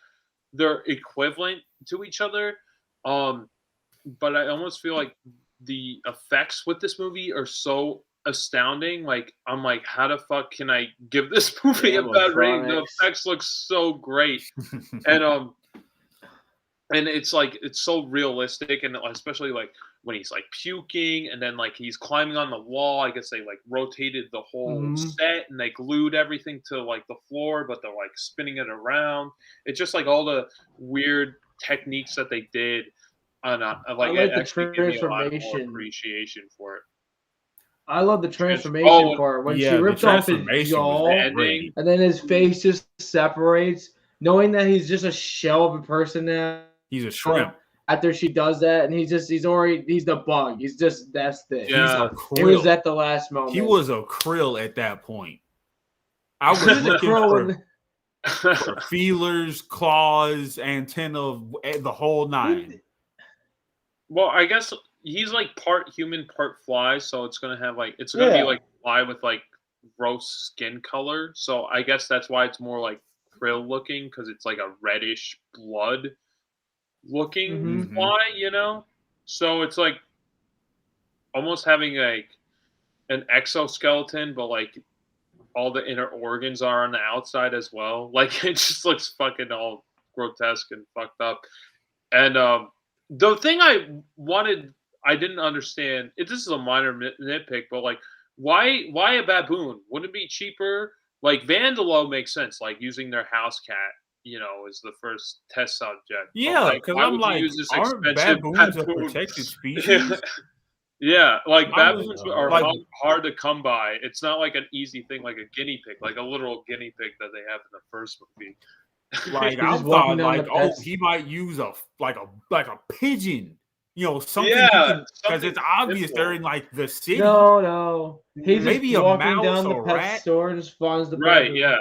they're equivalent to each other. But I almost feel like the effects with this movie are so astounding. Like I'm like, how the fuck can I give this movie a bad rating? The effects look so great, and it's like it's so realistic, and especially like when he's like puking, and then like he's climbing on the wall. I guess they like rotated the whole set, and they glued everything to like the floor, but they're like spinning it around. It's just like all the weird techniques that they did. Like it actually gave me a lot more appreciation for it. I love the transformation part when she ripped off his jaw, and then his face just separates, knowing that he's just a shell of a person now. He's a shrimp. After she does that, and he's the bug. He's just that's thick. Yeah. He's a krill. It was at the last moment. He was a krill at that point. I was looking for feelers, claws, antenna, the whole nine. Well, I guess he's like part human, part fly, so it's gonna have like be like fly with like gross skin color. So I guess that's why it's more like krill looking, because it's like a reddish blood looking fly, you know? So it's like almost having like an exoskeleton, but like all the inner organs are on the outside as well. Like it just looks fucking all grotesque and fucked up. And the thing I didn't understand, this is a minor nitpick, but like why a baboon? Wouldn't it be cheaper? Like Vandalo makes sense, like using their house cat, you know, as the first test subject. Yeah, because I'm like, aren't baboons a protected species? Yeah, like baboons are like, hard to come by. It's not like an easy thing, like a guinea pig, like a literal guinea pig that they have in the first movie. Like I thought, like he might use a pigeon, you know, something because it's obvious they're in like the city. No, he's maybe just a walking mouse down the or pet rat store and just finds the right. baboon. Yeah,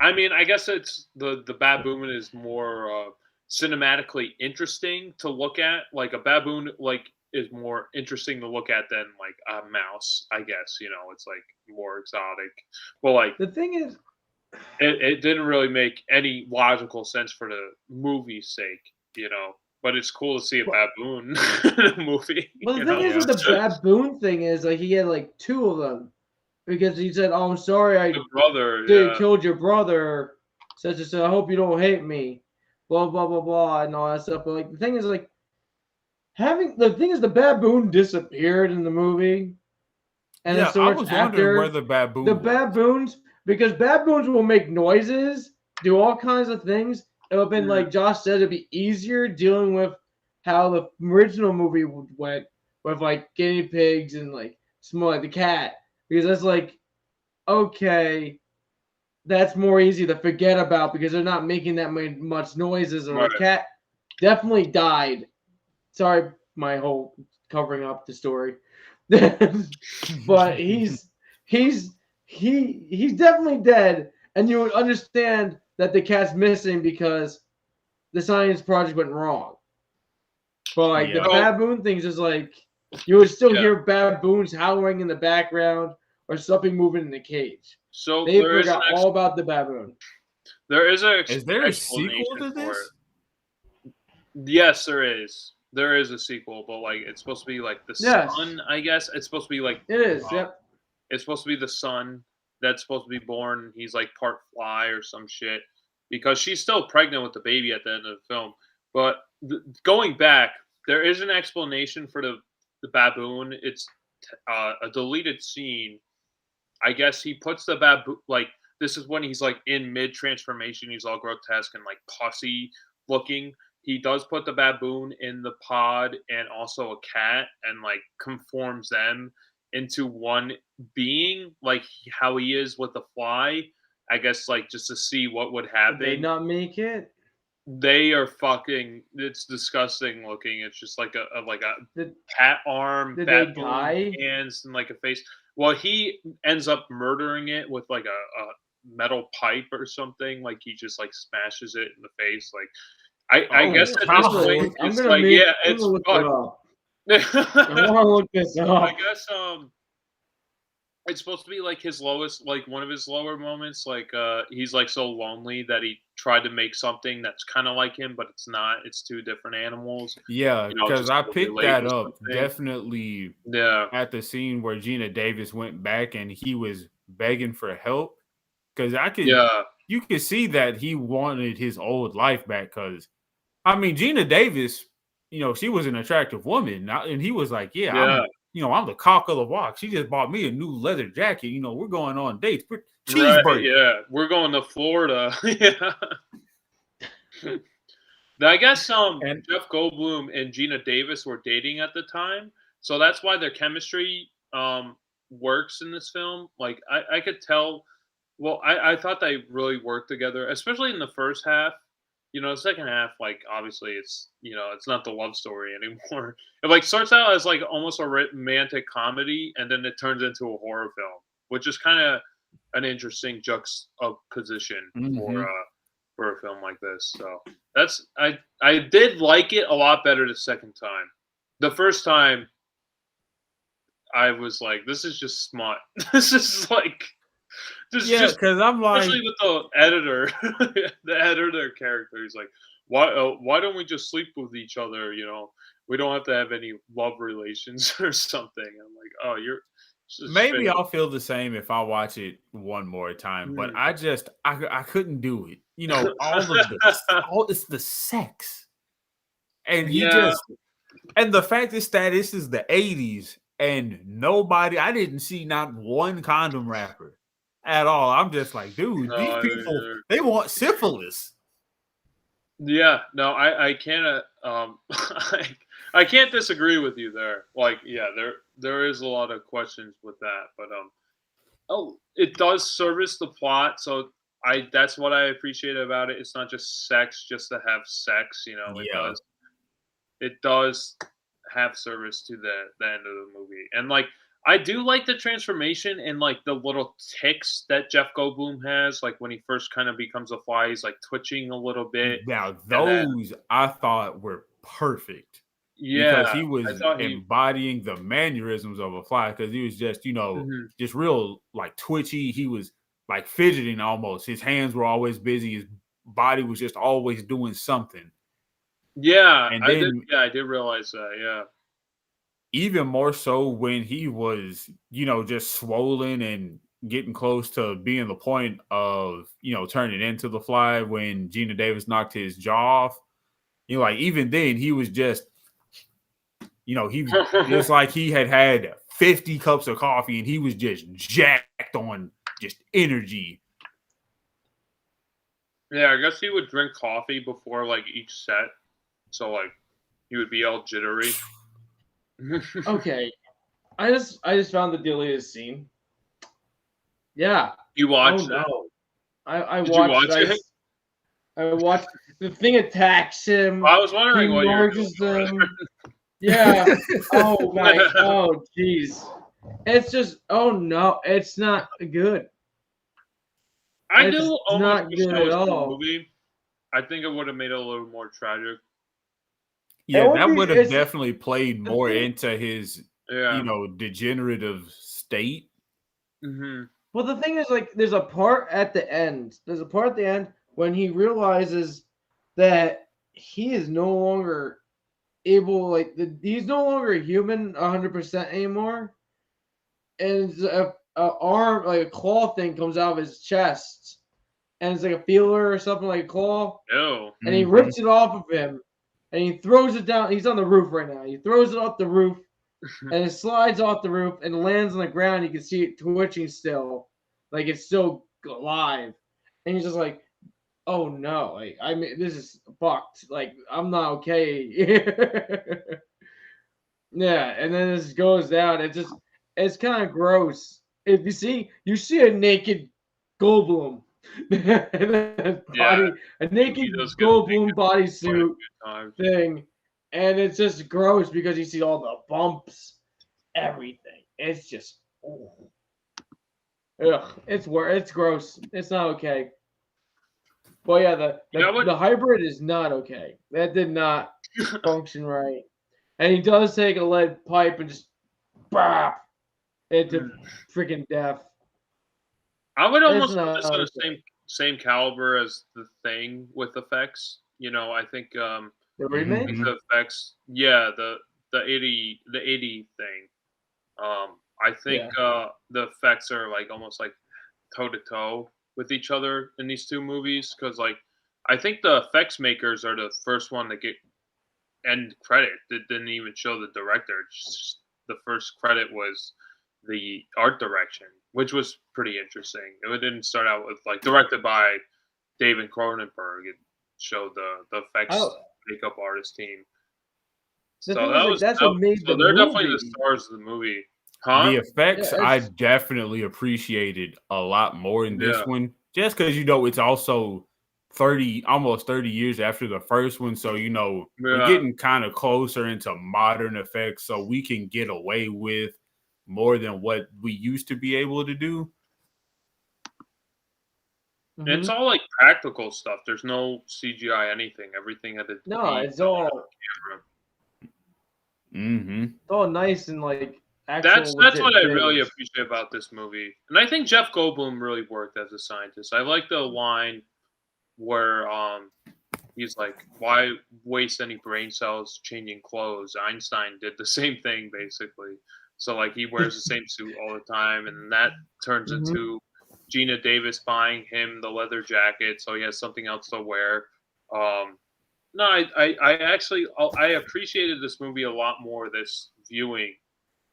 I mean, I guess it's the baboon is more cinematically interesting to look at. Like a baboon, like is more interesting to look at than like a mouse. I guess, you know, it's like more exotic. Well, like the thing is. It didn't really make any logical sense for the movie's sake, you know. But it's cool to see a baboon in a movie. Well, the thing is with the baboon thing is like he had like two of them because he said, "Oh, I'm sorry, I killed your brother." Such and so. I hope you don't hate me. Blah blah blah blah and all that stuff. But like the thing is like the baboon disappeared in the movie, and I was wondering where the baboon. The baboons. Because baboons will make noises, do all kinds of things. It would have been like Josh said, it'd be easier dealing with how the original movie went with like guinea pigs and like more like the cat. Because that's like, okay, that's more easy to forget about because they're not making that much noises. Or the cat definitely died. Sorry, my whole covering up the story. But he's definitely dead, and you would understand that the cat's missing because the science project went wrong. But like the baboon things is like you would still hear baboons howling in the background or something moving in the cage. So they forgot all about the baboon. Is there a sequel to this? Yes, there is. There is a sequel, but like it's supposed to be like the son, I guess. It's supposed to be like it is. Yep. It's supposed to be the son that's supposed to be born. He's like part fly or some shit because she's still pregnant with the baby at the end of the film. But going back, there is an explanation for the baboon. It's a deleted scene. I guess he puts the baboon, like this is when he's like in mid transformation. He's all grotesque and like pussy looking. He does put the baboon in the pod and also a cat and like conforms them into one being, like how he is with the fly. I guess like just to see what would happen. Did they not make it? They are fucking. It's disgusting looking. It's just like a cat arm, baboon hands, and like a face. Well, he ends up murdering it with like a metal pipe or something. Like he just like smashes it in the face. Like I guess at this point it's like it's I want to look this up. I guess it's supposed to be like his lowest, like one of his lower moments. Like he's like so lonely that he tried to make something that's kind of like him, but it's not. It's two different animals. Yeah, because just I to picked relate that to up something. definitely Yeah. at the scene where Geena Davis went back and he was begging for help. Because you could see that he wanted his old life back. Because I mean, Geena Davis, she was an attractive woman, and he was like, I'm the cock of the walk. She just bought me a new leather jacket. We're going on dates. Cheeseburger. Right, yeah, we're going to Florida. Yeah. I guess Jeff Goldblum and Geena Davis were dating at the time, so that's why their chemistry works in this film. Like I could tell. Well, I thought they really worked together, especially in the first half. The second half, like obviously it's it's not the love story anymore. It like starts out as like almost a romantic comedy, and then it turns into a horror film, which is kind of an interesting juxtaposition for a film like this. So that's I did like it a lot better the second time. The first time, I was like, this is just smut. This is like. Just because I'm like, especially with the editor, the editor character. He's like, why don't we just sleep with each other? We don't have to have any love relations or something. I'm like, oh, you're. Maybe I'll feel the same if I watch it one more time, but I couldn't do it. It's the sex, and and the fact is that this is the 80s and I didn't see not one condom wrapper at all. I'm just like, dude, these people, they want syphilis. Yeah, no, I can't. I can't disagree with you there. Like, yeah, there is a lot of questions with that, but it does service the plot. So that's what I appreciate about it. It's not just sex just to have sex. It does have service to the end of the movie, and like. I do like the transformation and like the little ticks that Jeff Goldblum has. Like when he first kind of becomes a fly, he's like twitching a little bit. Now those I thought were perfect. Yeah, because he was embodying the mannerisms of a fly. Because he was just just real like twitchy. He was like fidgeting almost. His hands were always busy. His body was just always doing something. Yeah, and then, I did realize that. Yeah. Even more so when he was, just swollen and getting close to being the point of, turning into the fly when Geena Davis knocked his jaw off. Like even then he was just, it's like he had 50 cups of coffee and he was just jacked on just energy. Yeah, I guess he would drink coffee before like each set. So like he would be all jittery. Okay, I just found the deleted scene. Yeah, you watched it? I Did watched. You watch it? I watched. The thing attacks him. I was wondering what you were doing. Yeah. Oh my. Oh jeez. It's just. Oh no. It's not good. I do almost wish that was the movie. I think it would have made it a little more tragic. Yeah, that would have definitely played more into his, degenerative state. Mm-hmm. Well, the thing is, like, there's a part at the end. When he realizes that he is no longer able, he's no longer human 100% anymore. And a arm, like a claw thing, comes out of his chest, and it's like a feeler or something, like a claw. Oh. And he rips it off of him. And he throws it down. He's on the roof right now. He throws it off the roof, and it slides off the roof and lands on the ground. You can see it twitching still, like it's still alive. And he's just like, "Oh no! Like this is fucked. Like I'm not okay." Yeah, and then this goes down. It's kind of gross. If you see a naked Goldblum. A naked Goldblum bodysuit thing, and it's just gross because you see all the bumps, everything. It's just, it's gross. It's not okay. Well, yeah, the hybrid is not okay. That did not function right. And he does take a lead pipe and just bop into freaking death. I would almost put this on the same caliber as The Thing with effects. I think the remake, the effects, the 80 thing. I think the effects are like almost like toe to toe with each other in these two movies because I think the effects makers are the first one to get end credit. It didn't even show the director. Just the first credit was the art direction, which was pretty interesting. It didn't start out with directed by David Cronenberg. It showed the effects makeup artist team. So that's what made the movie. They're definitely the stars of the movie. Huh? The effects I definitely appreciated a lot more in this one, just because it's also almost 30 years after the first one, so we're getting kind of closer into modern effects, so we can get away with more than what we used to be able to do. Mm-hmm. It's all like practical stuff. There's no CGI anything. Everything had to it's all camera. It's all nice and that's what I really appreciate about this movie. And I think Jeff Goldblum really worked as a scientist. I like the line where he's like, why waste any brain cells changing clothes? Einstein did the same thing basically. So he wears the same suit all the time, and that turns into Geena Davis buying him the leather jacket so he has something else to wear. No, I actually appreciated this movie a lot more this viewing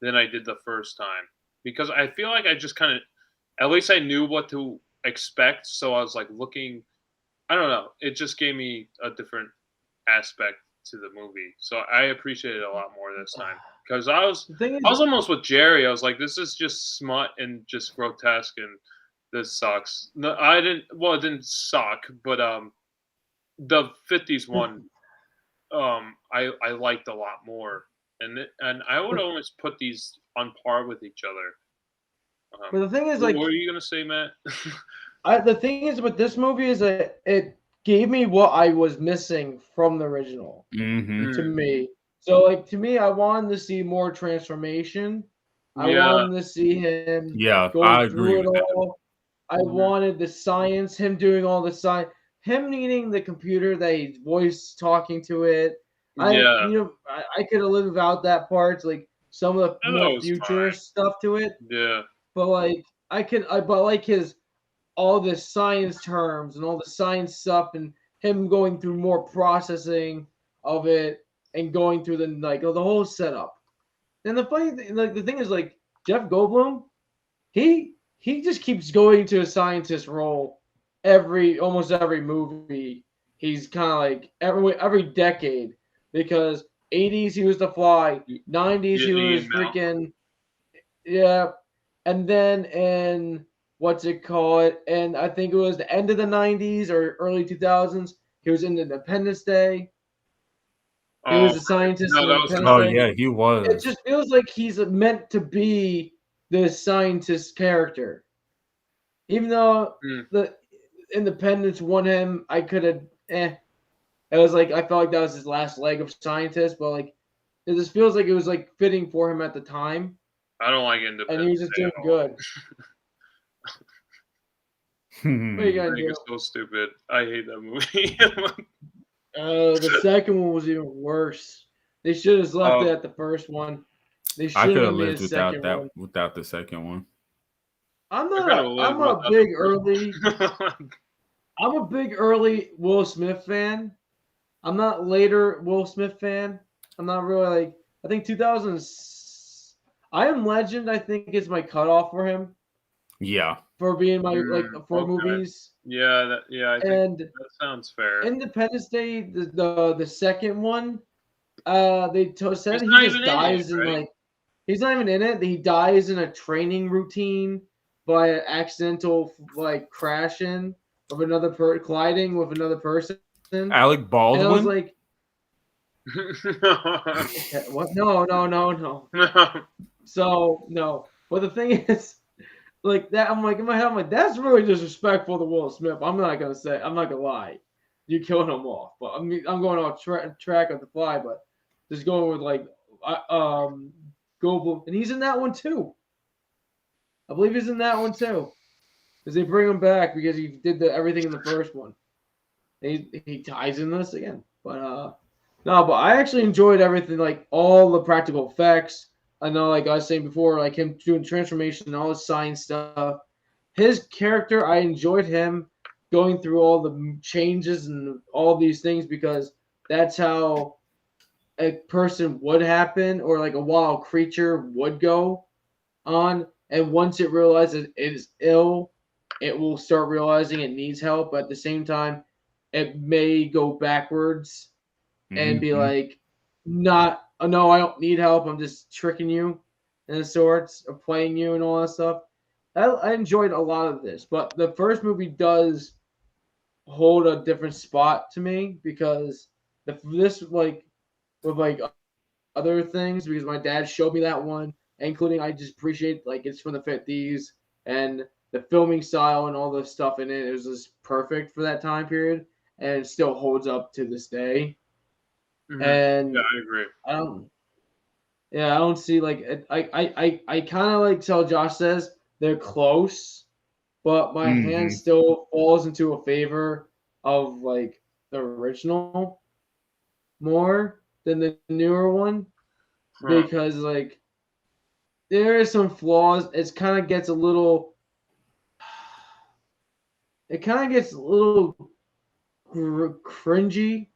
than I did the first time, because I feel like I just kind of, at least I knew what to expect. So I was looking, I don't know. It just gave me a different aspect to the movie. So I appreciated it a lot more this time, because I was almost with Jerry. I was like, this is just smut and just grotesque, and this sucks. No, I didn't. Well, it didn't suck, but the 50s one, I liked a lot more. And I would almost put these on par with each other. But the thing is, what are you gonna say, Matt? The thing is with this movie is that it gave me what I was missing from the original. To me, so to me, I wanted to see more transformation. I wanted to see him going through it all. I wanted the science, him doing all the science, him needing the computer that he's voice talking to it. I could have lived without that part, some of the more future stuff to it. Yeah. But his all the science terms and all the science stuff, and him going through more processing of it and going through the whole setup. And the funny thing, the thing is, Jeff Goldblum, he just keeps going to a scientist role almost every movie. He's kind of every decade. Because 80s he was The Fly, 90s he was freaking and then in and I think it was the end of the 90s or early 2000s he was in Independence Day. He was a scientist. He was. It just feels like he's meant to be the scientist character, even though the Independence won him. I could have It was I felt like that was his last leg of scientist, but it just feels like it was fitting for him at the time. I don't like Independence. And he was just doing good. What are you gonna do? It's so stupid. I hate that movie. The second one was even worse. They should have left it at the first one. They should have lived without the second one. I'm a big early Will Smith fan. I'm not later Will Smith fan. I'm not really I think 2000. I Am Legend. I think is my cutoff for him. Yeah. For being my movies. Yeah. I think that sounds fair. Independence Day, the second one. They said he just dies he's not even in it. He dies in a training routine by an accidental crashing of another colliding with another person. Alec Baldwin. And I was what? No. So no. But the thing is, that. I'm in my head. I'm that's really disrespectful to Will Smith. I'm not gonna lie. You killing him off. But I'm going off track of The Fly. But just going with Goldblum, and he's in that one too. I believe he's in that one too, because they bring him back because he did everything in the first one. He ties in this again, but no, but I actually enjoyed everything, like all the practical effects. I know, like I was saying before, like him doing transformation and all the science stuff. His character, I enjoyed him going through all the changes and all these things because that's how a person would happen, or like a wild creature would go on. And once it realizes it is ill, it will start realizing it needs help. But at the same time, it may go backwards and be like, not, oh, no, I don't need help. I'm just tricking you in sorts of playing you and all that stuff. I enjoyed a lot of this, but the first movie does hold a different spot to me because this like with like other things, because my dad showed me that one, including I just appreciate like it's from the 50s and the filming style and all the stuff in it. It was just perfect for that time period, and it still holds up to this day. Mm-hmm. And yeah, I agree. I don't see like I kind of like how Josh says they're close, but my hand still falls into a favor of like the original more than the newer one because like there is some flaws. It kind of gets a little cringy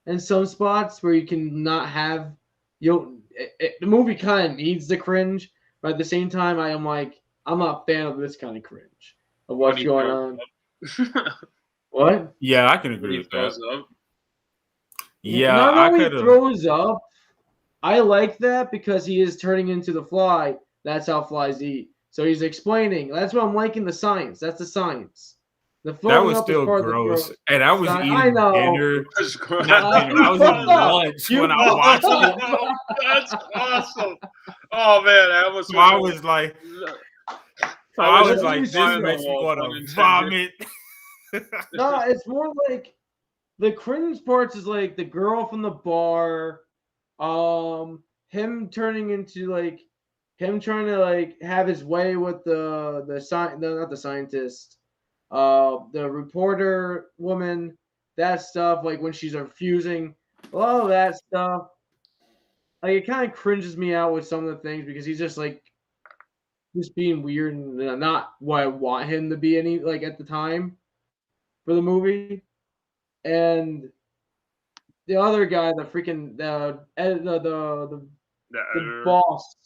in some spots where you can not have the movie kind of needs the cringe, but at the same time I'm like, I'm not a fan of this kind of cringe of what's going on. What? Yeah, I can agree with that. Up. Yeah, not only throws up, I like that because he is turning into the fly. That's how flies eat. So he's explaining. That's what I'm liking, the science. That's the science. The that was still gross, and I was eating dinner. I was eating lunch when I watched it. That's awesome. Oh man, I was like, this makes me want to vomit. No, it's more like the cringe parts is like the girl from the bar, him turning into like him trying to like have his way with not the scientist, the reporter woman, that stuff, like when she's refusing, all of that stuff. Like it kind of cringes me out with some of the things because he's just like just being weird and not what I want him to be any like at the time for the movie. And the other guy, the freaking the boss,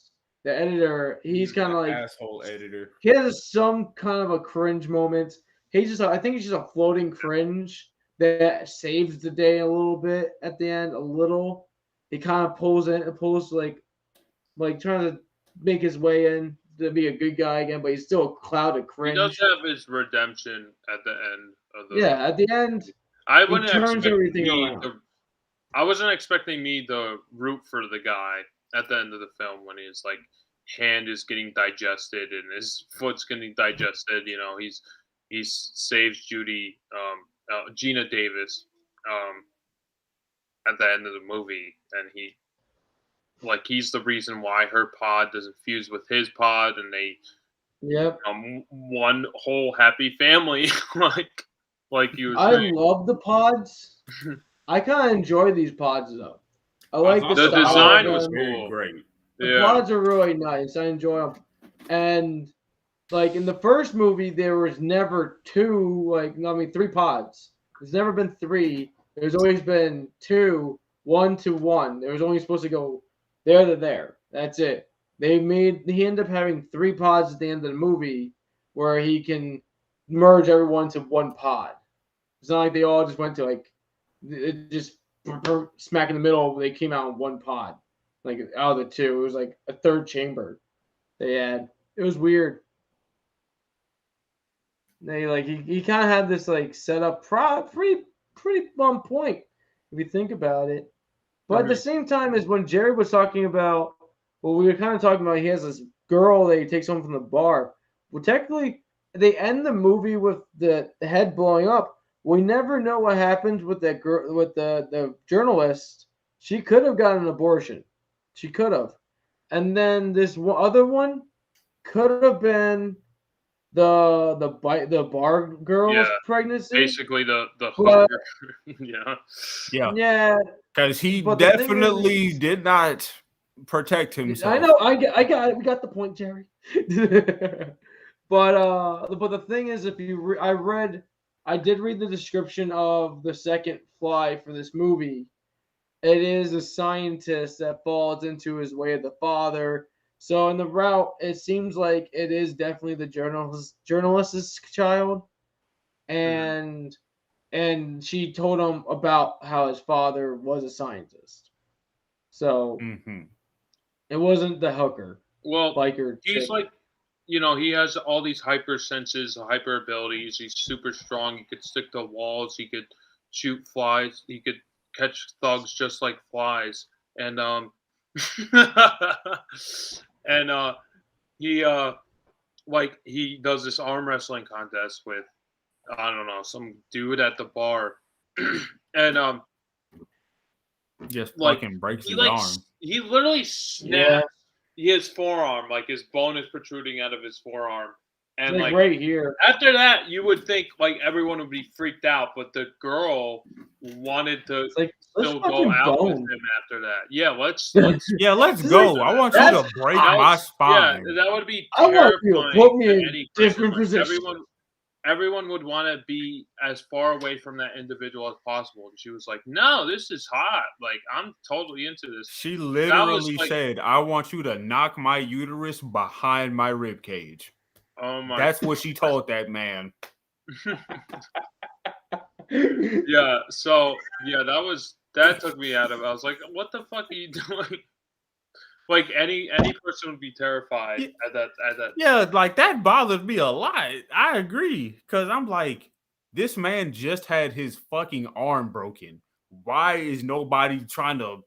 the editor, he's kind of like asshole editor. He has some kind of a cringe moment. I think he's just a floating cringe that saves the day a little bit at the end. A little, he kind of pulls like trying to make his way in to be a good guy again, but he's still a cloud of cringe. He does have his redemption at the end of the. Yeah, at the end, he turns everything around. I wasn't expecting me to root for the guy at the end of the film when his like hand is getting digested and his foot's getting digested. You know, he saves Judy, Geena Davis, at the end of the movie, and he's the reason why her pod doesn't fuse with his pod, and they one whole happy family like you were saying. I love the pods. I kind of enjoy these pods though. I like the design was cool. Great. The pods are really nice. I enjoy them. And like in the first movie, there was never three pods. There's never been three. There's always been two, 1 to 1. There was only supposed to go there to there. That's it. He ended up having 3 pods at the end of the movie where he can merge everyone to one pod. It's not like they all just went to like it just smack in the middle. They came out in one pod, like out of the 2. It was like a third chamber they had. It was weird. They like he kind of had this like set up pretty on point if you think about it. But at the same time as when Jerry was talking about, we were kind of talking about he has this girl that he takes home from the bar. Well, technically, they end the movie with the head blowing up. We never know what happened with that girl, with the journalist. She could have gotten an abortion She could have. And then this other one could have been the bar girl's pregnancy. Basically the hooker. Yeah. Because he definitely did not protect himself. I know. I got it. We got the point, Jerry. But the thing is, if you I did read the description of the second fly for this movie. It is a scientist that falls into his way of the father. So in the route, it seems like it is definitely the journalist's child, and she told him about how his father was a scientist. So it wasn't the hooker. Well, biker. He's like, he has all these hyper senses, hyper abilities. He's super strong. He could stick to walls. He could shoot flies. He could catch thugs just like flies. And he does this arm wrestling contest with, I don't know, some dude at the bar. And just fucking breaks his arm. He literally snaps his forearm, like his bone is protruding out of his forearm. And like right here. After that, you would think like everyone would be freaked out, but the girl wanted to still go out with him after that. Yeah, let's go. I want you to break my spine. Yeah, that would be terrifying. I want you to put me in different positions. Everyone would want to be as far away from that individual as possible. And she was like, "No, this is hot. Like, I'm totally into this." She literally said, "I want you to knock my uterus behind my rib cage." Oh my! That's what she told that man. Yeah. So that took me out of it. I was like, "What the fuck are you doing?" Like any person would be terrified at that. Yeah, like that bothered me a lot. I agree, because I'm like, this man just had his fucking arm broken. Why is nobody trying to?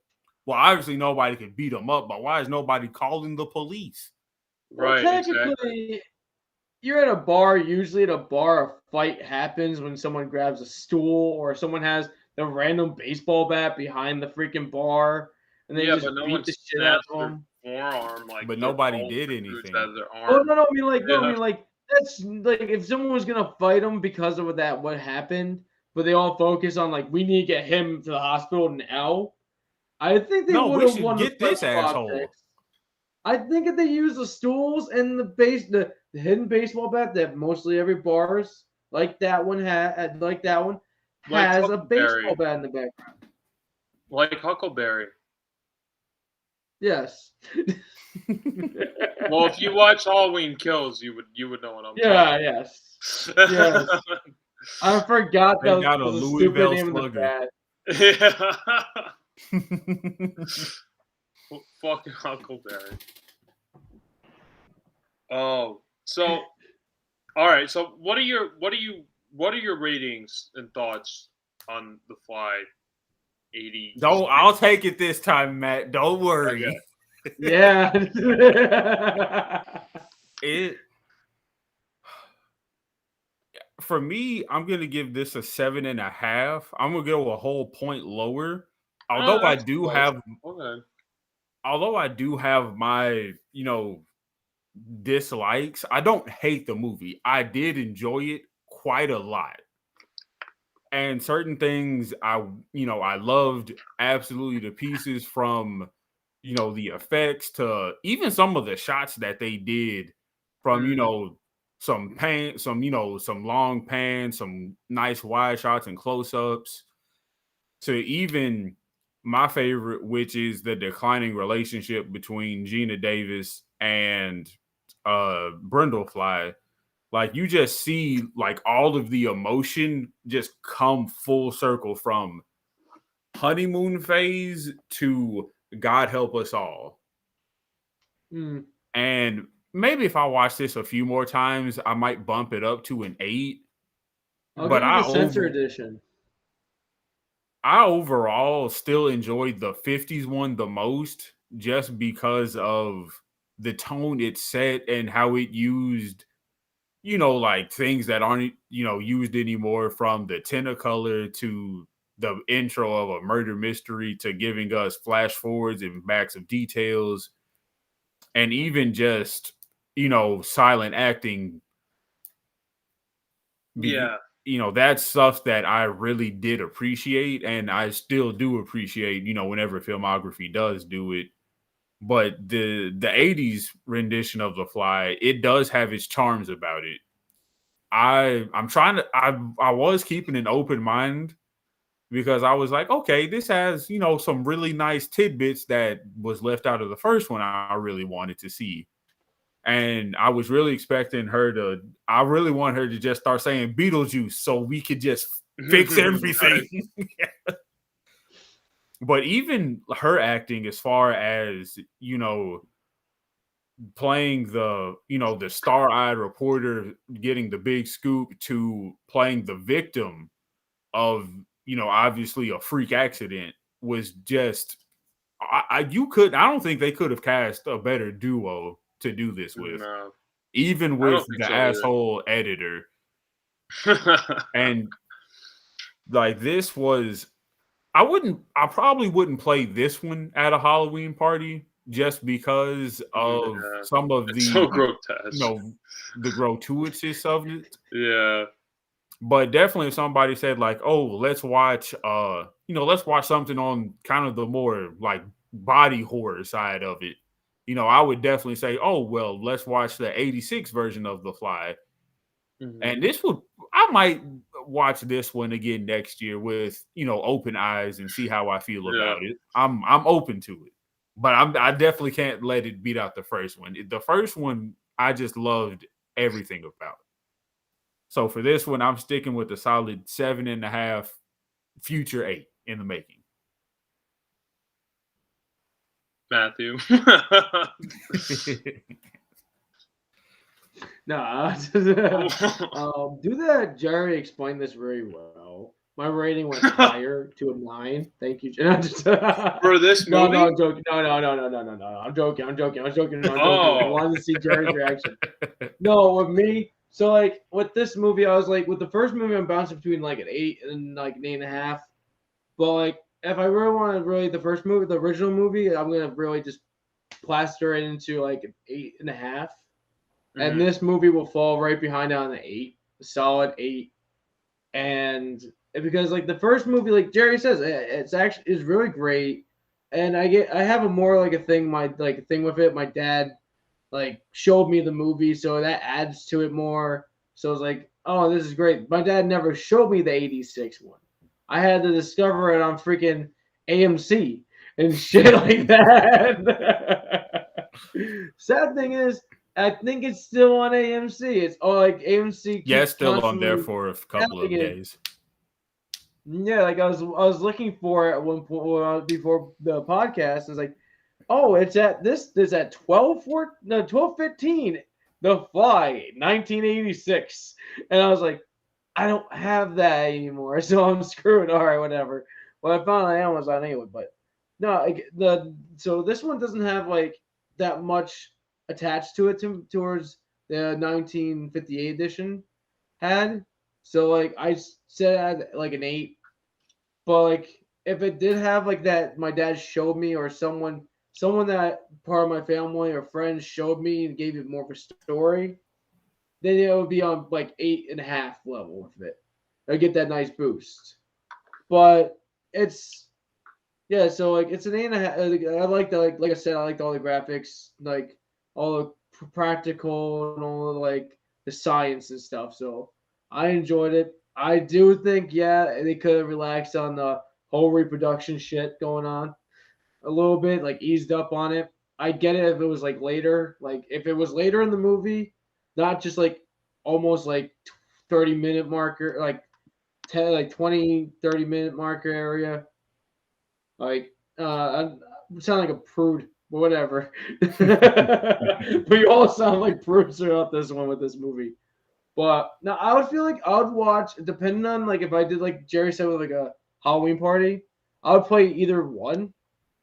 Well, obviously nobody can beat him up, but why is nobody calling the police? Right. Well, technically, you're at a bar. Usually, at a bar, a fight happens when someone grabs a stool or someone has the random baseball bat behind the freaking bar. And they just beat the shit out of them. Forearm, but nobody did anything. Oh no! I mean, that's like if someone was gonna fight them because of what happened, but they all focus on like we need to get him to the hospital now. I think they would have won get this asshole. Objects. I think if they use the stools and the hidden baseball bat that mostly every bars like that one has a baseball bat in the background, like Huckleberry. Yes. Well, if you watch Halloween Kills, you would know what I'm talking about. Yes. I forgot that got a Louisville Slugger. Yeah. Fucking Huckleberry. Oh, so all right. So what are your ratings and thoughts on The Fly? 80. I'll take it this time, Matt. Don't worry. Okay. Yeah. For me, I'm gonna give this a 7.5. I'm gonna go a whole point lower. Although I do have my, dislikes, I don't hate the movie. I did enjoy it quite a lot. And certain things I loved absolutely to pieces, from, the effects to even some of the shots that they did, from, some long pans, some nice wide shots and close-ups, to even my favorite, which is the declining relationship between Geena Davis and Brundle. Like, you just see like all of the emotion just come full circle from honeymoon phase to God help us all. And maybe if I watch this a few more times, I might bump it up to an 8. But I censor edition. I overall still enjoyed the 50s one the most, just because of the tone it set and how it used, like things that aren't, used anymore, from the Technicolor to the intro of a murder mystery to giving us flash forwards and backs of details, and even just, silent acting. Yeah. That's stuff that I really did appreciate, and I still do appreciate, whenever filmography does do it. But the 80s rendition of The Fly, it does have its charms about it. I was keeping an open mind because I was like, okay, this has, some really nice tidbits that was left out of the first one I really wanted to see. And I was really expecting I really want her to just start saying Beetlejuice so we could just fix everything. But even her acting, as far as, playing the star-eyed reporter getting the big scoop to playing the victim of, obviously a freak accident, was just, I don't think they could have cast a better duo to do this with. No. Even with the asshole editor. And like, this was, I probably wouldn't play this one at a Halloween party just because of some of the so grotesque. The gratuitous of it. Yeah. But definitely if somebody said like, oh, let's watch something on kind of the more like body horror side of it, I would definitely say, oh, well, let's watch the 86 version of The Fly. Mm-hmm. And I might watch this one again next year with, open eyes and see how I feel about it. I'm open to it, but I definitely can't let it beat out the first one. The first one, I just loved everything about it. So for this one, I'm sticking with a solid 7.5, future 8 in the making. Matthew. No, do that. Jerry explained this very well. My rating went higher to a 9. Thank you, Gina. For this movie? No, I'm joking. No. I'm joking. I wanted to see Jerry's reaction. No, with me. So like with this movie, I was like, with the first movie, I'm bouncing between like an 8 and like an 8.5. But like, if I really want to the first movie, the original movie, I'm gonna really just plaster it into like an 8.5. Mm-hmm. And this movie will fall right behind on the 8, a solid 8. And because like the first movie, like Jerry says, it's actually is really great. And I have a more like a thing with it. My dad like showed me the movie, so that adds to it more. So it's like, oh, this is great. My dad never showed me the 86 one. I had to discover it on freaking AMC and shit like that. Sad thing is, I think it's still on AMC. It's like AMC. Yeah, it's still on there for a couple of days. Yeah, like I was looking for it at one point before the podcast. I was like, oh, it's at 12:15. The Fly, 1986, and I was like, I don't have that anymore, so I'm screwed. All right, whatever. Well, I found it on Amazon anyway, but no, so this one doesn't have like that much attached to it towards the 1958 edition had. So like I said, I had like an 8, but like if it did have like that, my dad showed me, or someone that part of my family or friends showed me and gave it more of a story, then it would be on like 8.5 level with it. I get that nice boost. But so like it's an 8.5. I like that. Like I said, I liked all the graphics, like all the practical and all the like the science and stuff. So I enjoyed it. I do think they could have relaxed on the whole reproduction shit going on a little bit, like eased up on it. I get it if it was like later, like if it was later in the movie, not just like almost like 30-minute marker, like 20, 30-minute marker area. Like I sound like a prude, but whatever. But you all sound like prudes throughout this one with this movie. But now I would feel like I would watch, depending on like if I did like Jerry said with like a Halloween party, I would play either one,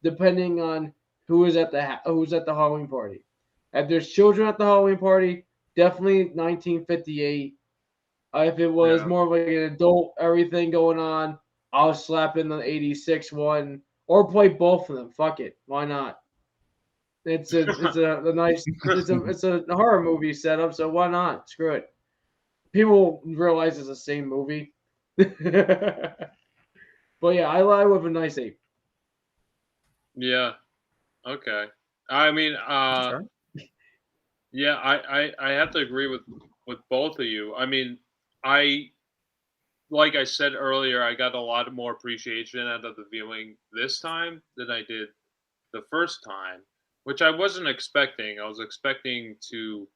depending on who is at the Halloween party. If there's children at the Halloween party, definitely 1958. If it was more of like an adult everything going on, I'll slap in the 86 one or play both of them. Fuck it. Why not? It's a nice it's a horror movie setup, so why not? Screw it. People realize it's the same movie. But yeah, I lie with a nice 8. Yeah. Okay. I mean, yeah, I have to agree with both of you. I mean, like I said earlier, I got a lot more appreciation out of the viewing this time than I did the first time, which I wasn't expecting. I was expecting to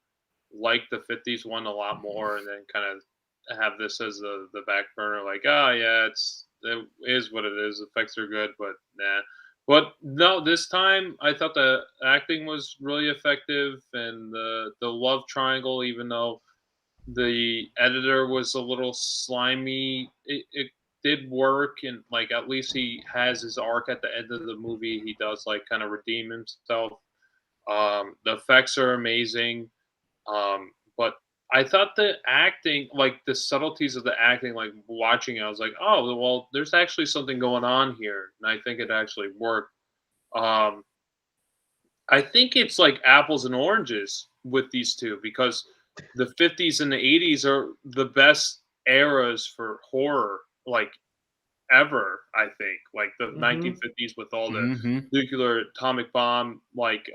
like the 50s one a lot more and then kind of have this as the back burner, like, oh yeah, it is what it is. Effects are good, but nah. But no, this time I thought the acting was really effective and the love triangle, even though the editor was a little slimy, it did work, and like at least he has his arc at the end of the movie. He does like kind of redeem himself. The effects are amazing. But I thought the acting, like the subtleties of the acting, like watching it, I was like, oh, well, there's actually something going on here, and I think it actually worked. Um, I think it's like apples and oranges with these two because the 50s and the 80s are the best eras for horror, like ever. I think, like the 1950s with all the nuclear atomic bomb, like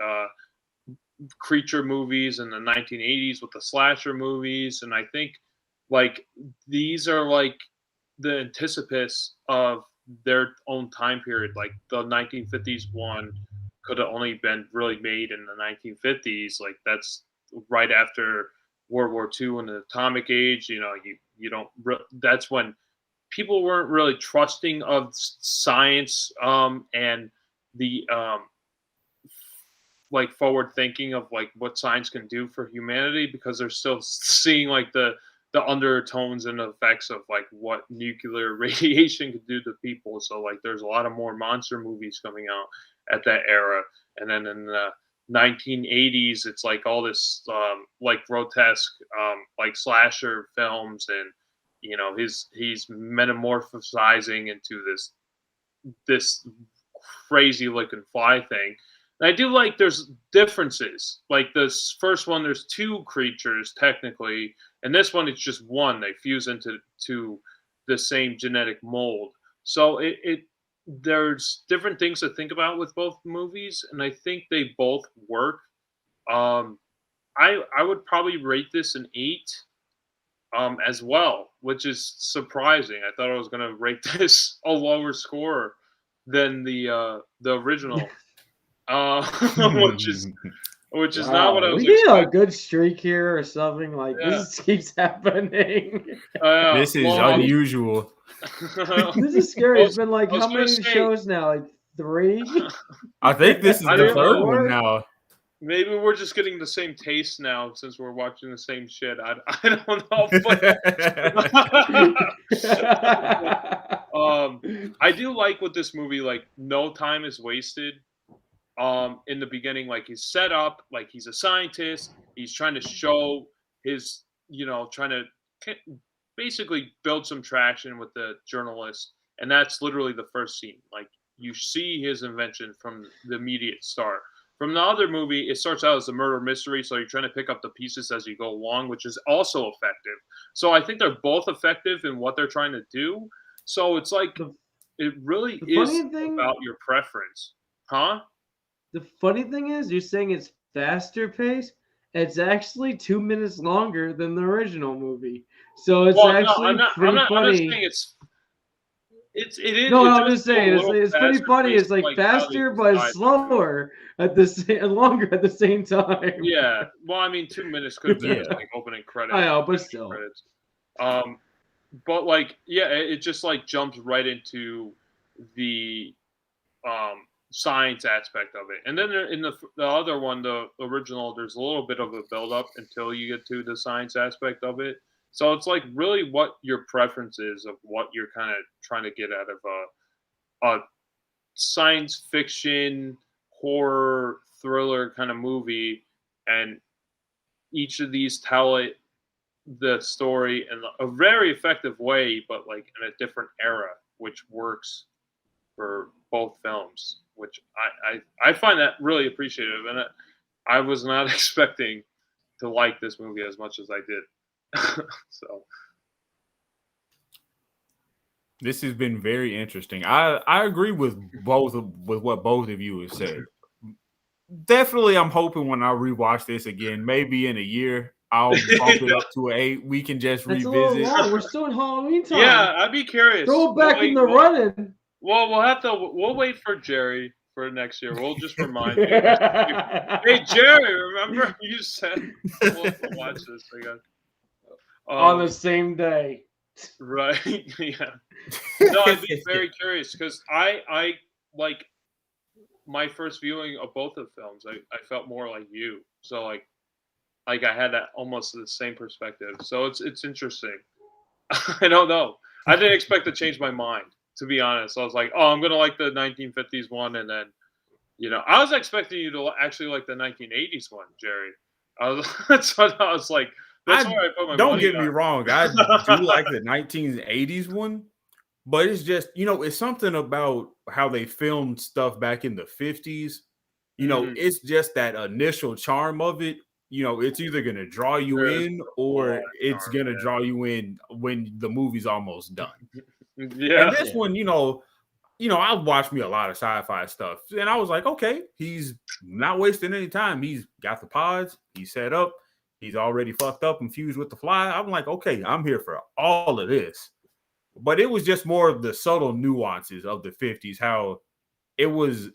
creature movies, and the 1980s with the slasher movies, and I think like these are like the anticipates of their own time period. Like the 1950s one could have only been really made in the 1950s. Like that's right after World War II and the atomic age. You know, you don't. That's when people weren't really trusting of science and the like forward thinking of like what science can do for humanity because they're still seeing like the undertones and effects of like what nuclear radiation could do to people. So like there's a lot of more monster movies coming out at that era. And then in the 1980s, it's like all this like grotesque like slasher films, and you know he's metamorphosizing into this crazy looking fly thing. And I do like there's differences. Like this first one, there's two creatures technically, and this one it's just one. They fuse into the same genetic mold. So it there's different things to think about with both movies, and I think they both work. Um, I would probably rate this an 8 as well, which is surprising. I thought I was gonna rate this a lower score than the original, which is not what I was we need expecting. a good streak here or something. Like this keeps happening. This is unusual. This is scary. It's been like how many shows now? Like 3? I think this is the third one now. Maybe we're just getting the same taste now since we're watching the same shit. I don't know. But, I do like with this movie, like no time is wasted. In the beginning, like he's set up, like he's a scientist. He's trying to show his, trying to basically build some traction with the journalist. And that's literally the first scene. Like you see his invention from the immediate start. From the other movie, it starts out as a murder mystery, so you're trying to pick up the pieces as you go along, which is also effective. So I think they're both effective in what they're trying to do. So it's like it really is about your preference, huh? The funny thing is, you're saying it's faster paced. It's actually 2 minutes longer than the original movie, so it's pretty funny. I'm not saying it is. No, I'm just saying it's pretty funny. It's like faster, but it's slower at the same, longer at the same time. Yeah, well, I mean, 2 minutes could be like opening credits. I know, but still. Credits. But like, yeah, it just like jumps right into the science aspect of it, and then in the other one, the original, there's a little bit of a build up until you get to the science aspect of it. So it's like really what your preference is of what you're kind of trying to get out of a science fiction, horror, thriller kind of movie, and each of these tell the story in a very effective way, but like in a different era. which works for both films, which I find that really appreciative, and I was not expecting to like this movie as much as I did. So this has been very interesting. I agree with what both of you have said. Definitely, I'm hoping when I rewatch this again, maybe in a year, I'll bump it up to an 8. We can just revisit. A little long. We're still in Halloween time. Yeah, I'd be curious. Throw it back in the running. Well, we'll wait for Jerry for next year. We'll just remind you. Hey, Jerry, remember you said we'll watch this again. On the same day. Right. Yeah. No, I'd be very curious because I like my first viewing of both of the films. I felt more like you. So like I had that almost the same perspective. So it's interesting. I don't know. I didn't expect to change my mind, to be honest. I was like, oh, I'm gonna like the 1950s one, and then I was expecting you to actually like the 1980s one, Jerry. That's what I was like. That's where I put my don't get me wrong. I do like the 1980s one, but it's just it's something about how they filmed stuff back in the 50s. It's just that initial charm of it. It's either going to draw you in or it's going to draw you in when the movie's almost done. Yeah. And this one, I've watched me a lot of sci-fi stuff, and I was like, okay, he's not wasting any time. He's got the pods, he's set up, he's already fucked up and fused with the fly. I'm like, okay, I'm here for all of this. But it was just more of the subtle nuances of the 50s, how it was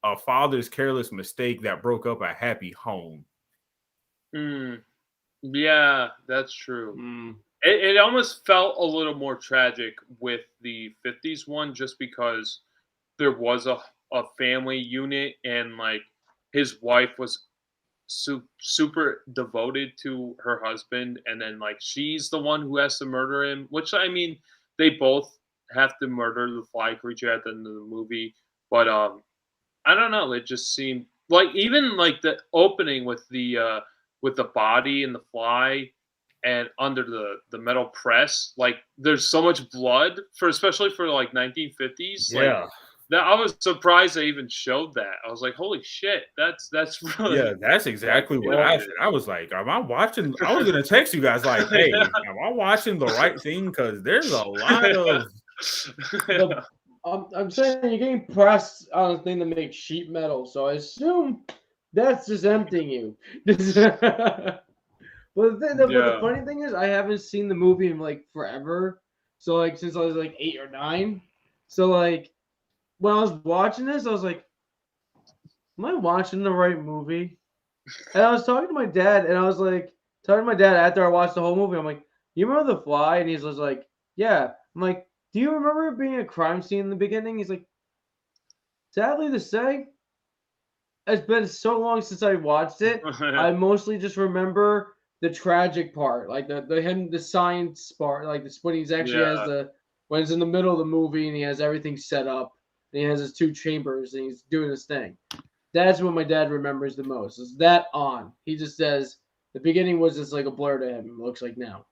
a father's careless mistake that broke up a happy home. Yeah, that's true. It almost felt a little more tragic with the 50s one just because there was a family unit and like his wife was super devoted to her husband, and then like she's the one who has to murder him, which I mean they both have to murder the fly creature at the end of the movie, but I don't know, it just seemed like even like the opening with the body and the fly and under the metal press, like there's so much blood especially for like 1950s. Yeah. Like that, I was surprised they even showed that. I was like, holy shit, that's really. Yeah, that's exactly what I said. I was like, am I watching? I was gonna text you guys like, hey, am I watching the right thing? Because there's a lot of. I'm saying you're getting pressed on a thing to make sheet metal, so I assume that's just emptying you. But the funny thing is, I haven't seen the movie in like forever. So like since I was like 8 or 9. So like when I was watching this, I was like, "Am I watching the right movie?" And I was talking to my dad, and I was like, talking to my dad after I watched the whole movie. I'm like, "You remember The Fly?" And he's just like, "Yeah." I'm like, "Do you remember it being a crime scene in the beginning?" He's like, "Sadly to say, it's been so long since I watched it. I mostly just remember the tragic part, like the science part, like when he's actually has when it's in the middle of the movie and he has everything set up and he has his 2 chambers and he's doing his thing. That's what my dad remembers the most. Is that on? He just says the beginning was just like a blur to him. It looks like now,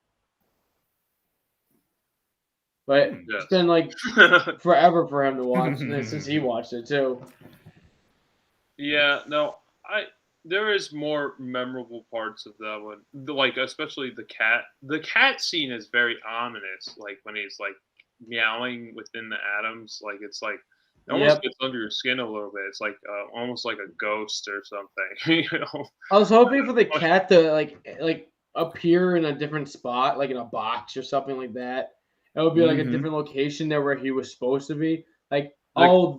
but it's been like forever for him to watch since he watched it too. Yeah, no, there is more memorable parts of that one, like especially the cat. The cat scene is very ominous, like when he's like meowing within the atoms, like it's like it almost gets under your skin a little bit. It's like almost like a ghost or something. I was hoping for the cat to like appear in a different spot, like in a box or something like that. It would be like a different location there where he was supposed to be. Like,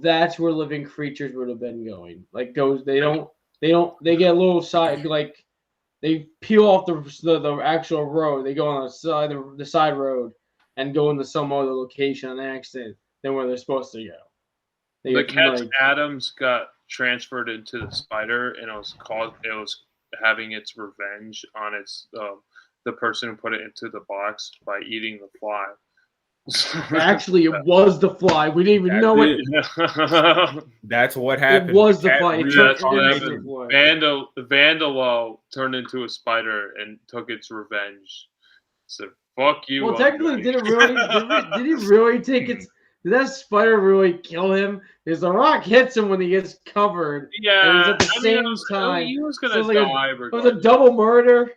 that's where living creatures would have been going. Like they get a little side, like they peel off the actual road. They go on the side road and go into some other location on accident than where they're supposed to go. The cat's atoms got transferred into the spider, and it was having its revenge on its the person who put it into the box by eating the fly. Actually, it was the fly. We didn't even know it. That's what happened. It was the fly. It turned into the fly. Vandalo turned into a spider and took its revenge. So fuck you. Well, technically, did he really take its? did that spider really kill him? Because the rock hits him when he gets covered. Yeah, and it was at the same time. He was gonna so die. it was a double murder.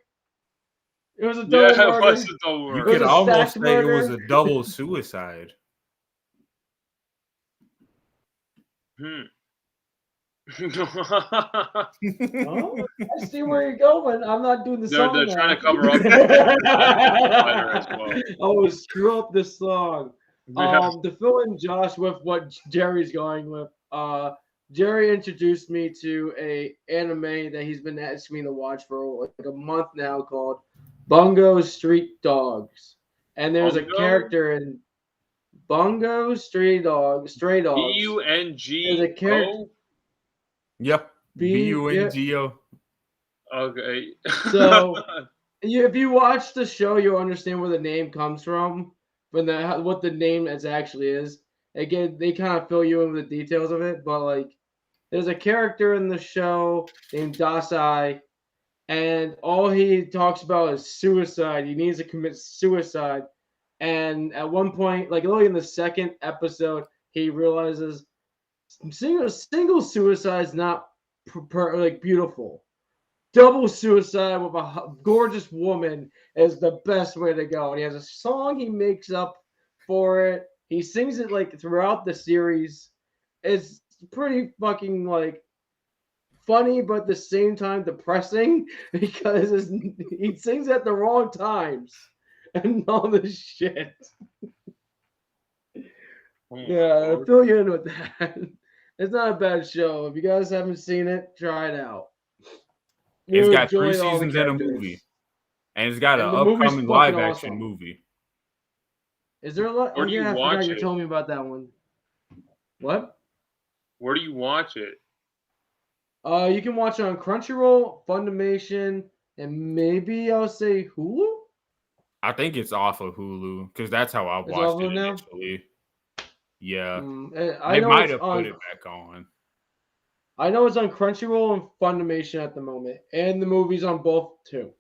It was a double murder. It was a double murder. You could almost say it was a double suicide. Oh, I see where you're going. I'm not doing the song. They're trying to cover up as well. Oh, screw up the song. To fill in Josh with what Jerry's going with, Jerry introduced me to a anime that he's been asking me to watch for like a month now called Bungo Street Dogs. And there's a character in Bungo Stray Dogs. B-U-N-G-O? There's a character. Yep. B-U-N-G-O. Okay. So if you watch the show, you'll understand where the name comes from, what the name actually is. Again, they kind of fill you in with the details of it, but like there's a character in the show named Dasai, and all he talks about is suicide. He needs to commit suicide. And at one point, like only in the second episode, he realizes single suicide is not like beautiful. Double suicide with a gorgeous woman is the best way to go. And he has a song he makes up for it. He sings it like throughout the series. It's pretty fucking like funny, but at the same time depressing because he sings at the wrong times and all this shit. Yeah, I fill you in with that. It's not a bad show. If you guys haven't seen it, try it out. It's got 3 seasons and a movie. And it's got an upcoming live-action movie. Is there a lot? Where do you watch it? You told me about that one. What? Where do you watch it? You can watch it on Crunchyroll, Funimation, and maybe I'll say Hulu? I think it's off of Hulu, because that's how I watched it initially. Yeah. They might have put it back on. I know it's on Crunchyroll and Funimation at the moment, and the movie's on both too.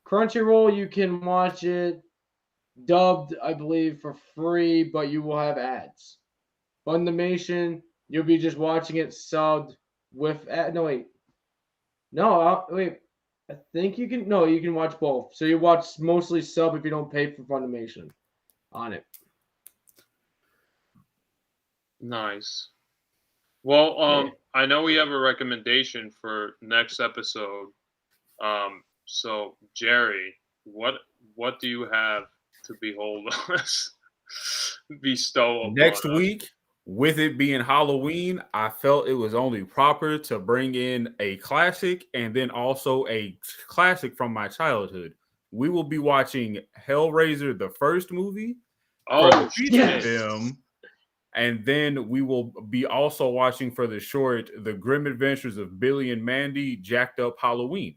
Crunchyroll, you can watch it dubbed, I believe, for free, but you will have ads. Funimation, you'll be just watching it subbed with ad. No, wait. No, wait. I think you can. No, you can watch both. So you watch mostly sub if you don't pay for Funimation on it. Nice. Well, I know we have a recommendation for next episode. So Jerry, what do you have to behold us bestow upon next us? week? With it being Halloween, I felt it was only proper to bring in a classic and then also a classic from my childhood. We will be watching Hellraiser, the first movie. Oh, yes. Film. And then we will be also watching for the short, The Grim Adventures of Billy and Mandy, Jacked Up Halloween.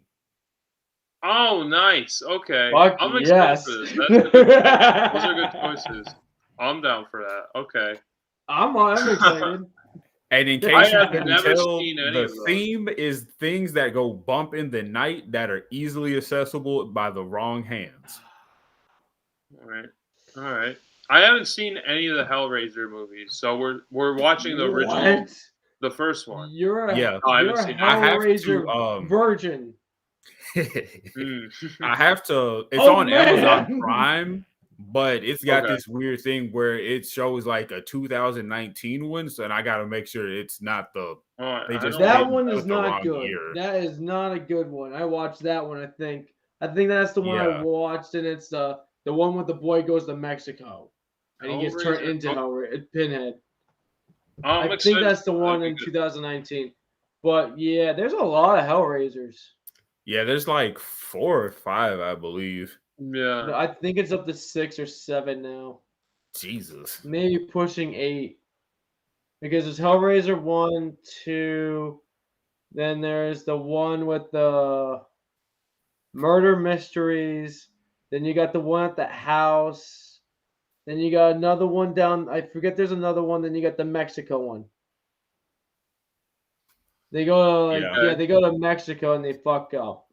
Oh, nice. Okay. Fuck I'm excited for this. Those are good choices. I'm down for that. Okay. I'm excited. And in case you couldn't tell, the theme is things that go bump in the night that are easily accessible by the wrong hands. All right. I haven't seen any of the Hellraiser movies, so we're watching the original, the first one. You're a Hellraiser virgin. I have to. It's on Amazon Prime, but it's got this weird thing where it shows like a 2019 one, so and I got to make sure it's not the. That one is not good. That is not a good one. I watched that one. I think that's the one I watched, and it's the one with the boy goes to Mexico and he gets turned into Pinhead. I think that's the one in 2019. But yeah, there's a lot of Hellraisers. Yeah, there's like 4 or 5, I believe. Yeah. I think it's up to 6 or 7 now. Jesus. Maybe pushing 8. Because there's Hellraiser 1, 2. Then there's the one with the murder mysteries. Then you got the one at the house. Then you got another one down. I forget there's another one. Then you got the Mexico one. They go to they go to Mexico and they fuck up.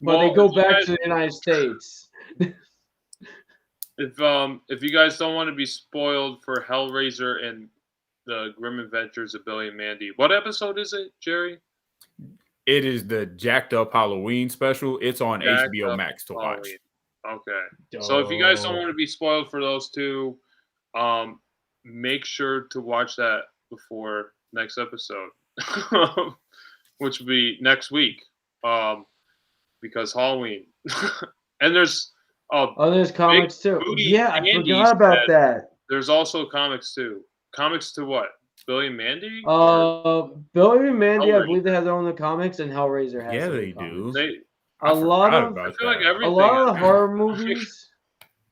But they go back to the United States. if you guys don't want to be spoiled for Hellraiser and the Grim Adventures of Billy and Mandy, what episode is it, Jerry? It is the Jacked Up Halloween special. It's on HBO Max to watch. Okay. So if you guys don't want to be spoiled for those two, make sure to watch that before next episode, which will be next week, because Halloween. And there's there's comics too. Yeah, I forgot about that. There's also comics too. Comics to what? Billy and Mandy? Billy and Mandy, I believe they have their own comics, and Hellraiser has. Yeah, they do. A lot of horror movies.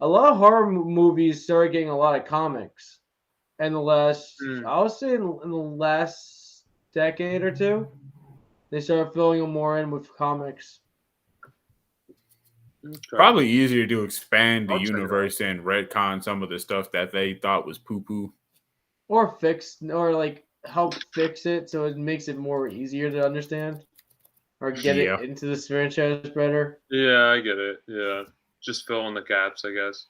A lot of horror movies started getting a lot of comics, in the last, I would say, in the last decade or two, they started filling them more in with comics. Okay. Probably easier to expand the universe and retcon some of the stuff that they thought was poo-poo. Or fix, or like help fix it so it makes it more easier to understand. Or get it into this franchise better. Yeah, I get it. Yeah. Just fill in the gaps, I guess.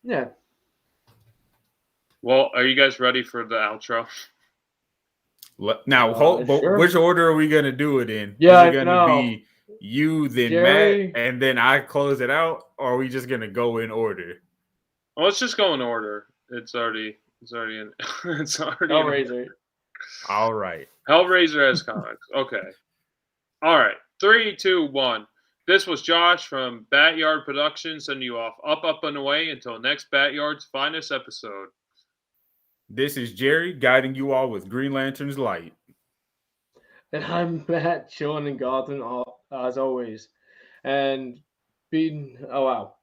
Yeah. Well, are you guys ready for the outro? Now, sure. Which order are we going to do it in? Yeah, is it going to be you, then Jerry, Matt, and then I close it out? Or are we just going to go in order? Well, let's just go in order. It's already in. It's already Hellraiser. All right. Hellraiser has comics. Okay. All right. 3, 2, 1. This was Josh from BatYard Productions sending you off up and away until next BatYard's finest episode. This is Jerry guiding you all with Green Lantern's light. And I'm Matt, chilling in Gotham as always. And oh wow.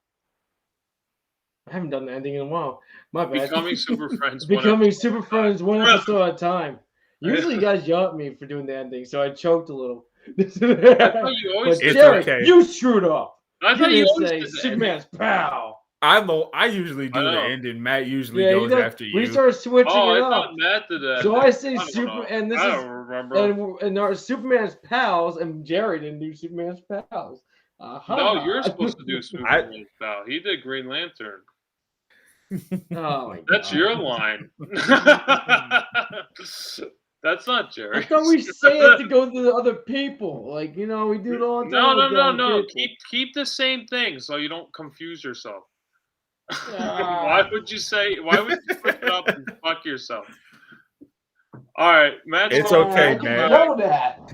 I haven't done the ending in a while. My bad. Becoming Super Friends. Becoming Super Friends one episode at a time. Usually you guys yell at me for doing the ending, so I choked a little. I thought you always did. Jerry, okay. You screwed up. I thought you always say did Superman's pow. I usually do the ending. Matt usually goes after you. We started switching it up. I thought Matt did that. So I say Super, and this I is don't remember. and our Superman's pals, and Jerry didn't do Superman's pals. No, you're supposed to do Superman's pal. He did Green Lantern. Oh my God. That's your line. That's not Jerry. I thought we say it to go to the other people. Like, we do it all the time. No. Keep the same thing so you don't confuse yourself. Why would you switch it up and fuck yourself? All right, Matt. It's okay, man. I know that.